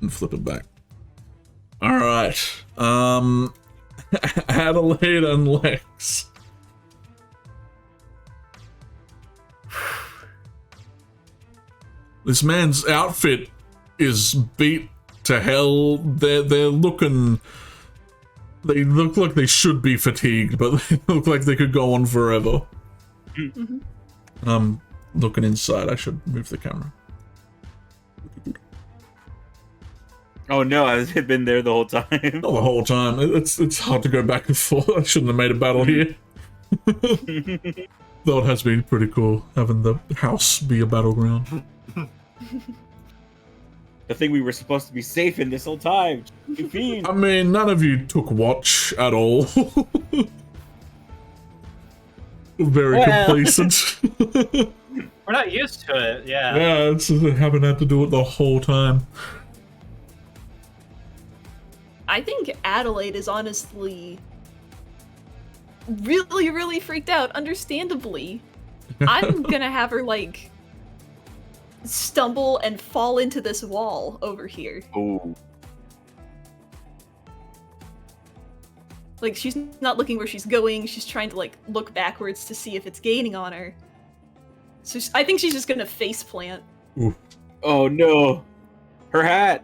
And flip it back. Alright. Adelaide and Lex. This man's outfit is beat to hell. They're looking. They look like they should be fatigued, but they look like they could go on forever. Mm-hmm. I'm looking inside. I should move the camera. Oh no, I've been there the whole time. Not the whole time. It's hard to go back and forth. I shouldn't have made a battle here. Though it has been pretty cool having the house be a battleground. The thing we were supposed to be safe in this whole time. I mean, none of you took watch at all. Very complacent. We're not used to it, yeah. Yeah, haven't had to do it the whole time. I think Adelaide is honestly really, really freaked out, understandably. I'm gonna have her, like, stumble and fall into this wall over here. Oh. Like, she's not looking where she's going, she's trying to, like, look backwards to see if it's gaining on her. So I think she's just gonna faceplant. Oh no. Her hat.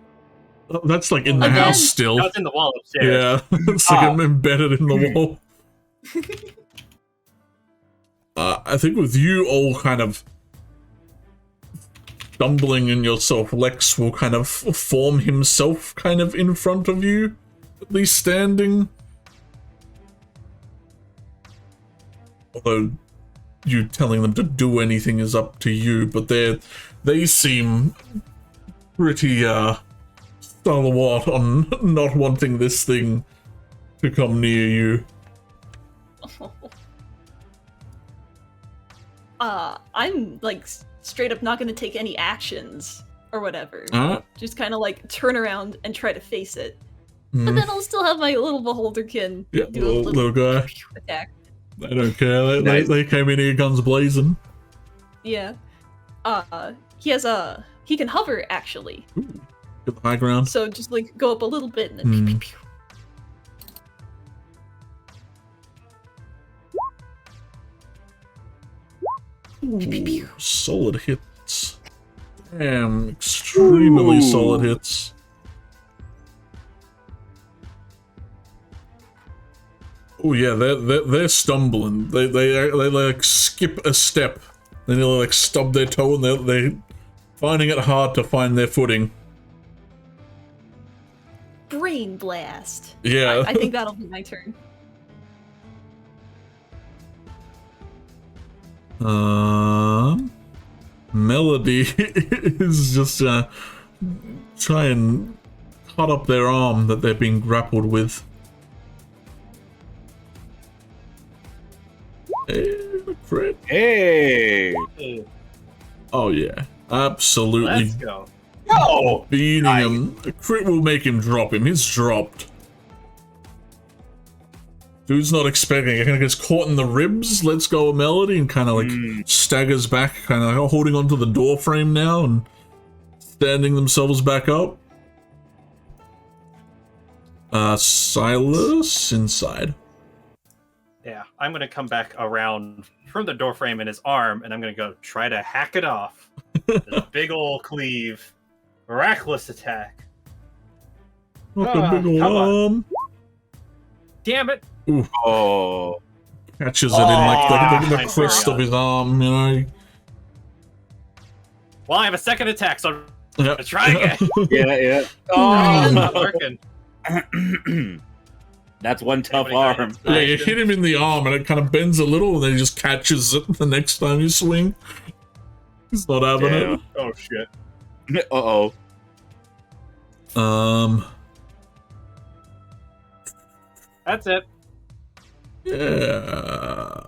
That's like in the Again? house still. That's in the wall upstairs. Yeah, it's like I'm embedded in the wall. I think with you all kind of stumbling in yourself, Lex will kind of form himself kind of in front of you, at least standing. Although you telling them to do anything is up to you, but they seem pretty stalwart on not wanting this thing to come near you. I'm, like, straight up not gonna take any actions or whatever. Just kind of, like, turn around and try to face it. But then I'll still have my little beholderkin do a little guy attack. They don't care. They came in here guns blazing. Yeah. He can hover, actually. Ooh, get the high ground. So just, like, go up a little bit and then pew, pew, pew. Ooh, solid hits. Damn, extremely solid hits. Oh yeah, they're stumbling. They like skip a step. Then they'll like stub their toe and they're finding it hard to find their footing. Brain blast. Yeah. I think that'll be my turn. Melody is just try and cut up their arm that they're being grappled with. Hey, crit. Hey. Oh yeah, absolutely. Let's go. No. Beating him. A crit will make him drop him. He's dropped. Dude's not expecting it. Kind of gets caught in the ribs, lets go of Melody, and kind of like staggers back, kind of holding onto the door frame now and standing themselves back up. Silas inside. Yeah, I'm gonna come back around from the doorframe in his arm, and I'm gonna go try to hack it off. This big ol' cleave. Miraculous attack. What a big ol' come on. arm. Damn it! Ooh. Oh. Catches it in like the I crest forgot. of his arm, you know. Well, I have a second attack, so Yeah. let's try again. Yeah. It's Oh. not working. That's one tough Anybody got arm. Yeah, you hit him in the arm and it kind of bends a little and then he just catches it the next time you swing. He's not having Damn. Oh shit. Uh-oh. it. That's it. Yeah.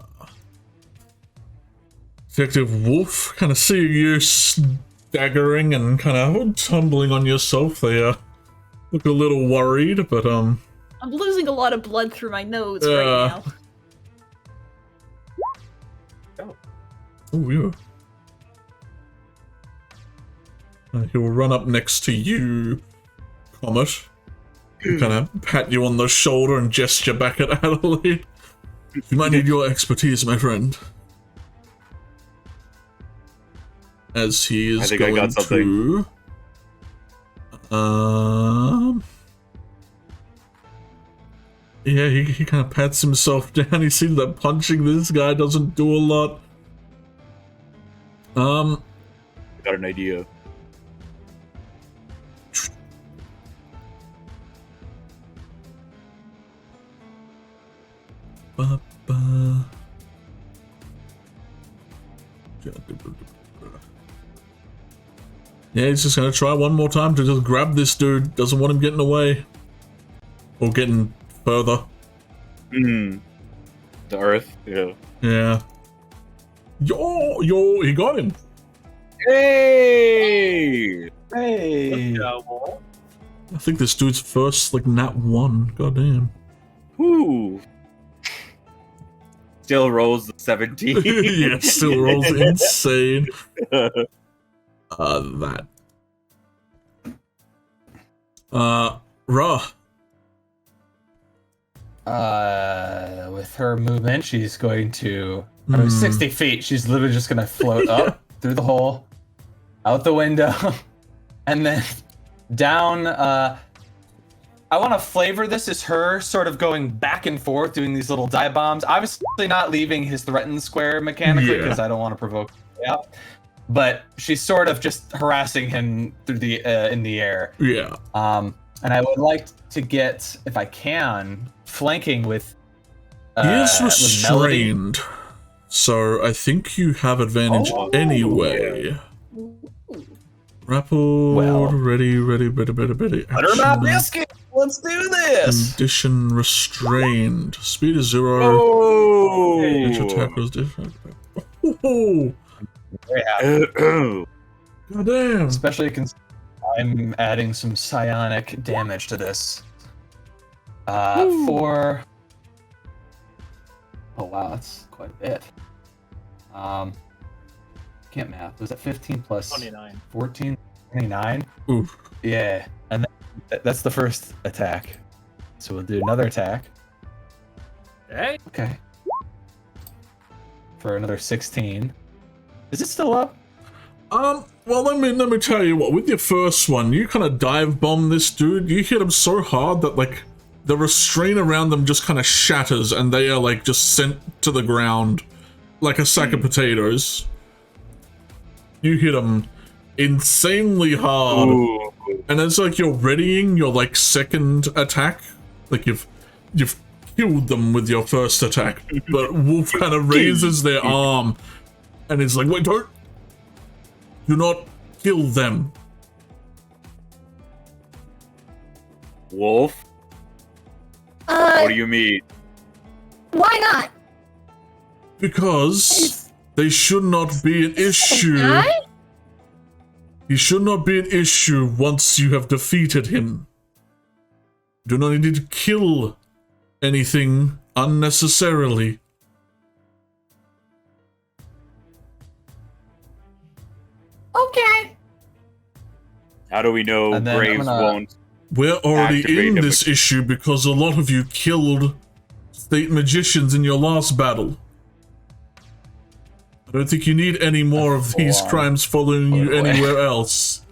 Detective Wolf, kind of seeing you staggering and kind of tumbling on yourself, they look a little worried, but I'm losing a lot of blood through my nose right now. Oh yeah. He will run up next to you, Comet. Kind of pat you on the shoulder and gesture back at Adelaide. You might need your expertise, my friend. As he is I got something. to... Yeah, he kind of pats himself down. He sees that punching this guy doesn't do a lot. Got an idea. Yeah, he's just gonna try one more time to just grab this dude. Doesn't want him getting away. Or getting further. The earth, yeah. Yeah. Yo, he got him. Hey! Hey! I think this dude's first, like, nat 1. Goddamn. Whoo! Still rolls the 17. Yeah, still rolls insane. That. Ra. With her movement, she's going to 60 feet. She's literally just gonna float up through the hole, out the window, and then down. I want to flavor this as her sort of going back and forth, doing these little dive bombs. Obviously, not leaving his threatened square mechanically because I don't want to provoke. Yeah, but she's sort of just harassing him through the in the air. Yeah. And I would like to get, if I can, flanking with. He is with Melody. restrained, so I think you have advantage anyway. Grappled, ready. Butternut biscuit. Let's do this. Condition restrained. Speed is 0. Oh! Each attack was different. Oh! Goddamn. Especially considering I'm adding some psionic damage to this. For. Oh wow, that's quite a bit. Can't math. Was that 15 plus 29. 14? 29? Oof. Yeah, and that's the first attack. So we'll do another attack. Hey. Okay. For another 16. Is it still up? Well, let me tell you what. With your first one, you kind of dive bomb this dude. You hit him so hard that, like, the restraint around them just kind of shatters, and they are, like, just sent to the ground like a sack of potatoes. You hit him insanely hard. Ooh. And it's like you're readying your, like, second attack. Like, you've killed them with your first attack. But Wolf kind of raises their arm. And it's like, wait, do not kill them. Wolf? What do you mean? Why not? Because they should not be an issue. Guy? He should not be an issue once you have defeated him. You do not need to kill anything unnecessarily. Okay. How do we know And then I'm Graves gonna- won't? We're already Activate in him this issue because a lot of you killed state magicians in your last battle. I don't think you need any more of these full-on crimes following you away. anywhere else.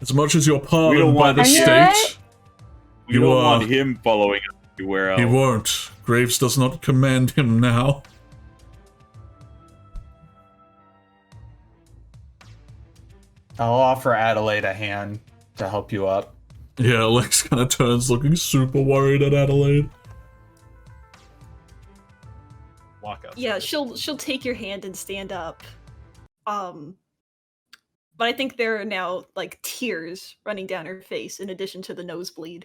As much as you're pardoned don't by want the him. state, We You don't are- want him following us everywhere else. he won't. Graves does not command him now. I'll offer Adelaide a hand to help you up. Yeah, Lex kind of turns looking super worried at Adelaide. Walk up. Yeah, she'll take your hand and stand up. But I think there are now like tears running down her face in addition to the nosebleed.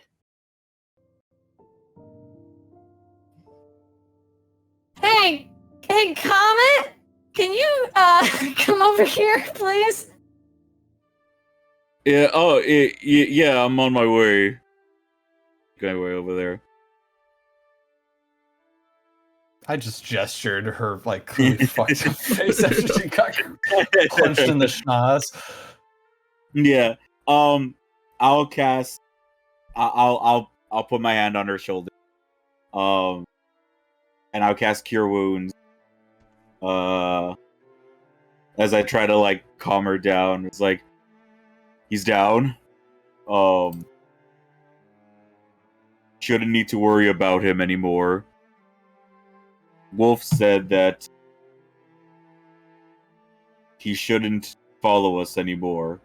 Hey, Comet, can you come over here, please? Yeah. Oh, yeah. I'm on my way. Going way over there. I just gestured her like clearly fucked up face after she got punched in the schnoz. Yeah. I'll cast. I'll put my hand on her shoulder. And I'll cast Cure Wounds. As I try to like calm her down, it's like he's down. Shouldn't need to worry about him anymore. Wolf said that he shouldn't follow us anymore.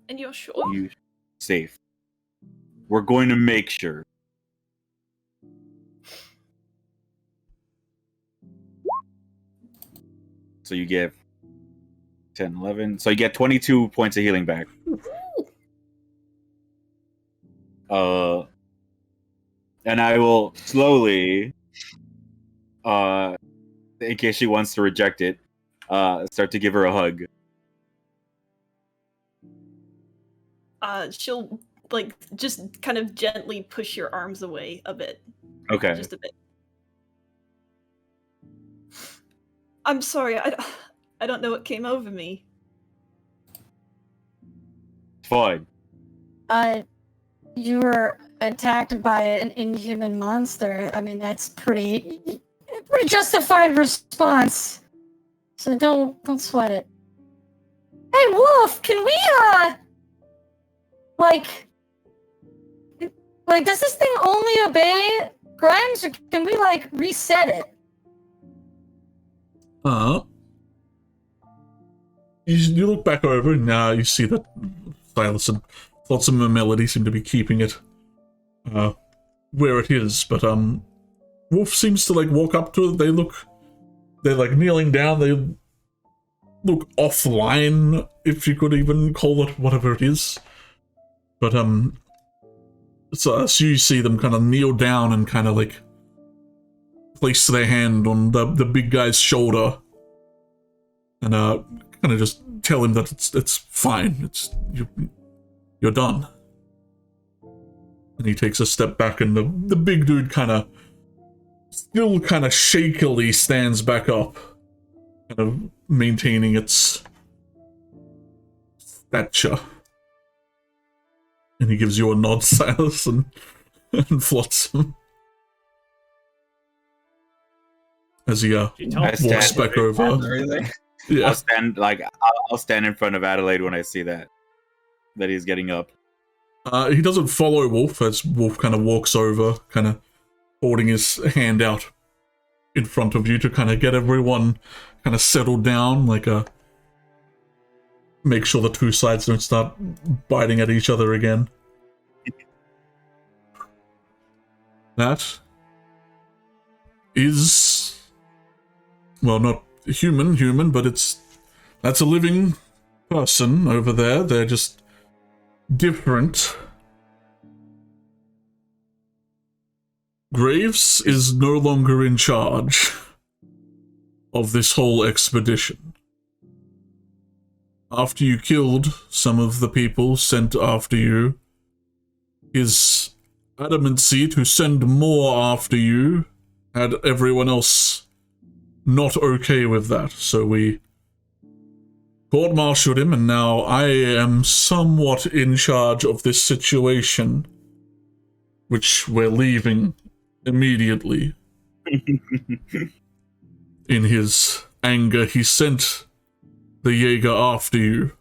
And you're sure? He's safe. We're going to make sure. So you get 10, 11. So you get 22 points of healing back. And I will slowly, in case she wants to reject it, start to give her a hug. She'll like just kind of gently push your arms away a bit. Okay. Just a bit. I'm sorry, I don't know what came over me. Fine. You were attacked by an inhuman monster. I mean, that's pretty justified response. So don't sweat it. Hey, Wolf, can we like does this thing only obey Grimes, or can we like reset it? You look back over and now you see that Silas and Flotsam and Melody seem to be keeping it where it is, but Wolf seems to like walk up to it. They're like kneeling down. They look offline, if you could even call it whatever it is. But so you see them kind of kneel down and kind of like place their hand on the big guy's shoulder and kind of just tell him that it's fine. You're done. And he takes a step back, and the big dude still kind of shakily stands back up, kind of maintaining its stature. And he gives you a nod, Silas, and Flotsam. As he walks back over. Yeah. I'll stand in front of Adelaide when I see that he's getting up. He doesn't follow Wolf, as Wolf kind of walks over, kind of holding his hand out in front of you to kind of get everyone kind of settled down, like make sure the two sides don't start biting at each other again. That is, well, not human, but that's a living person over there. They're just different. Graves is no longer in charge of this whole expedition. After you killed some of the people sent after you, his adamancy to send more after you had everyone else not okay with that, so we court-martialed him, and now I am somewhat in charge of this situation, which we're leaving immediately. In his anger, he sent the Jaeger after you.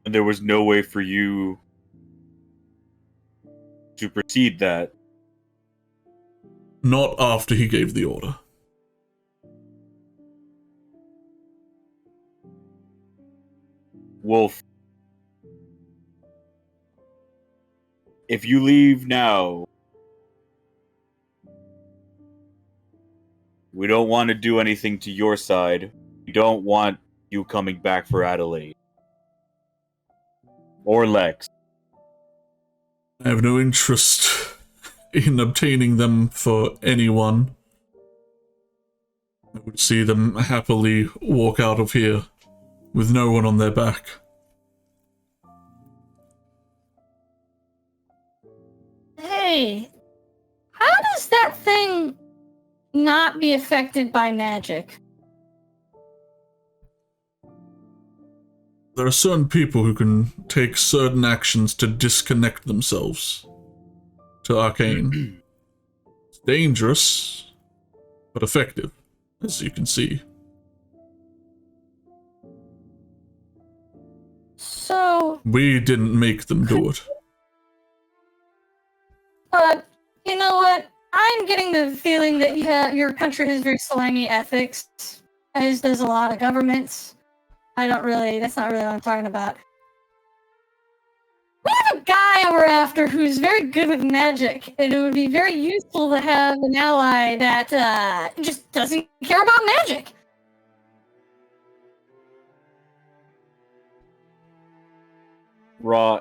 And there was no way for you to proceed that. Not after he gave the order. Wolf, if you leave now, we don't want to do anything to your side. We don't want you coming back for Adelaide. Or Lex. I have no interest in obtaining them for anyone. I would see them happily walk out of here with no one on their back. Hey, how does that thing not be affected by magic? there are certain people who can take certain actions to disconnect themselves to arcane. It's dangerous, but effective, as you can see. So, We didn't make them do it. you know what? I'm getting the feeling that your country has very slimy ethics, as does a lot of governments. That's not really what I'm talking about. We have a guy we're after who's very good with magic, and it would be very useful to have an ally that just doesn't care about magic. Raw,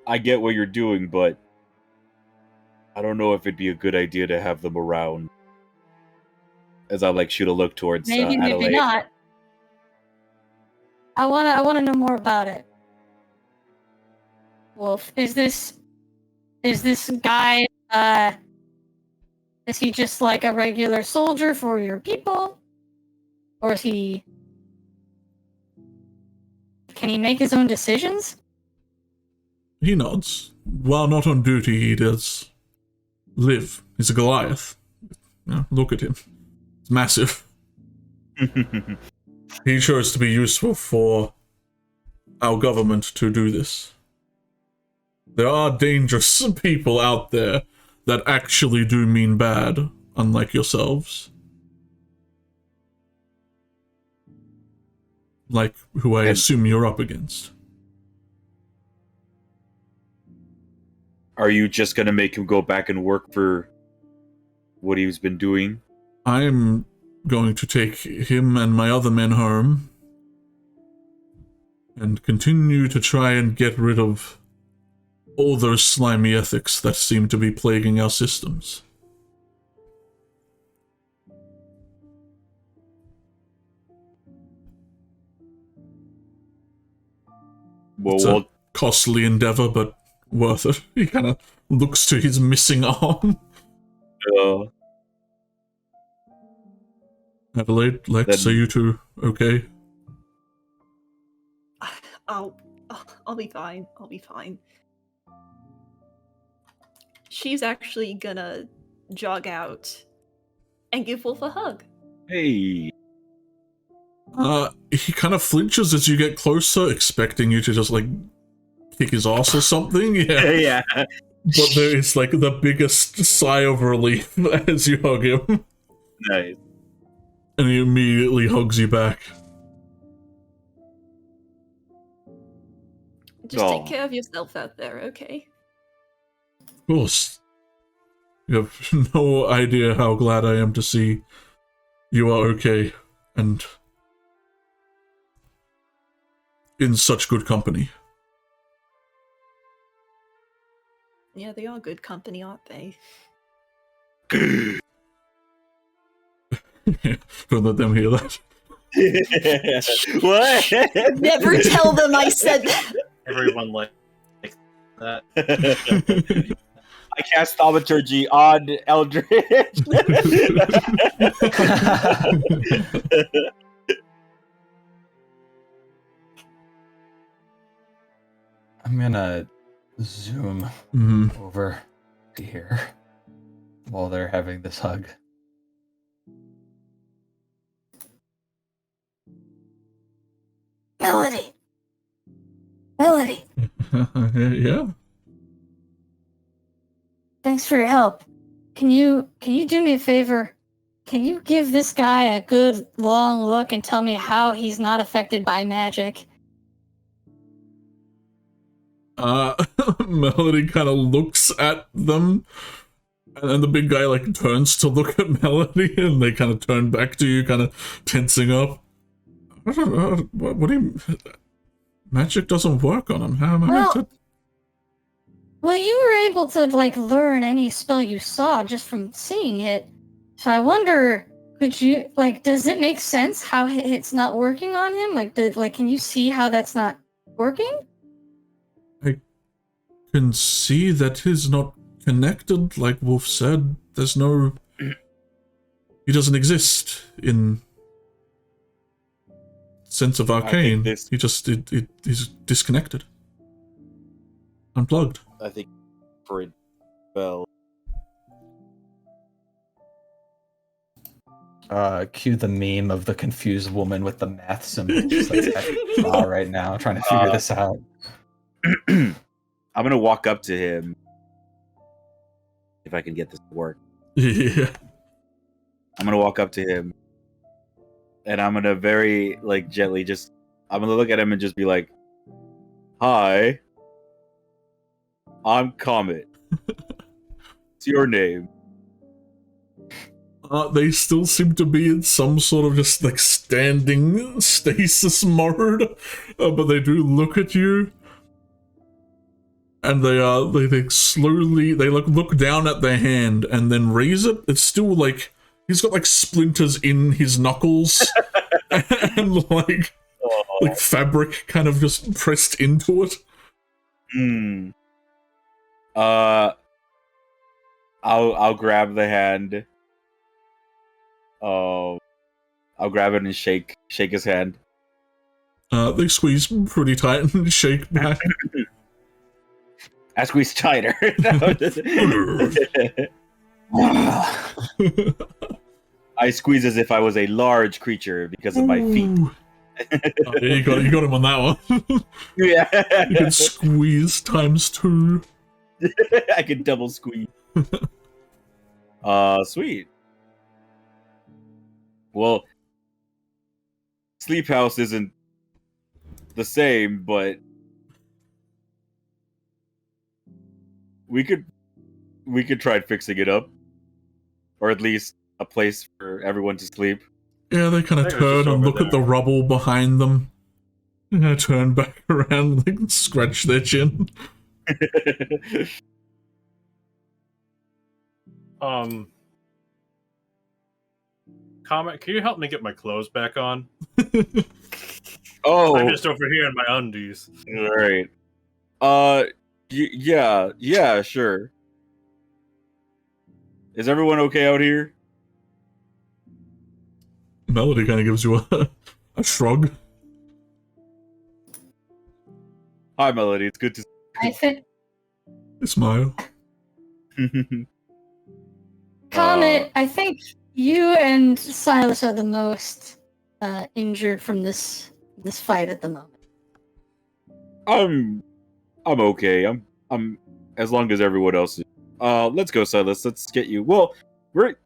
I get what you're doing, but I don't know if it'd be a good idea to have them around. As I shoot a look towards Maybe, Adelaide. maybe not. I wanna know more about it. Wolf, is this guy, is he just like a regular soldier for your people? Or is he... Can he make his own decisions? He nods. While not on duty, he does live. He's a Goliath. Yeah, look at him. He's massive. He chose to be useful for our government to do this. There are dangerous people out there that actually do mean bad, unlike yourselves. Like who I assume you're up against. Are you just gonna make him go back and work for what he's been doing? I'm going to take him and my other men home and continue to try and get rid of all those slimy ethics that seem to be plaguing our systems. It's a costly endeavor, but worth it. He kind of looks to his missing arm. Adelaide, Lex, are you two okay? I'll be fine. I'll be fine. She's actually gonna jog out and give Wolf a hug. Hey. He kind of flinches as you get closer, expecting you to just, kick his ass or something. Yeah. Yeah. But there is, the biggest sigh of relief as you hug him. Nice. And he immediately hugs you back. Just take care of yourself out there, okay? Of course. You have no idea how glad I am to see you are okay and in such good company. Yeah, they are good company, aren't they? Don't let them hear that. What? Never tell them I said that. Everyone likes that. I cast Thaumaturgy on Eldritch. I'm gonna zoom over to here while they're having this hug. Melody. Melody. Yeah. Thanks for your help. Can you do me a favor? Can you give this guy a good long look and tell me how he's not affected by magic? Melody kind of looks at them, and then the big guy turns to look at Melody, and they kind of turn back to you, kind of tensing up. I don't know, what do you... Magic doesn't work on him. How am I meant to... Well, you were able to learn any spell you saw just from seeing it. So I wonder, could you does it make sense how it's not working on him? Can you see how that's not working? I can see that he's not connected, like Wolf said. There's no... He doesn't exist in sense of arcane. this- He's disconnected. Unplugged. I think for it fell. Cue the meme of the confused woman with the math symbol just like right now, trying to figure this out. I'm gonna walk up to him if I can get this to work. Yeah. I'm gonna walk up to him, and I'm gonna very gently I'm gonna look at him and just be like, "Hi, I'm Comet. What's your name?" They still seem to be in some sort of just like standing stasis mode, but they do look at you, and they slowly look down at their hand and then raise it. It's still like he's got like splinters in his knuckles and like fabric kind of just pressed into it. I'll grab the hand. I'll grab it and shake his hand. They squeeze pretty tight and shake back. I squeeze tighter. I squeeze as if I was a large creature because of my feet. Yeah, you got him on that one. Yeah. You can squeeze ×2. I can double squeeze. Sweet. Well, Sleep House isn't the same, but we could try fixing it up, or at least a place for everyone to sleep. Yeah, they kind of turn and look at the rubble behind them. And turn back around and scratch their chin. Comet, can you help me get my clothes back on? Oh, I'm just over here in my undies. All right. Yeah, sure. Is everyone okay out here? Melody kind of gives you a shrug. Hi, Melody. It's good to I think Smile. Comet, I think you and Silas are the most injured from this fight at the moment. I'm okay. I'm as long as everyone else is. Let's go, Silas. Let's get you. Well,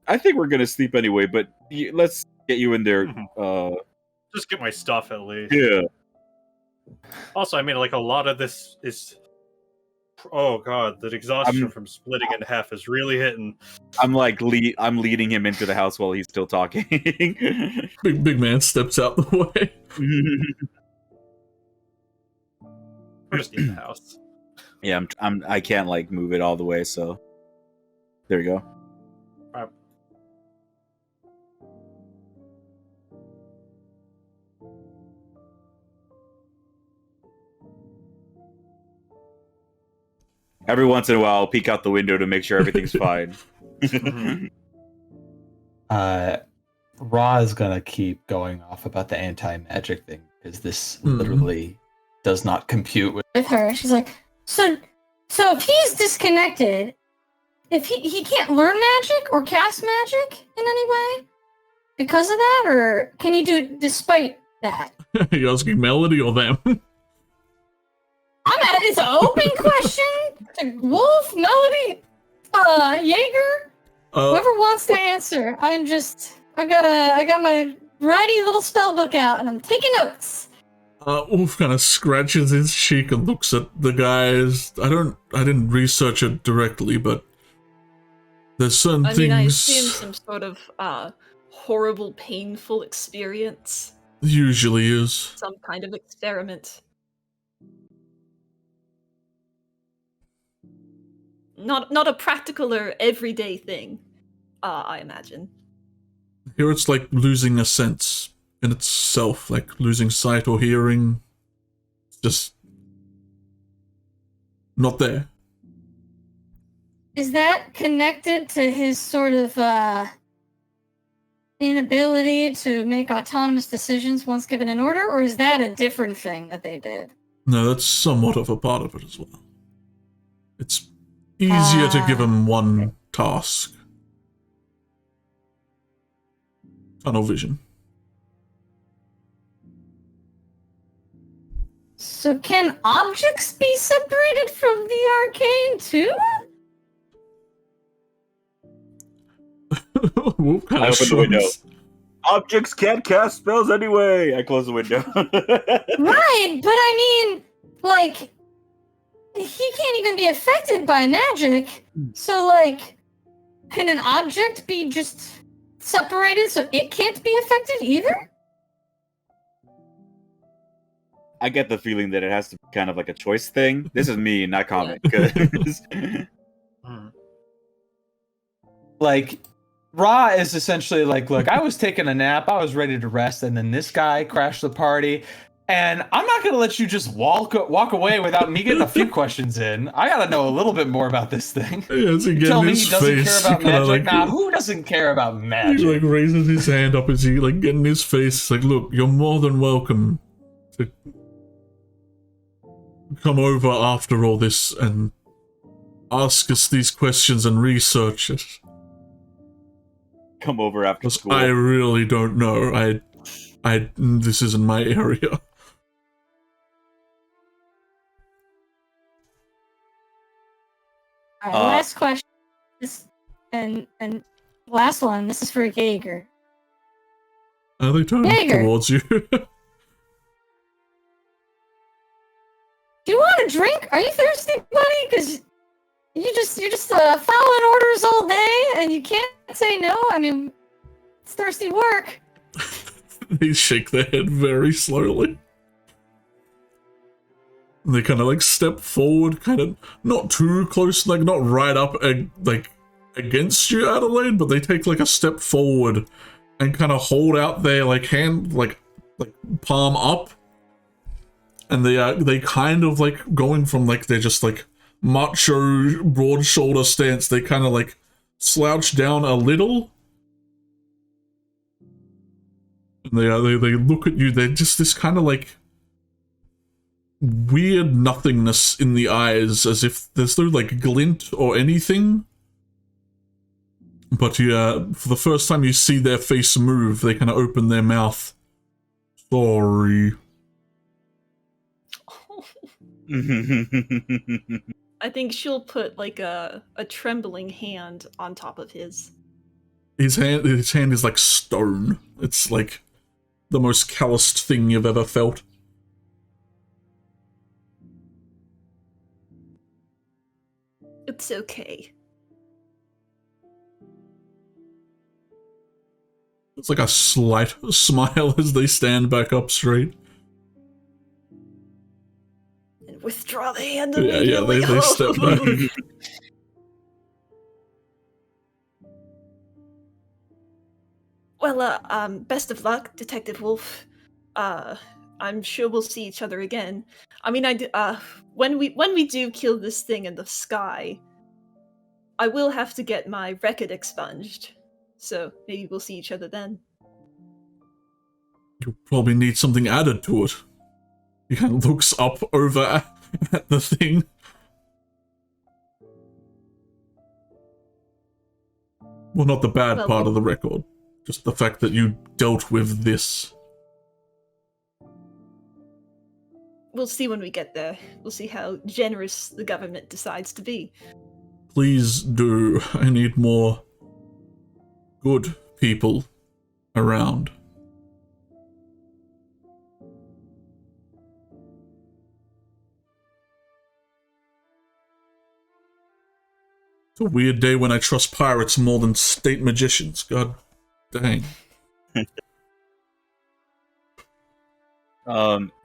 I think we're gonna sleep anyway, but let's get you in there. Just get my stuff at least. Yeah. Also, I mean, like a lot of this is. Oh god, the exhaustion from splitting in half is really hitting. I'm leading him into the house while he's still talking. Big man steps out the way. We're just in the house. Yeah, I can't move it all the way, so there you go. Every once in a while, I'll peek out the window to make sure everything's fine. Ra is gonna keep going off about the anti-magic thing because this literally does not compute with her. She's like, so if he's disconnected, if he can't learn magic or cast magic in any way because of that, or can he do it despite that? Are you asking Melody or them? It's an open question to Wolf, Melody, Jaeger, whoever wants to answer. I got my righty little spell book out and I'm taking notes. Wolf kind of scratches his cheek and looks at the guys. I didn't research it directly, but there's certain things. I assume some sort of horrible, painful experience. Usually is. Some kind of experiment. Not a practical or everyday thing, I imagine. Here it's like losing a sense in itself, like losing sight or hearing. It's just not there. Is that connected to his sort of inability to make autonomous decisions once given an order, or is that a different thing that they did? No, that's somewhat of a part of it as well. It's easier to give them one task. Tunnel vision. So can objects be separated from the arcane too? What kind I of open the window. shrubs? Objects can't cast spells anyway. I close the window. Right, but I mean, like, he can't even be affected by magic. So, like, can an object be just separated so it can't be affected either? I get the feeling that it has to be kind of like a choice thing. This is me, not comic. 'cause- Like, Ra is essentially like, look, I was taking a nap, I was ready to rest, and then this guy crashed the party, and I'm not gonna let you just walk away without me getting a few questions in. I gotta know a little bit more about this thing. Yeah, so You tell me he doesn't care about he kinda, magic? like, Nah, who doesn't care about He magic? like raises his hand up as he like get in his face. It's like, look, you're more than welcome to come over after all this and ask us these questions and research it. Come over after 'Cause school. I really don't know. This isn't my area. All right, last question. And last one. This is for Jaeger. Are they turning Jaeger. towards you? Do you want a drink? Are you thirsty, buddy? Because you're just following orders all day, and you can't say no. I mean, it's thirsty work. They shake their head very slowly. And they kind of like step forward, kind of not too close, like not right up like against you, Adelaide, but they take like a step forward and kind of hold out their like hand, like palm up. And they kind of like going from like they're just like macho broad shoulder stance. They kind of like slouch down a little. And they look at you. They're just this kind of like weird nothingness in the eyes, as if there's no like glint or anything. But yeah, for the first time you see their face move, they kind of open their mouth. Sorry. I think she'll put like a trembling hand on top of his. His hand is like stone. It's like the most calloused thing you've ever felt. It's okay. It's like a slight smile as they stand back up straight. And withdraw the hand Yeah, immediately. they step back. Well, best of luck, Detective Wolf. I'm sure we'll see each other again. I mean, when we do kill this thing in the sky, I will have to get my record expunged. So maybe we'll see each other then. You'll probably need something added to it. He kind of looks up over at the thing. Well, not the bad Well, part of the record. Just the fact that you dealt with this. We'll see when we get there. We'll see how generous the government decides to be. Please do. I need more good people around. It's a weird day when I trust pirates more than state magicians. God dang.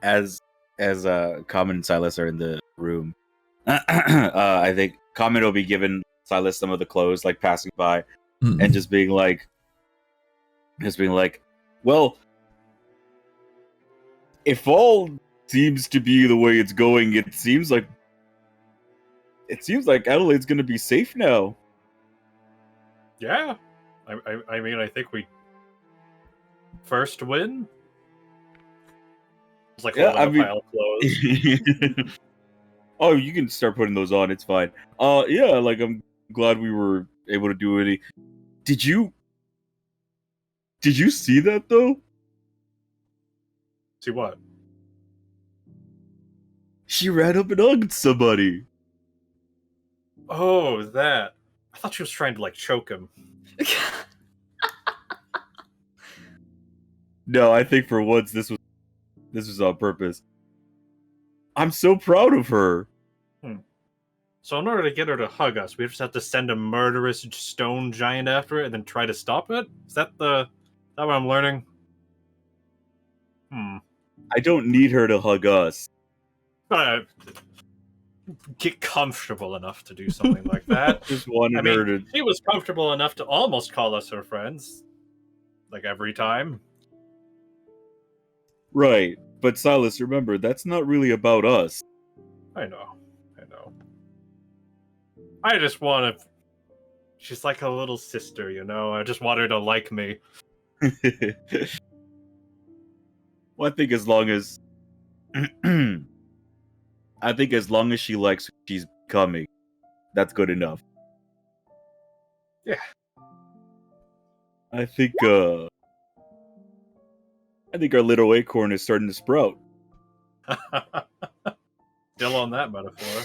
As Common and Silas are in the room, I think Common will be giving Silas some of the clothes, like passing by, and just being like, well, if all seems to be the way it's going, it seems like Adelaide's gonna be safe now. Yeah, I mean, I think we first win. It's like Yeah, holding a pile of clothes. Oh, you can start putting those on. It's fine. Yeah, like I'm glad we were able to do it. Did you see that though? See what? She ran up and hugged somebody. Oh, that. I thought she was trying to like choke him. No, I think for once this was on purpose. I'm so proud of her. So in order to get her to hug us, we just have to send a murderous stone giant after it and then try to stop it? Is that what I'm learning? I don't need her to hug us. Get comfortable enough to do something like that. Just wanted her to. She was comfortable enough to almost call us her friends. Like every time. Right. But Silas, remember, that's not really about us. I know. I just want to... She's like a little sister, you know? I just want her to like me. Well, I think as long as... I think as long as she likes who she's becoming, that's good enough. Yeah. I think our little acorn is starting to sprout. Still on that metaphor.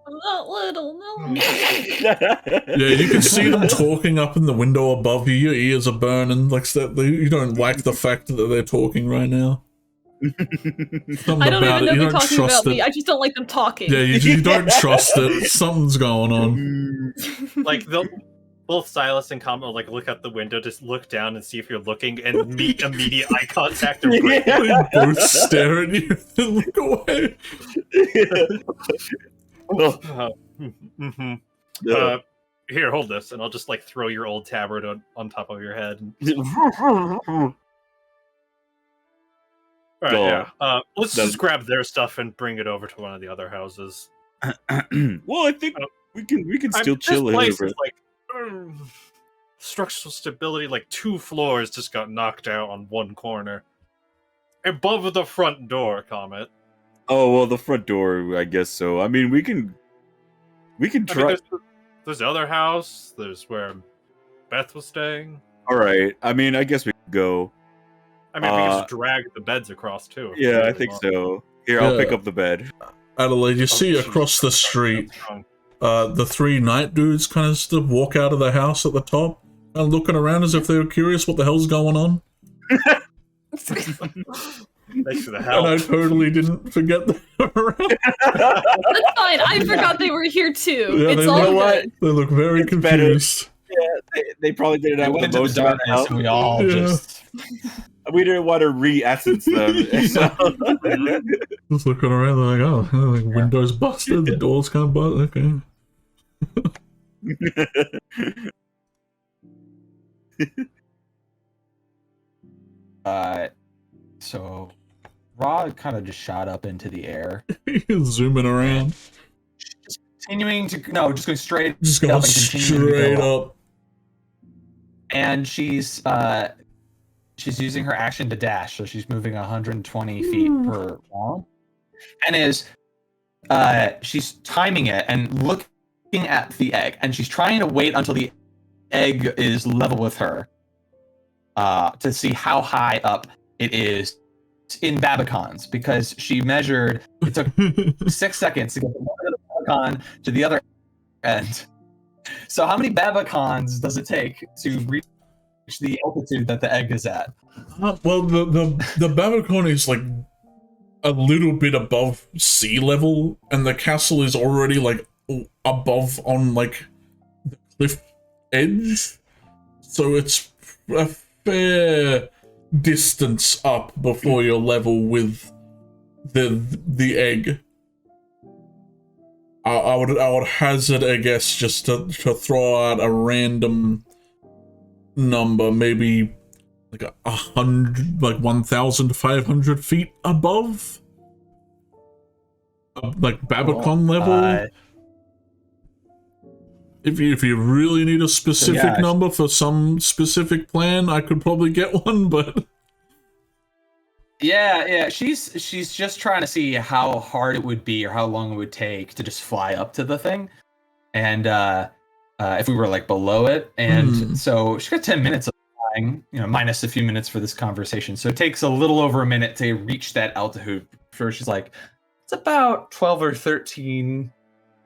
Not little, no. Yeah, you can see them talking up in the window above you. Your ears are burning. Like you don't like the fact that they're talking right now. I don't even know they're talking about me. I just don't like them talking. Yeah, you don't trust it. Something's going on. Like both Silas and Kama will like look out the window, just look down and see if you're looking, and meet immediate eye contact. And break. They both stare at you and look away. Here, hold this, and I'll just like throw your old tabard on top of your head. Alright, yeah. Let's just grab their stuff and bring it over to one of the other houses. Well, I think we can still chill this a place little is bit. like structural stability. Like 2 floors just got knocked out on one corner, above the front door. Comet. Oh well, the front door, I guess so. I mean, we can try. There's the other house. There's where Beth was staying. All right. I mean, I guess we can go. I mean, we can just drag the beds across too. Yeah, I think so. Here, I'll pick up the bed. Adelaide, you see across the street, the 3 night dudes kind of just walk out of the house at the top, and looking around as if they were curious what the hell's going on. Thanks for the help. And I totally didn't forget them around. That's fine. I forgot they were here too. Yeah, It's all good. They look very confused. Yeah, they probably did it out with the most darkness, and we all just... We didn't want to re-essence them. So. Just looking around, they're like, oh, like windows busted, the doors kind of busted. Okay. So Rod kind of just shot up into the air. Zooming around. Just continuing to just going straight Just going up and straight up. And she's using her action to dash, so she's moving 120 feet per round. And she's timing it and looking at the egg, and she's trying to wait until the egg is level with her to see how high up it is in Babacons, because she measured, it took 6 seconds to get from one end of the Babacon to the other end. So how many Babacons does it take to reach the altitude that the egg is at? Well, the Babacon is like a little bit above sea level, and the castle is already like above on like the cliff edge, so it's a fair distance up before you're level with the egg. I would hazard a guess just to throw out a random number, maybe like 100, like 1,500 feet above, like Babacon level. If you really need a specific number for some specific plan, I could probably get one, but Yeah. She's just trying to see how hard it would be or how long it would take to just fly up to the thing, and if we were like below it, and so she got 10 minutes of flying, minus a few minutes for this conversation. So it takes a little over a minute to reach that altitude. First, she's like, it's about 12 or 13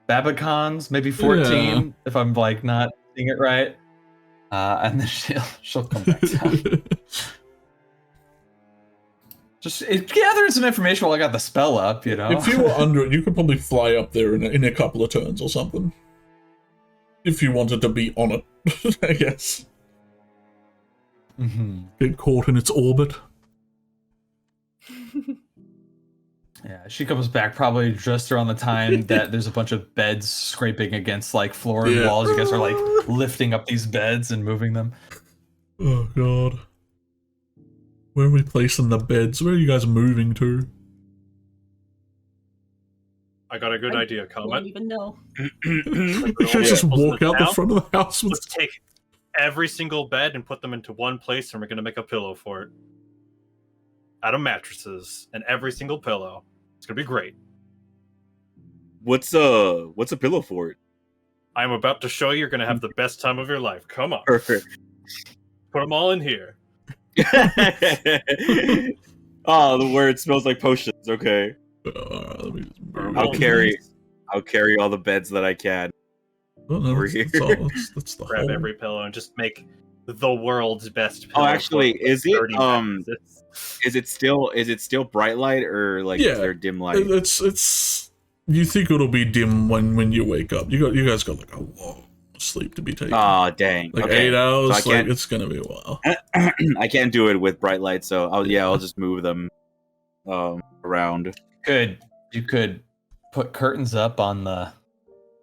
Babacons, maybe 14, if I'm like not seeing it right. And then she'll come back down. Just gathering some information while I got the spell up, If you were under it, you could probably fly up there in a couple of turns or something. If you wanted to be on it, I guess. Get caught in its orbit. Yeah, she comes back probably just around the time that there's a bunch of beds scraping against like floor and walls. You guys are like lifting up these beds and moving them. Oh god. Where are we placing the beds? Where are you guys moving to? I got a good idea, I Comet. don't even know. You should just walk out the front of the house with... Let's take every single bed and put them into one place, and we're gonna make a pillow for it. Out of mattresses and every single pillow. It's gonna be great. What's a pillow fort? I'm about to show you. You're gonna have the best time of your life. Come on. Perfect. Put them all in here. Oh, where it smells like potions. Okay. I'll carry all the beds that I can. Oh, no, over that's, here. that's the Grab whole... every pillow and just make the world's best pillow. Oh, actually, fort is with it 30 mattresses. is it still bright light or like is there dim light? It's you think it'll be dim when you wake up. You guys got like a long sleep to be taken. Oh, dang. Like okay. 8 hours. So like it's gonna be a while. I can't do it with bright light, so I'll just move them around. You could put curtains up on the.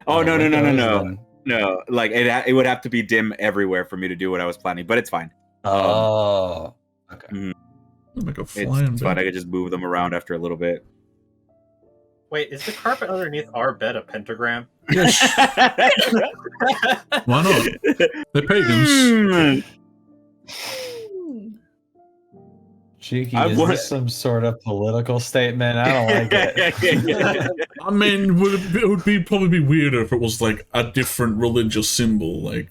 Oh on the no. windows. No, like it would have to be dim everywhere for me to do what I was planning, but it's fine. Oh, okay. Make a flying It's fine. I could just move them around after a little bit. Wait, is the carpet underneath our bed a pentagram? Yes. Why not? They're pagans. Cheeky, is this some sort of political statement? I don't like it. I mean, it would probably be weirder if it was like a different religious symbol, like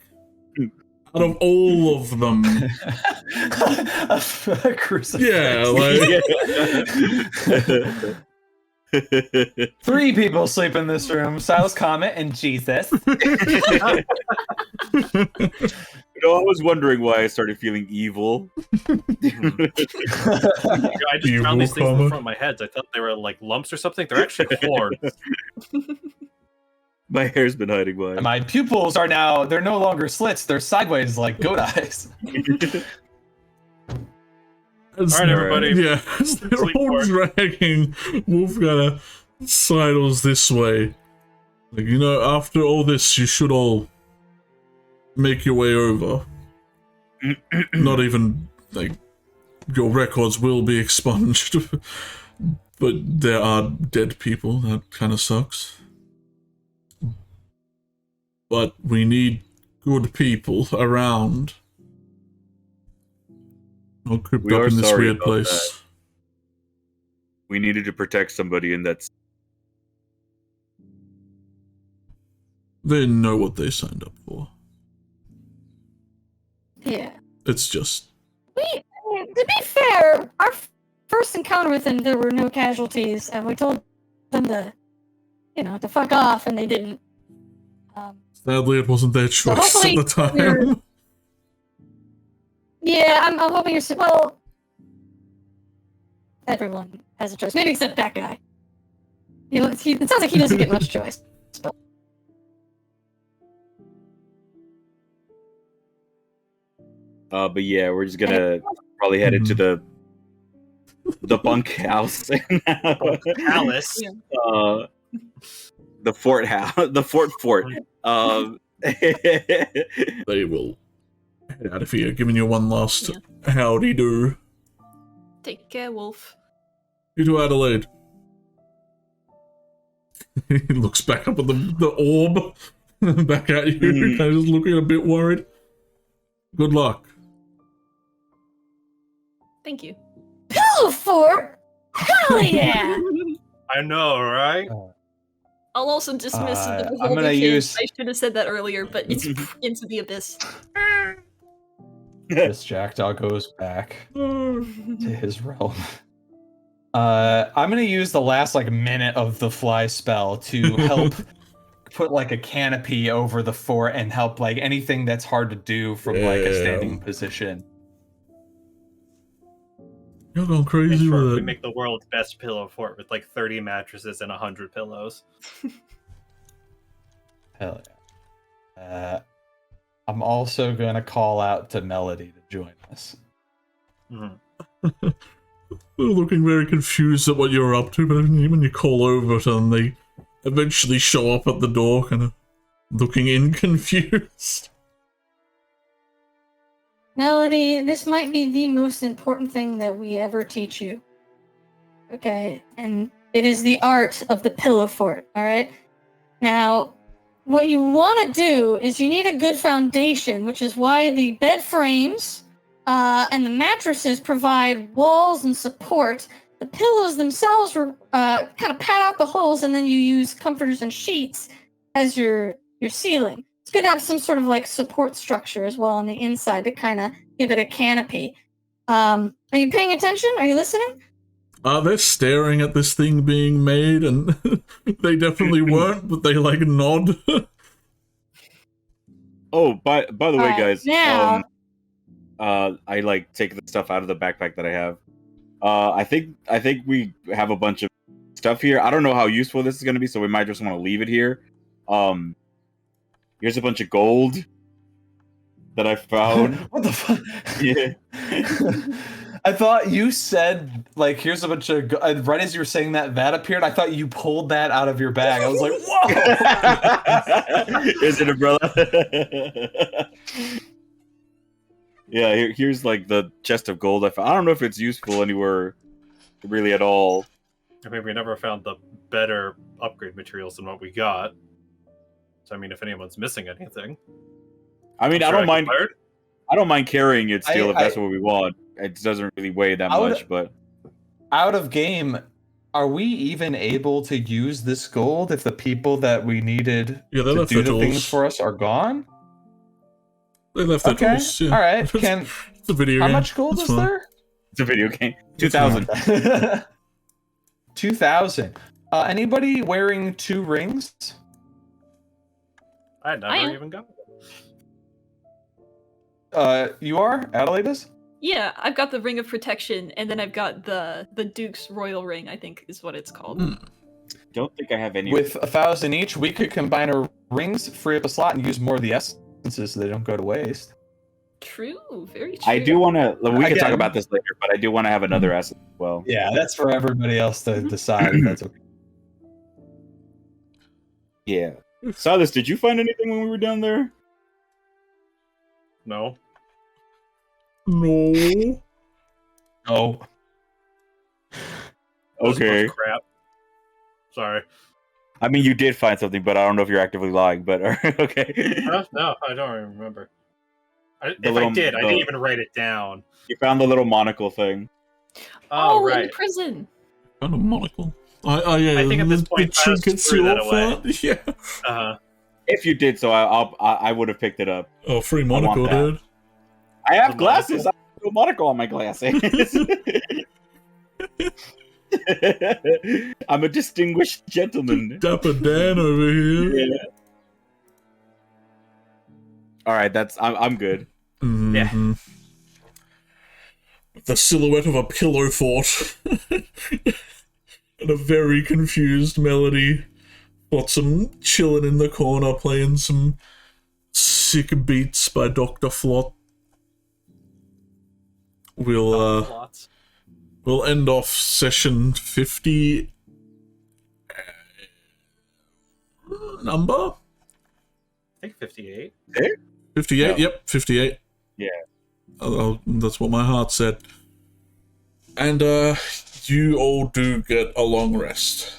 out of all of them. A crucifix. Yeah, like 3 people sleep in this room: Silas, Comet, and Jesus. I was wondering why I started feeling evil. I just found these things in the Evil front of my head. I thought they were like lumps or something. They're actually horns. My hair's been hiding mine. My pupils are they're no longer slits, they're sideways like goat eyes. Alright, everybody. Yeah, as they're Sleep all for it. dragging Wolfgunner sidles this way. Like, after all this, you should all make your way over. Not even, like, your records will be expunged. But there are dead people, that kind of sucks. But we need good people around. All cooped We up are in this sorry weird about place. that. We needed to protect somebody, and that's They know what they signed up for. Yeah. It's just... To be fair, our first encounter with them, there were no casualties, and we told them to, to fuck off, and they didn't. Sadly, it wasn't their choice at hopefully the time. Yeah, I'm hoping you're. Well, everyone has a choice, maybe except that guy. It sounds like he doesn't get much choice. but yeah, we're just gonna probably head into the bunkhouse. Alice. The fort house, the fort. They will head out of here, giving you one last howdy do. Take care, Wolf. You to Adelaide. He looks back up at the orb, back at you, kind of just looking a bit worried. Good luck. Thank you. pillow fort? Hell yeah! I know, right? I'll also dismiss the I'm beholder gonna kid. use- I should have said that earlier, but it's into the abyss. This jackdaw goes back to his realm. I'm gonna use the last like minute of the fly spell to help put like a canopy over the fort and help like anything that's hard to do from like a standing position. You're going In crazy short, with we it. make the world's best pillow fort with like 30 mattresses and 100 pillows. Hell yeah. I'm also gonna call out to Melody to join us. Mhm. They're looking very confused at what you're up to, but when you call over to them, they eventually show up at the door, kind of looking in confused. Melody, this might be the most important thing that we ever teach you. Okay, and it is the art of the pillow fort, alright? Now, what you want to do is you need a good foundation, which is why the bed frames and the mattresses provide walls and support. The pillows themselves kind of pad out the holes, and then you use comforters and sheets as your ceiling. It's good to have some sort of like support structure as well on the inside to kind of give it a canopy. Are you paying attention? Are you listening? They're staring at this thing being made, and they definitely weren't, but they like nod. Oh, by the way, Alright, guys, now- I like take the stuff out of the backpack that I have. I think we have a bunch of stuff here. I don't know how useful this is going to be, so we might just want to leave it here. Here's a bunch of gold that I found. What the fuck? Yeah. I thought you said, like, here's a bunch of... right as you were saying that appeared, I thought you pulled that out of your bag. I was like, whoa! Is it, umbrella? Yeah, here's, like, the chest of gold I found. I don't know if it's useful anywhere really at all. I mean, we never found the better upgrade materials than what we got. So, I mean, if anyone's missing anything... I mean, I'm I sure don't mind... acquired. I don't mind carrying it still if that's I- what we want. It doesn't really weigh that I would- much, but... Out of game, are we even able to use this gold if the people that we needed Yeah, they to left do their the tools. things for us are gone? They left their Okay, tools. Yeah. alright. Can... It's a video How game. much gold It's is fine. there? It's a video game. 2,000. 2,000. Anybody wearing 2 rings? I never am. even got it. You are? Adelaide is? Yeah, I've got the Ring of Protection, and then I've got the Duke's Royal Ring, I think is what it's called. Don't think I have any... With 1,000 each, we could combine our rings, free up a slot, and use more of the essences so they don't go to waste. True, very true. I do want to... We can talk Again- about this later, but I do want to have another asset as well. Yeah, that's for everybody else to decide if that's okay. Yeah. Silas, did you find anything when we were down there? No. No. Oh. That was a bunch Okay. of crap. Sorry. I mean, you did find something, but I don't know if you're actively lying, but okay. Huh? No, I don't even remember. If little- I did, I didn't even write it down. You found the little monocle thing. Oh, in right. the prison. Kind of monocle. Yeah, I think at this point, I just trinkets threw you that off away. at. Yeah. Uh-huh. If you did so, I would have picked it up. Oh, free monocle, that. dude. I have The glasses. I have a monocle on my glasses. I'm a distinguished gentleman. Dapper Dan over here. Yeah. All right, I'm good. Mhm. The silhouette of a pillow fort. And a very confused Melody. Flotsam chilling in the corner playing some sick beats by Dr. Flot. Lots. We'll end off session 50. Number? I think 58. 58? No. Yep, 58. Yeah. That's what my heart said. And, you all do get a long rest.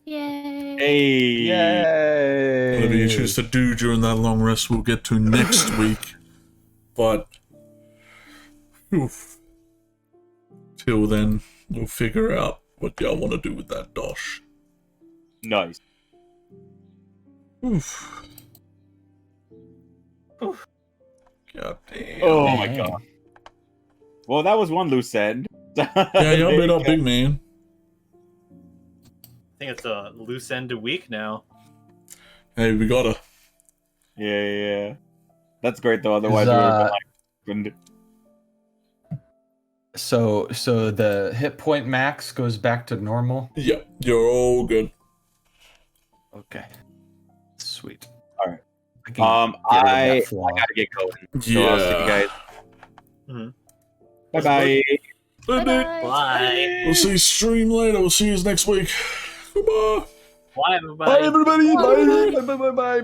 Yay. Hey. Yay! Whatever you choose to do during that long rest, we'll get to next week. But, oof. till then, we'll figure out what y'all want to do with that dosh. Nice. Oof. Oof. God damn. Oh my god. Well, that was one loose end. Yeah, y'all made up big, man. I think it's a loose end a week now. Hey, we gotta. Yeah. That's great though. Otherwise, we were So the hit point max goes back to normal. Yeah, you're all good. Okay. Sweet. All right. I I gotta get going. So Yeah. I'll see you guys. Mhm. Bye bye. Bye-bye. Bye. We'll see you stream later. We'll see you next week. Goodbye. Bye, everybody. everybody. Bye. Bye. Bye. Bye.